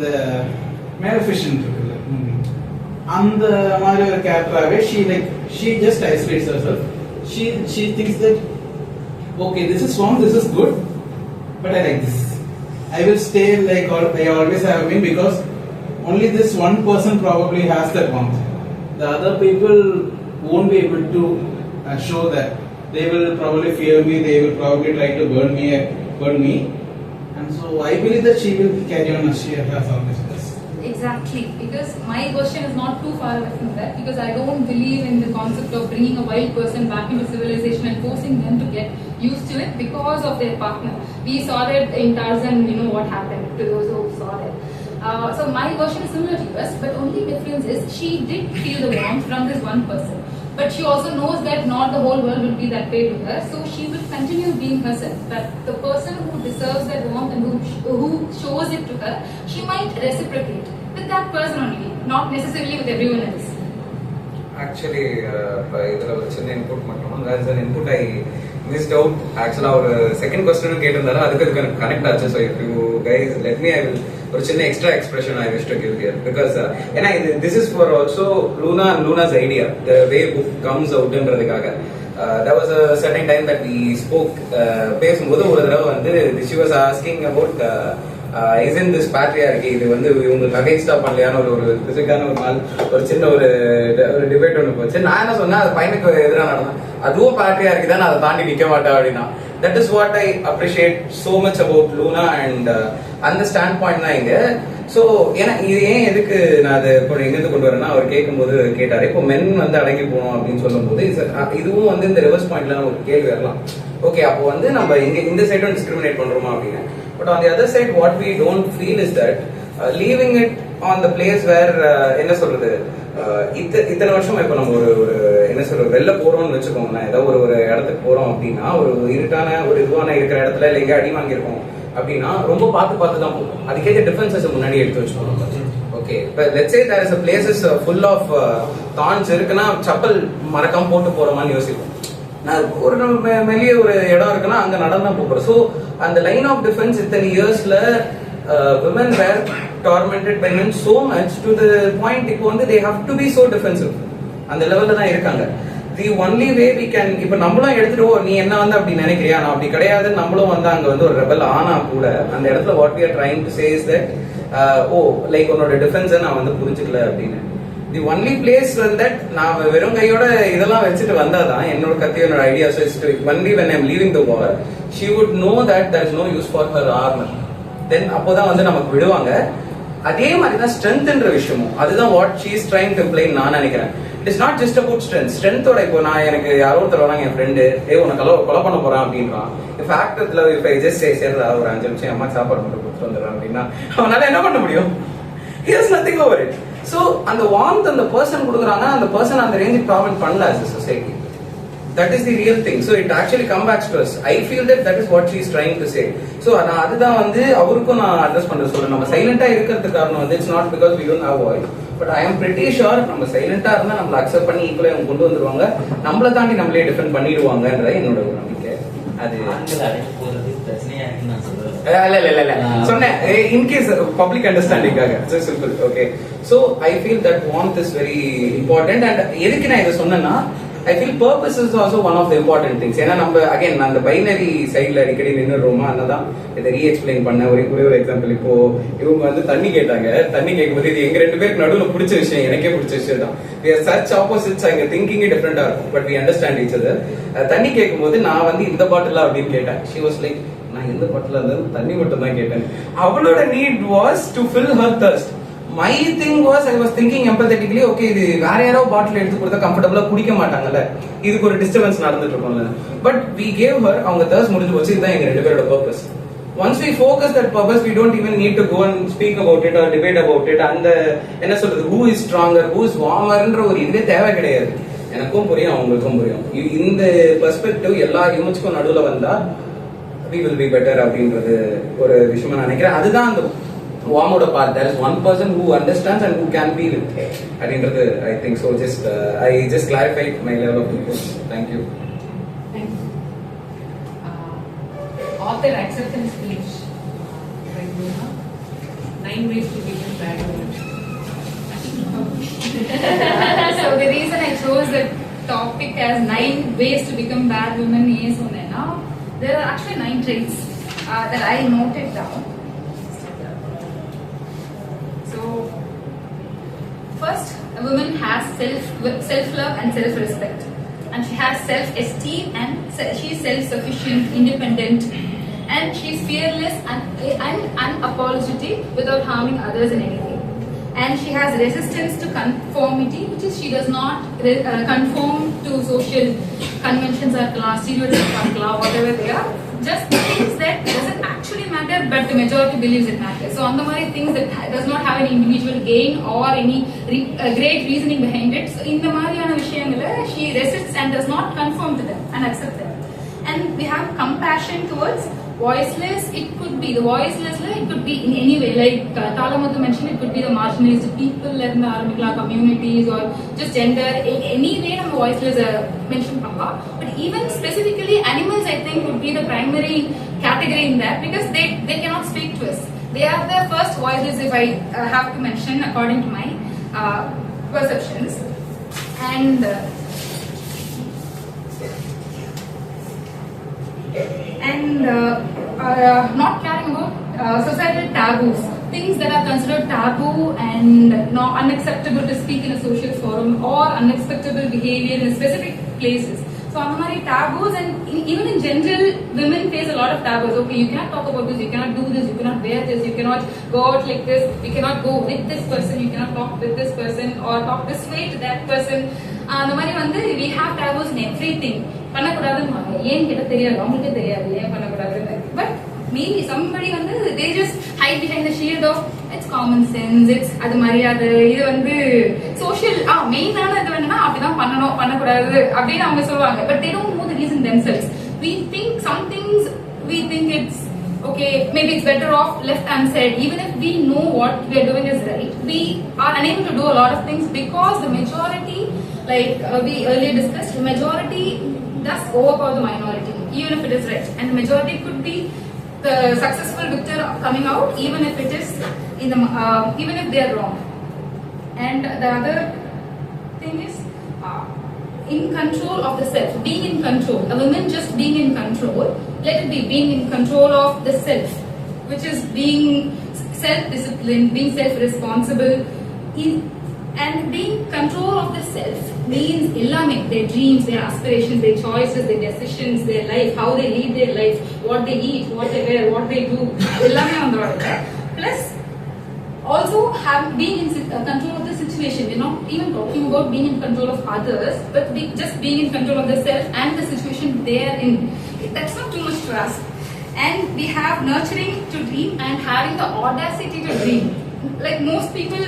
the Maleficent இருக்குல்ல அந்த மாதிரி ஒரு கேரக்டராகவே she just isolates herself. She thinks that okay, this is wrong, this is good, but I like this. I will stay like I always have been, because only this one person probably has that warmth. The other people won't be able to show that. They will probably fear me, they will probably try to burn me. And so I believe that she will carry on as she has always does. Exactly, because my question is not too far away from that, because I don't believe in the concept of bringing a wild person back into civilization and forcing them to get used to it because of their partner. We saw that in Tarzan, what happened to those who saw that. So my version is similar to yours, but only difference is she did feel the warmth from this one person. But she also knows that not the whole world will be that way to her, so she will continue being herself. But the person who deserves that warmth and who shows it to her, she might reciprocate with that person only, not necessarily with everyone else. Actually, இதில் ஒரு சின்ன input மட்டும், there is an input I missed out. Actually, ஒரு second question கேட்டிருந்தாலும் அதுக்கு connect ஆச்சு. So if you guys let me, I will ஒரு சின்ன extra expression I wish to give here, because ஏன்னா this is for also Luna and Luna's idea, the way book comes out ன்றதுக்காக. There was a certain time that we spoke, பேசும்போது ஒரு தடவை வந்து she was asking about isn't this patriarchy, இது வந்து இவங்களுக்கு அகைன்ஸ்டா பண்ணலையான ஒரு பிசிக்கான ஒரு நாள் ஒரு சின்ன ஒரு டிபேட் ஒன்று போச்சு. நான் என்ன சொன்னேன், அது பையனுக்கு எதிராக நடந்தேன், அதுவும் patriarchy தான், அதை தாண்டி நிக்க மாட்டேன் அப்படின்னா. That is what I appreciate so much about Luna, and அந்த ஸ்டாண்ட் பாயிண்ட் தான் இங்க. ஸோ ஏன்னா இது எதுக்கு நான் அதை எங்கிருந்து கொண்டு வரேன்னா, அவர் கேட்கும்போது கேட்டாரு, இப்போ மென் வந்து அடங்கி போகணும் அப்படின்னு சொல்லும் போது இதுவும் வந்து இந்த ரிவர்ஸ் பாயிண்ட்ல நம்ம ஒரு கேள்வி வரலாம். ஓகே, அப்போ வந்து நம்ம இந்த சைடும் டிஸ்கிரிமினேட் பண்றோமா அப்படின்னு. But on the other side what we don't feel is that leaving it on the place where என்ன சொல்றது, இத்தனை வருஷம் இப்போ நம்ம ஒரு என்ன சொல்றது வெளில போறோம்னு வச்சுக்கோங்க, ஏதோ ஒரு இடத்துக்கு போறோம் அப்படின்னா, ஒரு இருட்டான ஒரு இதுவான இருக்கிற இடத்துல இல்லை எங்க அடி வாங்கியிருக்கோம் அப்படின்னா ரொம்ப பார்த்து தான் போகும். அதுக்கேற்ற டிஃபரன்சஸ் முன்னாடி எடுத்து வச்சுக்கோங்க. ஓகே, இப்போ let's say there is a places full of thorns இருக்குன்னா சப்பல் மறக்காம போட்டு போறோமான்னு யோசிப்போம். நான் ஒரு வெளியே ஒரு இடம் இருக்குன்னா அங்க நடந்தா போறோம். ஸோ அந்த லைன் ஆஃப் டிஃபரன்ஸ் இத்தனை இயர்ஸ்ல women were tormented by men so much to the point இப்போ வந்து they have to be so defensive. அந்த லெவல்ல தான் இருக்காங்க. The only way we can, இப்போ நம்மளும் எடுத்துட்டு நீ என்ன வந்து அப்படி நினைக்கிறியா, நான் அப்படி கிடையாது, நம்மளும் வந்து அங்க வந்து ஒரு ரெபல் ஆனா கூட அந்த இடத்துல what we are trying to say is that like உன்னோட டிஃபென்ஸை நான் வந்து புரிஞ்சுக்கல அப்படின்னு. தி ஒன்லி பிளேஸ் that நான் வெறும் கையோட இதெல்லாம் வச்சுட்டு வந்தாதான் என்னோட கத்தி என்னோட ideas only when I'm leaving the war she would know that there is no use for her armor. தென் அப்போதான் வந்து நமக்கு விடுவாங்க. அதே மாதிரி தான் ஸ்ட்ரென்த்ன்ற விஷயமும் அதுதான் what she is trying to employ நான் நினைக்கிறேன். It is not just about ஸ்ட்ரென்த்தோட. இப்போ நான் எனக்கு யாரோ ஒருத்தர் வராங்க, என் ஃப்ரெண்டு உனக்கு கொலை பண்ண போறான் அப்படின்றான். இப்போ ஆக்டர்ல இப்போ ஜஸ்ட் சேர்றா ஒரு 5 நிமிஷம் அம்மா சாப்பாடு மட்டும் கொடுத்துட்டு வந்துடுறான் அப்படின்னா அவனால என்ன பண்ண முடியும்? He has nothing over it. So அந்த warmth அந்த பர்சன் கொடுக்குறாங்க, அந்த பர்சன் அந்த ரேஞ்சுக்கு ப்ராப்ளம் பண்ணல as a society. That is the real thing. So it actually comes back to us. I feel that is what she is trying to say. So நான் அதுதான் வந்து அவருக்கும் நான் அட்ரஸ் பண்ண சொல்றேன். நம்ம சைலண்டா இருக்கிறதுக்கு காரணம் வந்து it's not because we don't have voice, but I am pretty sure நம்ம சைலண்டா இருந்தா நம்மள அக்செப்ட் பண்ணி ஈக்குவலா அவங்க கொண்டு வந்துருவாங்க, நம்மள தாண்டி நம்மளே டிஃபெண்ட் பண்ணிடுவாங்கன்றது என்னோட ஒரு நம்பிக்கை. அது ஆண்கள் அடங்கி போறது பிரச்சனையா இருக்குன்னு நான் சொல்றேன். இல்ல சொன்னேன் in case public understanding-காக. So simple. Okay. So I feel that warmth is very important, and எதுக்கு நான் இதை சொன்னேன்னா I feel purpose is also one of the important things. ஏன்னா நம்ம அகைன் அந்த பைனரி சைட்ல அடிக்கடி நின்றுடுறோமா, அதனால இதை ரீஎக்ஸ்பிளைன் பண்ண ஒரே ஒரு எக்ஸாம்பிள். இப்போ இவங்க வந்து தண்ணி கேட்டாங்க. தண்ணி கேட்கும்போது இது எங்க 2 பேருக்கு நடுவில் பிடிச்ச விஷயம், எனக்கே பிடிச்ச விஷயம் தான். we are such opposites, அங்க திங்கிங் டிஃபரெண்டா இருக்கும், but we understand each other. தண்ணி கேட்கும்போது நான் வந்து இந்த பாட்டிலா அப்படின்னு கேட்டேன். she was like நான் எந்த பாட்டிலா இருந்தாலும் தண்ணி மட்டும் தான் கேட்டேன். அவளோட need was to fill her thirst. My thing was I was thinking empathetically okay இது வேற யாரோ பாட்டில் எடுத்து கொடுத்தா கம்ஃபர்டபுளா குடிக்க மாட்டாங்கல்ல, இதுக்கு ஒரு டிஸ்டர்பன்ஸ் நடந்துட்டு இருக்கும்ல. பட் வி கேவ் ஹர், அவங்க தர்ஸ் முடிஞ்சு போச்சு, இதுதான் எங்க 2 பேரோட purpose. Once we focus that purpose, we don't even need to go and speak about it or debate about it. அந்த என்ன சொல்றது, who is stronger, who is warmer-ன்ற ஒரு இதுவே தேவை கிடையாது. எனக்கும் புரியும், அவங்களுக்கும் புரியும். இந்த பெர்ஸ்பெக்டிவ் எல்லா ஹியூமன்ஸ்க்கும் நடுவுல வந்தா we will be better அப்படின்றது ஒரு விஷயமா நான் நினைக்கிறேன். அதுதான் அந்த வார்மோட part. there is one person who understands and who can be with அப்படின்றது I think so. Just I just clarified my level of focus. Thank you. Author acceptance speech. 9 ways to become bad woman. So the reason I chose the topic as 9 ways to become bad woman is now there are actually 9 traits that I noted down. So first, a woman has self-love and self-respect, and she has self-esteem, and she is self-sufficient, independent, and she is fearless and unapologetic without harming others in anything. And she has resistance to conformity, which is she does not conform to social conventions or class, stereotypes or class, whatever they are. Just things that doesn't actually matter, but the majority believes it matters. So on the many things that does not have any individual gain or any great reasoning behind it. So in the Mariana Vishayangala, she resists and does not conform to them and accept them. And we have compassion towards voiceless. It could be the voiceless, it could be in any way, like Thala Muthu mentioned, it could be the marginalized people, communities, or just gender, any way நம்ம voiceless mention பண்ணலாம். But even specifically animals, I think, would be the primary category in that, because they cannot speak to us. They are the first voices, if I have to mention, according to my perceptions. And not caring about societal taboos, things that are considered taboo and not unacceptable to speak in a social forum, or unacceptable behavior in specific places. So amari taboos, and even in general, women face a lot of taboos. Okay, you cannot talk about this, you cannot do this, you cannot wear this, you cannot go out like this, you cannot go with this person, you cannot talk with this person or talk this way to that person. அந்த மாதிரி வந்து we have taboos in everything. பண்ணக்கூடாதுன்னு ஏன் கிட்ட தெரியாது, அவங்களுக்கே தெரியாது ஏன் பண்ணக்கூடாதுன்னு. பட் maybe somebody வந்து they just hide behind the shield of it's common sense, it's அது மரியாதை, இது வந்து social மெயினான இது வேணும்னா அப்படிதான் பண்ணணும், பண்ணக்கூடாது அப்படின்னு அவங்க சொல்லுவாங்க. But they don't know the reason themselves. We think some things, we think it's okay, maybe it's better off left unsaid. Even if we know what we are doing is right, we are unable to do a lot of things because the majority, like we earlier discussed, the majority does overpower the minority, even if it is right. And the majority could be the successful victor coming out, even if it is in the even if they are wrong. And the other thing is in control of the self, being in control. A woman just being in control, let it be being in control of the self, which is being self-disciplined, being self-responsible. And being control of the self means ellame, their dreams, their aspirations, their choices, their decisions, their life, how they lead their life, what they eat, what they wear, what they do, ellame vandruvanga. Plus also being in control of the situation. We're not even talking about being in control of others, but just being in control of the self and the situation they are in. That's not too much to ask. And we have nurturing to dream and having the audacity to dream. Like most people,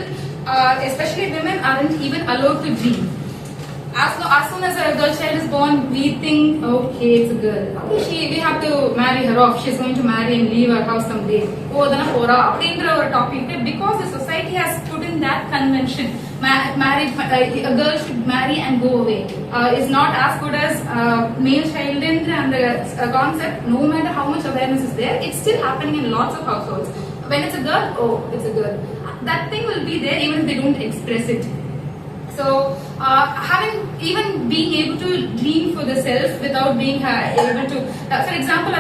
especially women, aren't even allowed to dream. As soon as a girl child is born, we think, okay, it's a girl. Okay, we have to marry her off. She's going to marry and leave our house someday. Oh, then a topic, because the society has put in that convention. A girl should marry and go away. Is not as good as male child and the concept. No matter how much awareness is there, it's still happening in lots of households. When it's a girl, oh, it's a girl. That thing will be there even if they don't express it. So even being able to dream for the self without being able to, for example,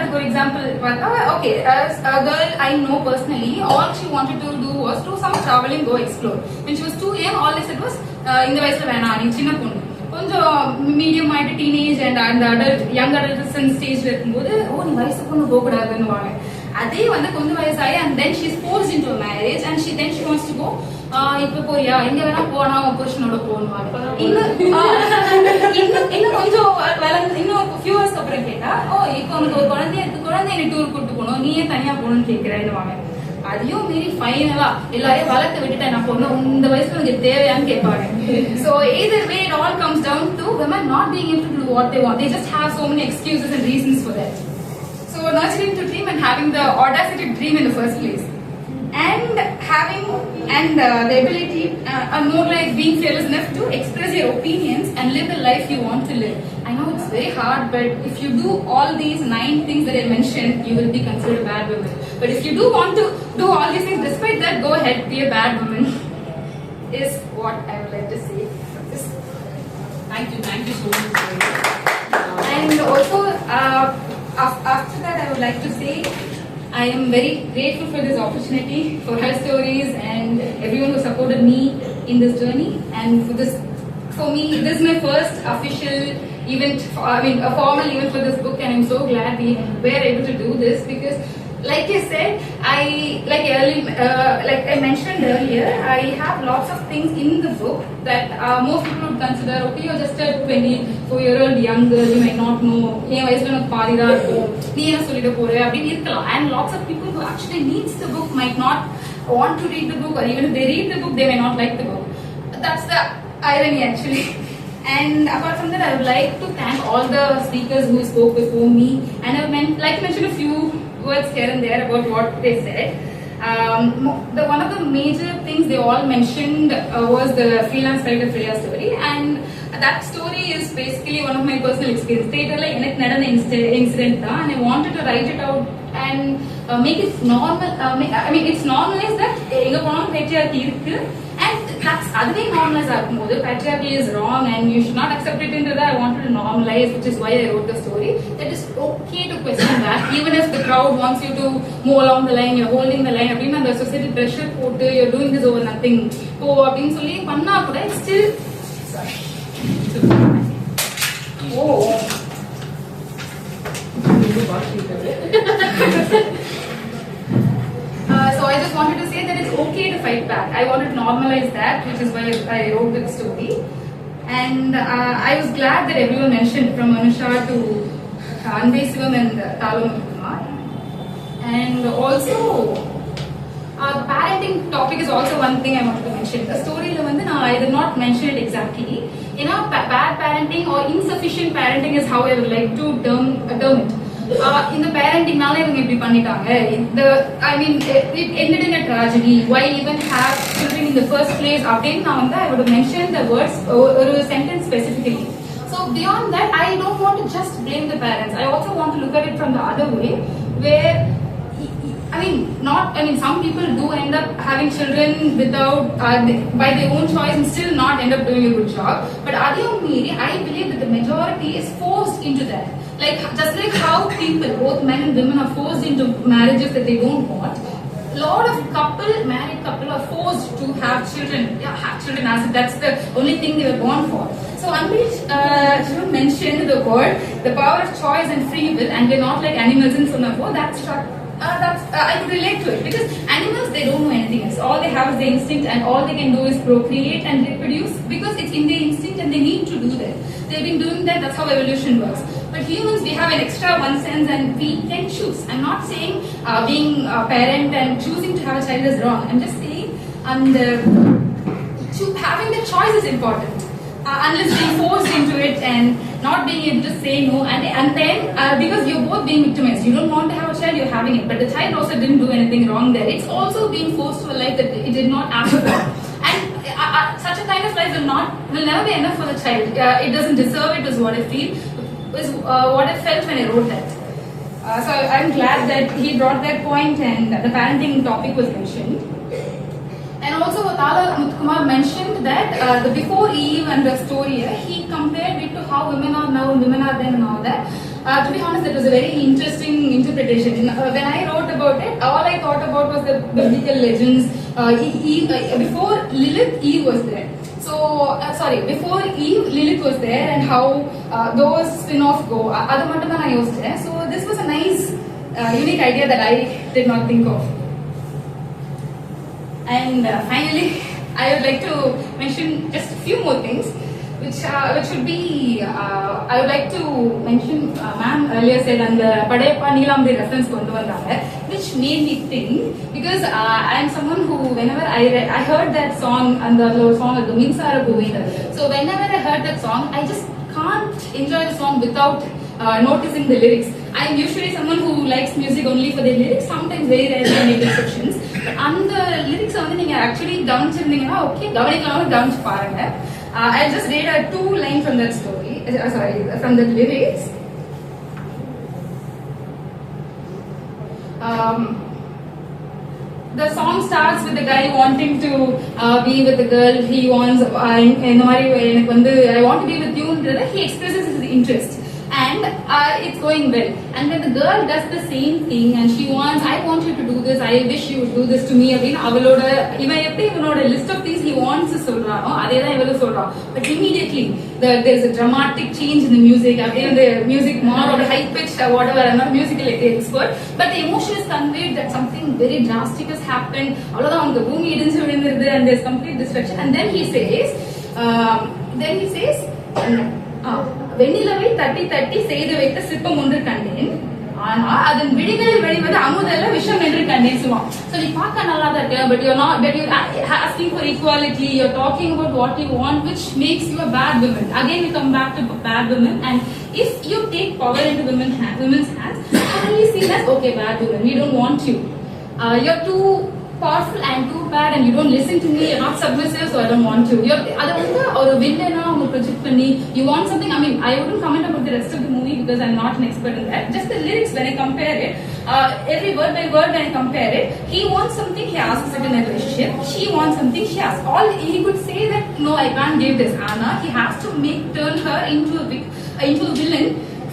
okay, as a girl I know personally, all she wanted to do was do some traveling, go explore. When she was 2 young, all they said was இந்த வயசுல வேணாம், நீ சின்ன பொண்ணு. கொஞ்சம் medium ஆயிட்டு teenage and அந்த young அடல்ட்சன் ஸ்டேஜ்ல இருக்கும்போது ஓ நீ வயசு பொண்ணு போக கூடாதுன்னு வாங்க. அதே வந்து கொஞ்சம் வயசாயி and then she's forced into a marriage and she wants to go இப்ப போறியா எங்க வேணா போனா உன் புருஷனோட போகணுவாங்க. இன்னும் கொஞ்சம் இன்னும் ஃபியூ ஹவர்ஸ்க்கு அப்புறம் கேட்டா, இப்போ உனக்கு ஒரு குழந்தைய நீ டூர் கூட்டு போகணும், நீயே தனியா போகணும்னு கேட்கிறேன்னு. அதையும் மீறி ஃபைனலா எல்லாரையும் வளர்த்து விட்டுட்டேன் நான் பொண்ணு இந்த வயசுல உங்களுக்கு தேவையான்னு கேட்பாங்க. So either way it all comes down to women not being able to do what they want. They just have so many excuses and reasons for that. So nurturing to dream and having the audacity to dream in the first place, and having the ability more like being fearless enough to express your opinions and live the life you want to live. I know it's very hard, but if you do all these 9 things that I mentioned, you will be considered a bad woman. But if you do want to do all these things, despite that, go ahead, be a bad woman. Is what I would like to say. Thank you so much. And also, after that, I would like to say I am very grateful for this opportunity, for her stories, and everyone who supported me in this journey. And for me, this is my first official event, a formal event for this book, and I'm so glad we were able to do this because, like I said, like I mentioned earlier, I have lots of things in the book that most people would consider, okay, you're just a 24-year-old young girl, you might not know, and lots of people who actually needs the book might not want to read the book, or even if they read the book, they may not like the book. That's the irony actually. And apart from that, I would like to thank all the speakers who spoke before me, and I would like to mention a few words here and there about what they said. One of the major things they all mentioned was the freelance writer Priya story, and that story is basically one of my personal experience. Theater incident, and I wanted to write it out and make it normal. It's normalized that patriarchy irukku, and that's other normalized ஆகும்போது patriarchy is wrong and you should not accept it into that. I wanted to normalize, which is why I wrote the story. That is okay to question that, even if the crowd wants you to move along the line, you're holding the line. அப்படின்னா அந்த society pressure போட்டு you're doing this over nothing அப்படின்னு சொல்லி பண்ணா கூட still so I just wanted to say that it's okay to fight back. I wanted to normalize that, which is why I wrote the story. And I was glad that everyone mentioned, from Anusha to Anbe Sivam and Thala Muthu. And also, the parenting topic is also one thing I wanted to mention. The story, I did not mention it exactly. Bad parenting or insufficient parenting is how I would like to term it. In the parenting, it ended in a tragedy. Why even have children in the first place? I would have mentioned the words or a sentence specifically. So beyond that, I don't want to just blame the parents. I also want to look at it from the other way, where some people do end up having children without by their own choice and still not end up doing a good job. But I believe that the majority is forced into that. Just like how people, both men and women, are forced into marriages that they don't want. Lot of married couple are forced to have children. Have children as if that's the only thing they were born for. So Anbe mentioned the word, the power of choice and free will, and we're not like animals in Sonafo. That's I could relate to it, because animals, they don't know anything else. All they have is their instinct, and all they can do is procreate and reproduce because it's in their instinct and they need to do that. They've been doing that. That's how evolution works. But humans, we have an extra one sense and we can choose. I'm not saying being a parent and choosing to have a child is wrong. I'm just saying having the choice is important. Unless being forced into it and not being able to say no, and then because you're both being victimized, you don't want to have a child, you're having it, but the child also didn't do anything wrong there. It's also being forced to a life that it did not ask for, and such a kind of life will never be enough for the child. It doesn't deserve it, is what I feel, is what I felt when I wrote that. So I'm glad that he brought that point and the parenting topic was mentioned. And also Thala Muthu mentioned that the before Eve and the story, he compared it to how women are now and women are then and all that. To be honest, that was a very interesting interpretation. When I wrote about it, all I thought about was the biblical legends. Before Lilith, Eve was there. So, before Eve, Lilith was there, and how those spin-off go. So this was a nice, unique idea that I did not think of. And finally, I would like to mention just a few more things, which would be, I would like to mention, ma'am earlier said and the Padayappa Neelamri reference kondu vandanga, which made me think, because I am someone who, whenever I heard that song, and the song of the Minsara Govindar, so whenever I heard that song, I just can't enjoy the song without noticing the lyrics. I am usually someone who likes music only for the lyrics, sometimes very rarely I make exceptions. But அந்த lyrics வந்து நீங்க actually கவனிச்சிருந்தீங்கன்னா okay, கவனிக்கலாம், கவனிச்சு பாருங்க. I just read 2 lines from that story, from the lyrics. The song starts with the guy wanting to be with the girl. He wants, இந்த மாதிரி எனக்கு வந்து I want to be with you. He expresses his interest. And it's going well. And when the girl does the same thing and she wants, I want you to do this, I wish you would do this to me, again, இவனோட list of things he wants to சொல்றானோ அதே தான் இவளும் சொல்றான். But immediately there is a dramatic change in the music. Again, the music more or high pitched or whatever. I'm not musical expert, but the emotion is conveyed that something very drastic has happened. அவ்வளவுதான், அவங்க பூமி இடிஞ்சு விழுந்துருது and there's complete destruction. And then he says, வெண்ணிலவை தட்டி தட்டி செய்து வைத்த சிற்பம் ஒன்று கண்டேன், ஆனா அதன் விழிகளில் வெளிவது அமுதல்ல விஷம் என்று கண்டேன் சொல்லுவான். So நீ பார்க்க நல்லா தான் இருக்க, but you're asking for equality, you're talking about what you want, which makes you a bad woman. Again we come back to bad women, and if you take power into women's hands, suddenly seen as okay, bad woman, we don't want you. You're too powerful and too bad and you don't listen to me, you're not submissive, so I don't want you. Ada வந்து ஒரு villain அவங்க project பண்ணி you want something. I mean, I wouldn't comment about the rest of the movie because I'm not an expert in that. Just the lyrics, when I compare it, every word by word when I compare it, he wants something, he asks it in a relationship. She wants something, she asks. All he could say that no, I can't give this. Anna, he has to turn her into a villain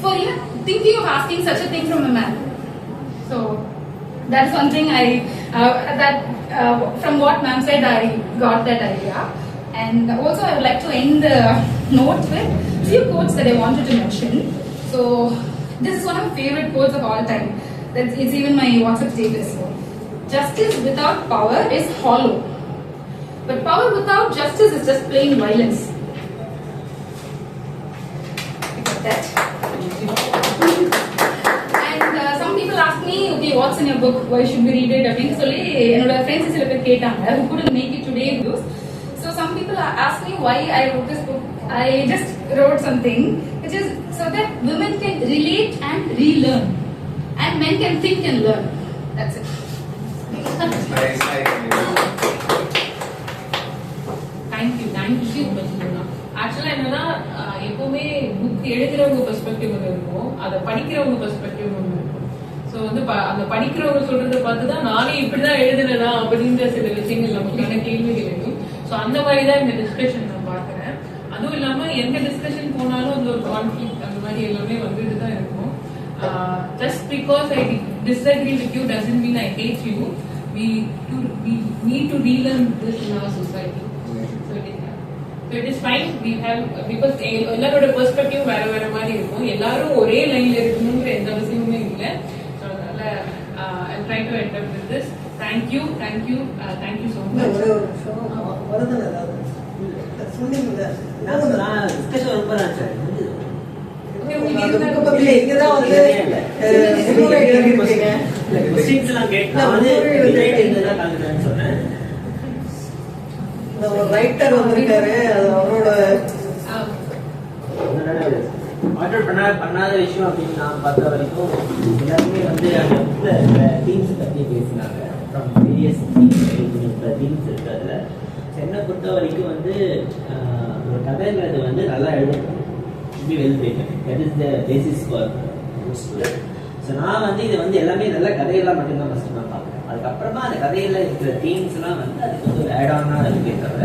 for even thinking of asking such a thing from a man. So that's one thing from what ma'am said, I got that idea. And also I would like to end the note with few quotes that I wanted to mention. So this is one of my favorite quotes of all time. It's even my WhatsApp status. Justice without power is hollow, but power without justice is just plain violence. Like that. Some people ask me, okay, what's in your book? Why should we read it? அப்படின்னு சொல்லி என்னோட friends சில பேர் கேட்டாங்க, who couldn't make it today views. So some people ask me why I wrote this book. I just wrote something which is so that women can relate and relearn, and men can think and learn. That's it. Thank you Bajuna. ஆக்சுவலா என்னன்னா, எப்பவுமே book எழுதுறவங்க perspective ஒன்று இருக்கும், அதை படிக்கிறவங்க perspective ஒன்று இருக்கும். So வந்து அந்த படிக்கிறவங்க சொல்றதை பார்த்துதான் நானே இப்படிதான் எழுதுனேனா அப்படின்ற சில விஷயங்கள் நமக்கான கேள்விகள் இருக்கும். ஸோ அந்த மாதிரி தான் இந்த டிஸ்கஷன் நான் பார்க்குறேன். அதுவும் இல்லாம எந்த டிஸ்கஷன் போனாலும் அந்த ஒரு கான்ஃபிளிக்ட் அந்த மாதிரி எல்லாமே வந்துட்டு தான் இருக்கும். Just because I disagree with you doesn't mean I hate you. We need to relearn this in our society. So it is fine. We have, because எல்லாரோட பெர்ஸ்பெக்டிவ் வேற வேற மாதிரி இருக்கும், எல்லாரும் ஒரே லைன்ல இருக்கணும்ன்ற எந்த அவசியமுமே இல்லை. ஸோ அதனால I'll try to end up with this. Thank you so much. ஒரு ரைட்டர் வந்திருக்காரு, அது அவரோட ஆர்டர் பண்ணாத விஷயம் அப்படின்னு நான் பார்த்த வரைக்கும் எல்லாருமே வந்து அந்த புக்ல டீம்ஸ் பற்றி பேசினாங்க. ஃப்ரம் வேரியஸ் டீம்ஸ் இருக்கு. அதில் என்னை பொறுத்த வரைக்கும் வந்து ஒரு கதைங்கிறது வந்து நல்லா எழுதணும், B well written. That is the basis for good story. So நான் வந்து இது வந்து எல்லாமே நல்ல கதையெல்லாம் மட்டும்தான் ஃபஸ்ட்டு நான் பார்க்குறேன். அதுக்கப்புறமா அந்த கதையில் இருக்கிற தீம்ஸ்லாம் வந்து அதுக்கு வந்து ஒரு ஆட்-ஆனாக இருக்கே தவிர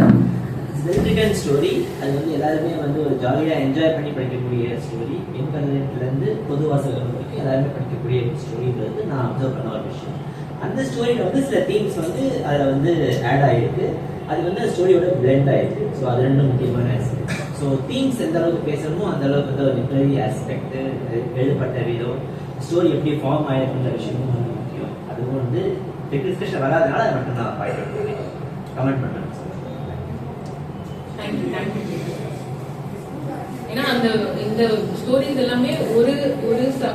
வெல் ரிட்டன் ஸ்டோரி. அது வந்து எல்லாருமே வந்து ஒரு ஜாலியாக என்ஜாய் பண்ணி படிக்கக்கூடிய ஸ்டோரி. இன்டர்நெட்லேருந்து பொது வாசகர்கள் வரைக்கும் எல்லாருமே படிக்கக்கூடிய ஸ்டோரின்றது நான் அப்சர்வ் பண்ண ஒரு விஷயம். அந்த ஸ்டோரியில் வந்து சில தீம்ஸ் வந்து அதில் வந்து ஆட் ஆகிருக்கு, அது வந்து அந்த ஸ்டோரியோட பிளெண்ட் ஆகிருக்கு. ஸோ அது ரெண்டும் முக்கியமான ஆஸ்பெக்ட். ஸோ தீம்ஸ் எந்த அளவுக்கு பேசணுமோ அந்த அளவுக்கு வந்து ஒரு லிட்ரரி ஆஸ்பெக்ட், எழுதப்பட்ட விதம், ஸ்டோரி எப்படி ஃபார்ம் ஆகிருக்குன்ற விஷயமும் வந்து முக்கியம். அதுவும் வந்து டிஸ்கஷன் வராதனால அதை மட்டும் நான் கமெண்ட் பண்ணேன். ஏன்னா அந்த இந்த ஸ்டோரிஸ் எல்லாமே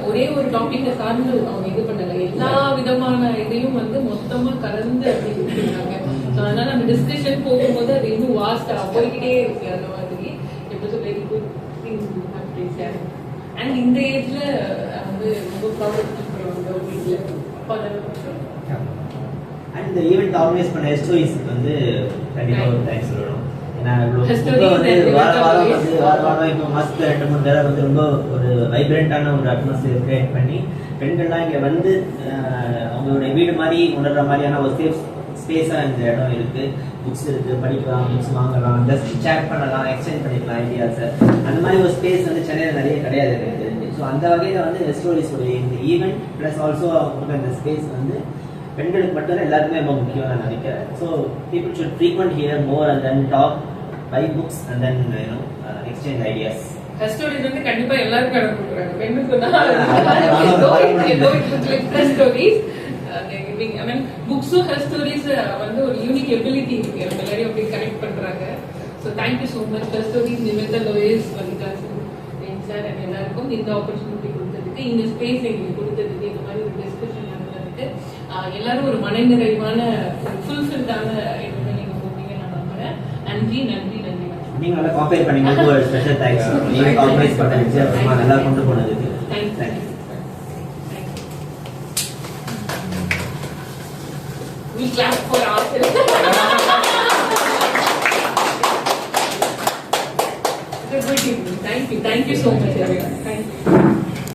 ஒரே ஒரு டாபிக்கை சார்ந்து அவங்க இது பண்ணல, எல்லா விதமான இதையும் வந்து மொத்தமா கலந்து அப்படி கொடுத்துருக்காங்க. ஸோ அதனால நம்ம டிஸ்கஷன் போகும்போது அது இன்னும் வாஸ்டா போய்கிட்டே இருக்கு. அந்த மாதிரி it was a very good thing to have to share. And இந்த ஏஜ்ல வந்து ரொம்ப ப்ராப்ளம் பண்ணுவாங்க வீட்டுல அப்பா அண்ட் இந்த ஈவெண்ட் ஆர்கனைஸ் பண்ண ஸ்டோரிஸ்க்கு வந்து கண்டிப்பா ஒரு தேங்க்ஸ் சொல்லணும். ஏன்னா வாரம் இப்போ மாசத்துல 2-3 தடவை வந்து ரொம்ப ஒரு வைப்ரண்டான ஒரு அட்மாஸ்பியர் கிரியேட் பண்ணி பெண்கள்லாம் இங்க வந்து அவங்களுடைய வீடு மாதிரி உணர்ற மாதிரியான ஒரு சேஃப் ஸ்பேஸா இந்த இடம் இருக்கு. புக்ஸ் இருக்கு, படிக்கலாம், புக்ஸ் வாங்கலாம், ஜஸ்ட் சேட் பண்ணலாம், எக்ஸ்சேஞ்ச் பண்ணிக்கலாம் ஐடியாஸை. அந்த மாதிரி ஒரு ஸ்பேஸ் வந்து சென்னையில் நிறைய கிடையாது எனக்கு தெரிஞ்சு. ஸோ அந்த வகையில் வந்து ஸ்டோரிஸ் இந்த ஈவெண்ட் ப்ளஸ் ஆல்சோ அவங்க இந்த ஸ்பேஸ் வந்து பெண்களுக்கு மட்டும் எல்லாருக்குமே ரொம்ப முக்கியம் நான் நினைக்கிறேன். So people should frequent here more and then talk, by books and then exchange ideas. Stories வந்து கண்டிப்பா எல்லாருக்கும் இடம் கொடுக்குறாங்க. புக்ஸும் ஹர் ஸ்டோரிஸ் வந்து ஒரு யூனிக் எபிலிட்டி இருக்கு, நம்ம எல்லாரையும் அப்படி கனெக்ட் பண்றாங்க. So thank you so much her stories, Nimitha Lois, Vanitha sir and எல்லாருக்கும் இந்த ஆப்பர்ச்சுனிட்டி கொடுத்ததுக்கு, இந்த ஸ்பேஸ் எங்களுக்கு கொடுத்ததுக்கு, இந்த மாதிரி ஒரு டிஸ்கஷன் நடந்ததுக்கு எல்லாரும் ஒரு மனநிறைவான ஃபுல்ஃபில்டான இடத்துல நீங்க போவீங்க நான் நம்புறேன். நன்றி நன்றி நன்றி. நீங்க நல்லா காம்பேர் பண்ணீங்க, ஒரு ஸ்பெஷல் தேங்க்ஸ். நீங்க ஆர்கனைஸ் பண்ணதுக்கு அப்புறமா நல்லா கொண்டு போனதுக்கு thanks. We clap for ourselves. It's a good evening. Thank you so much everyone. Thank you.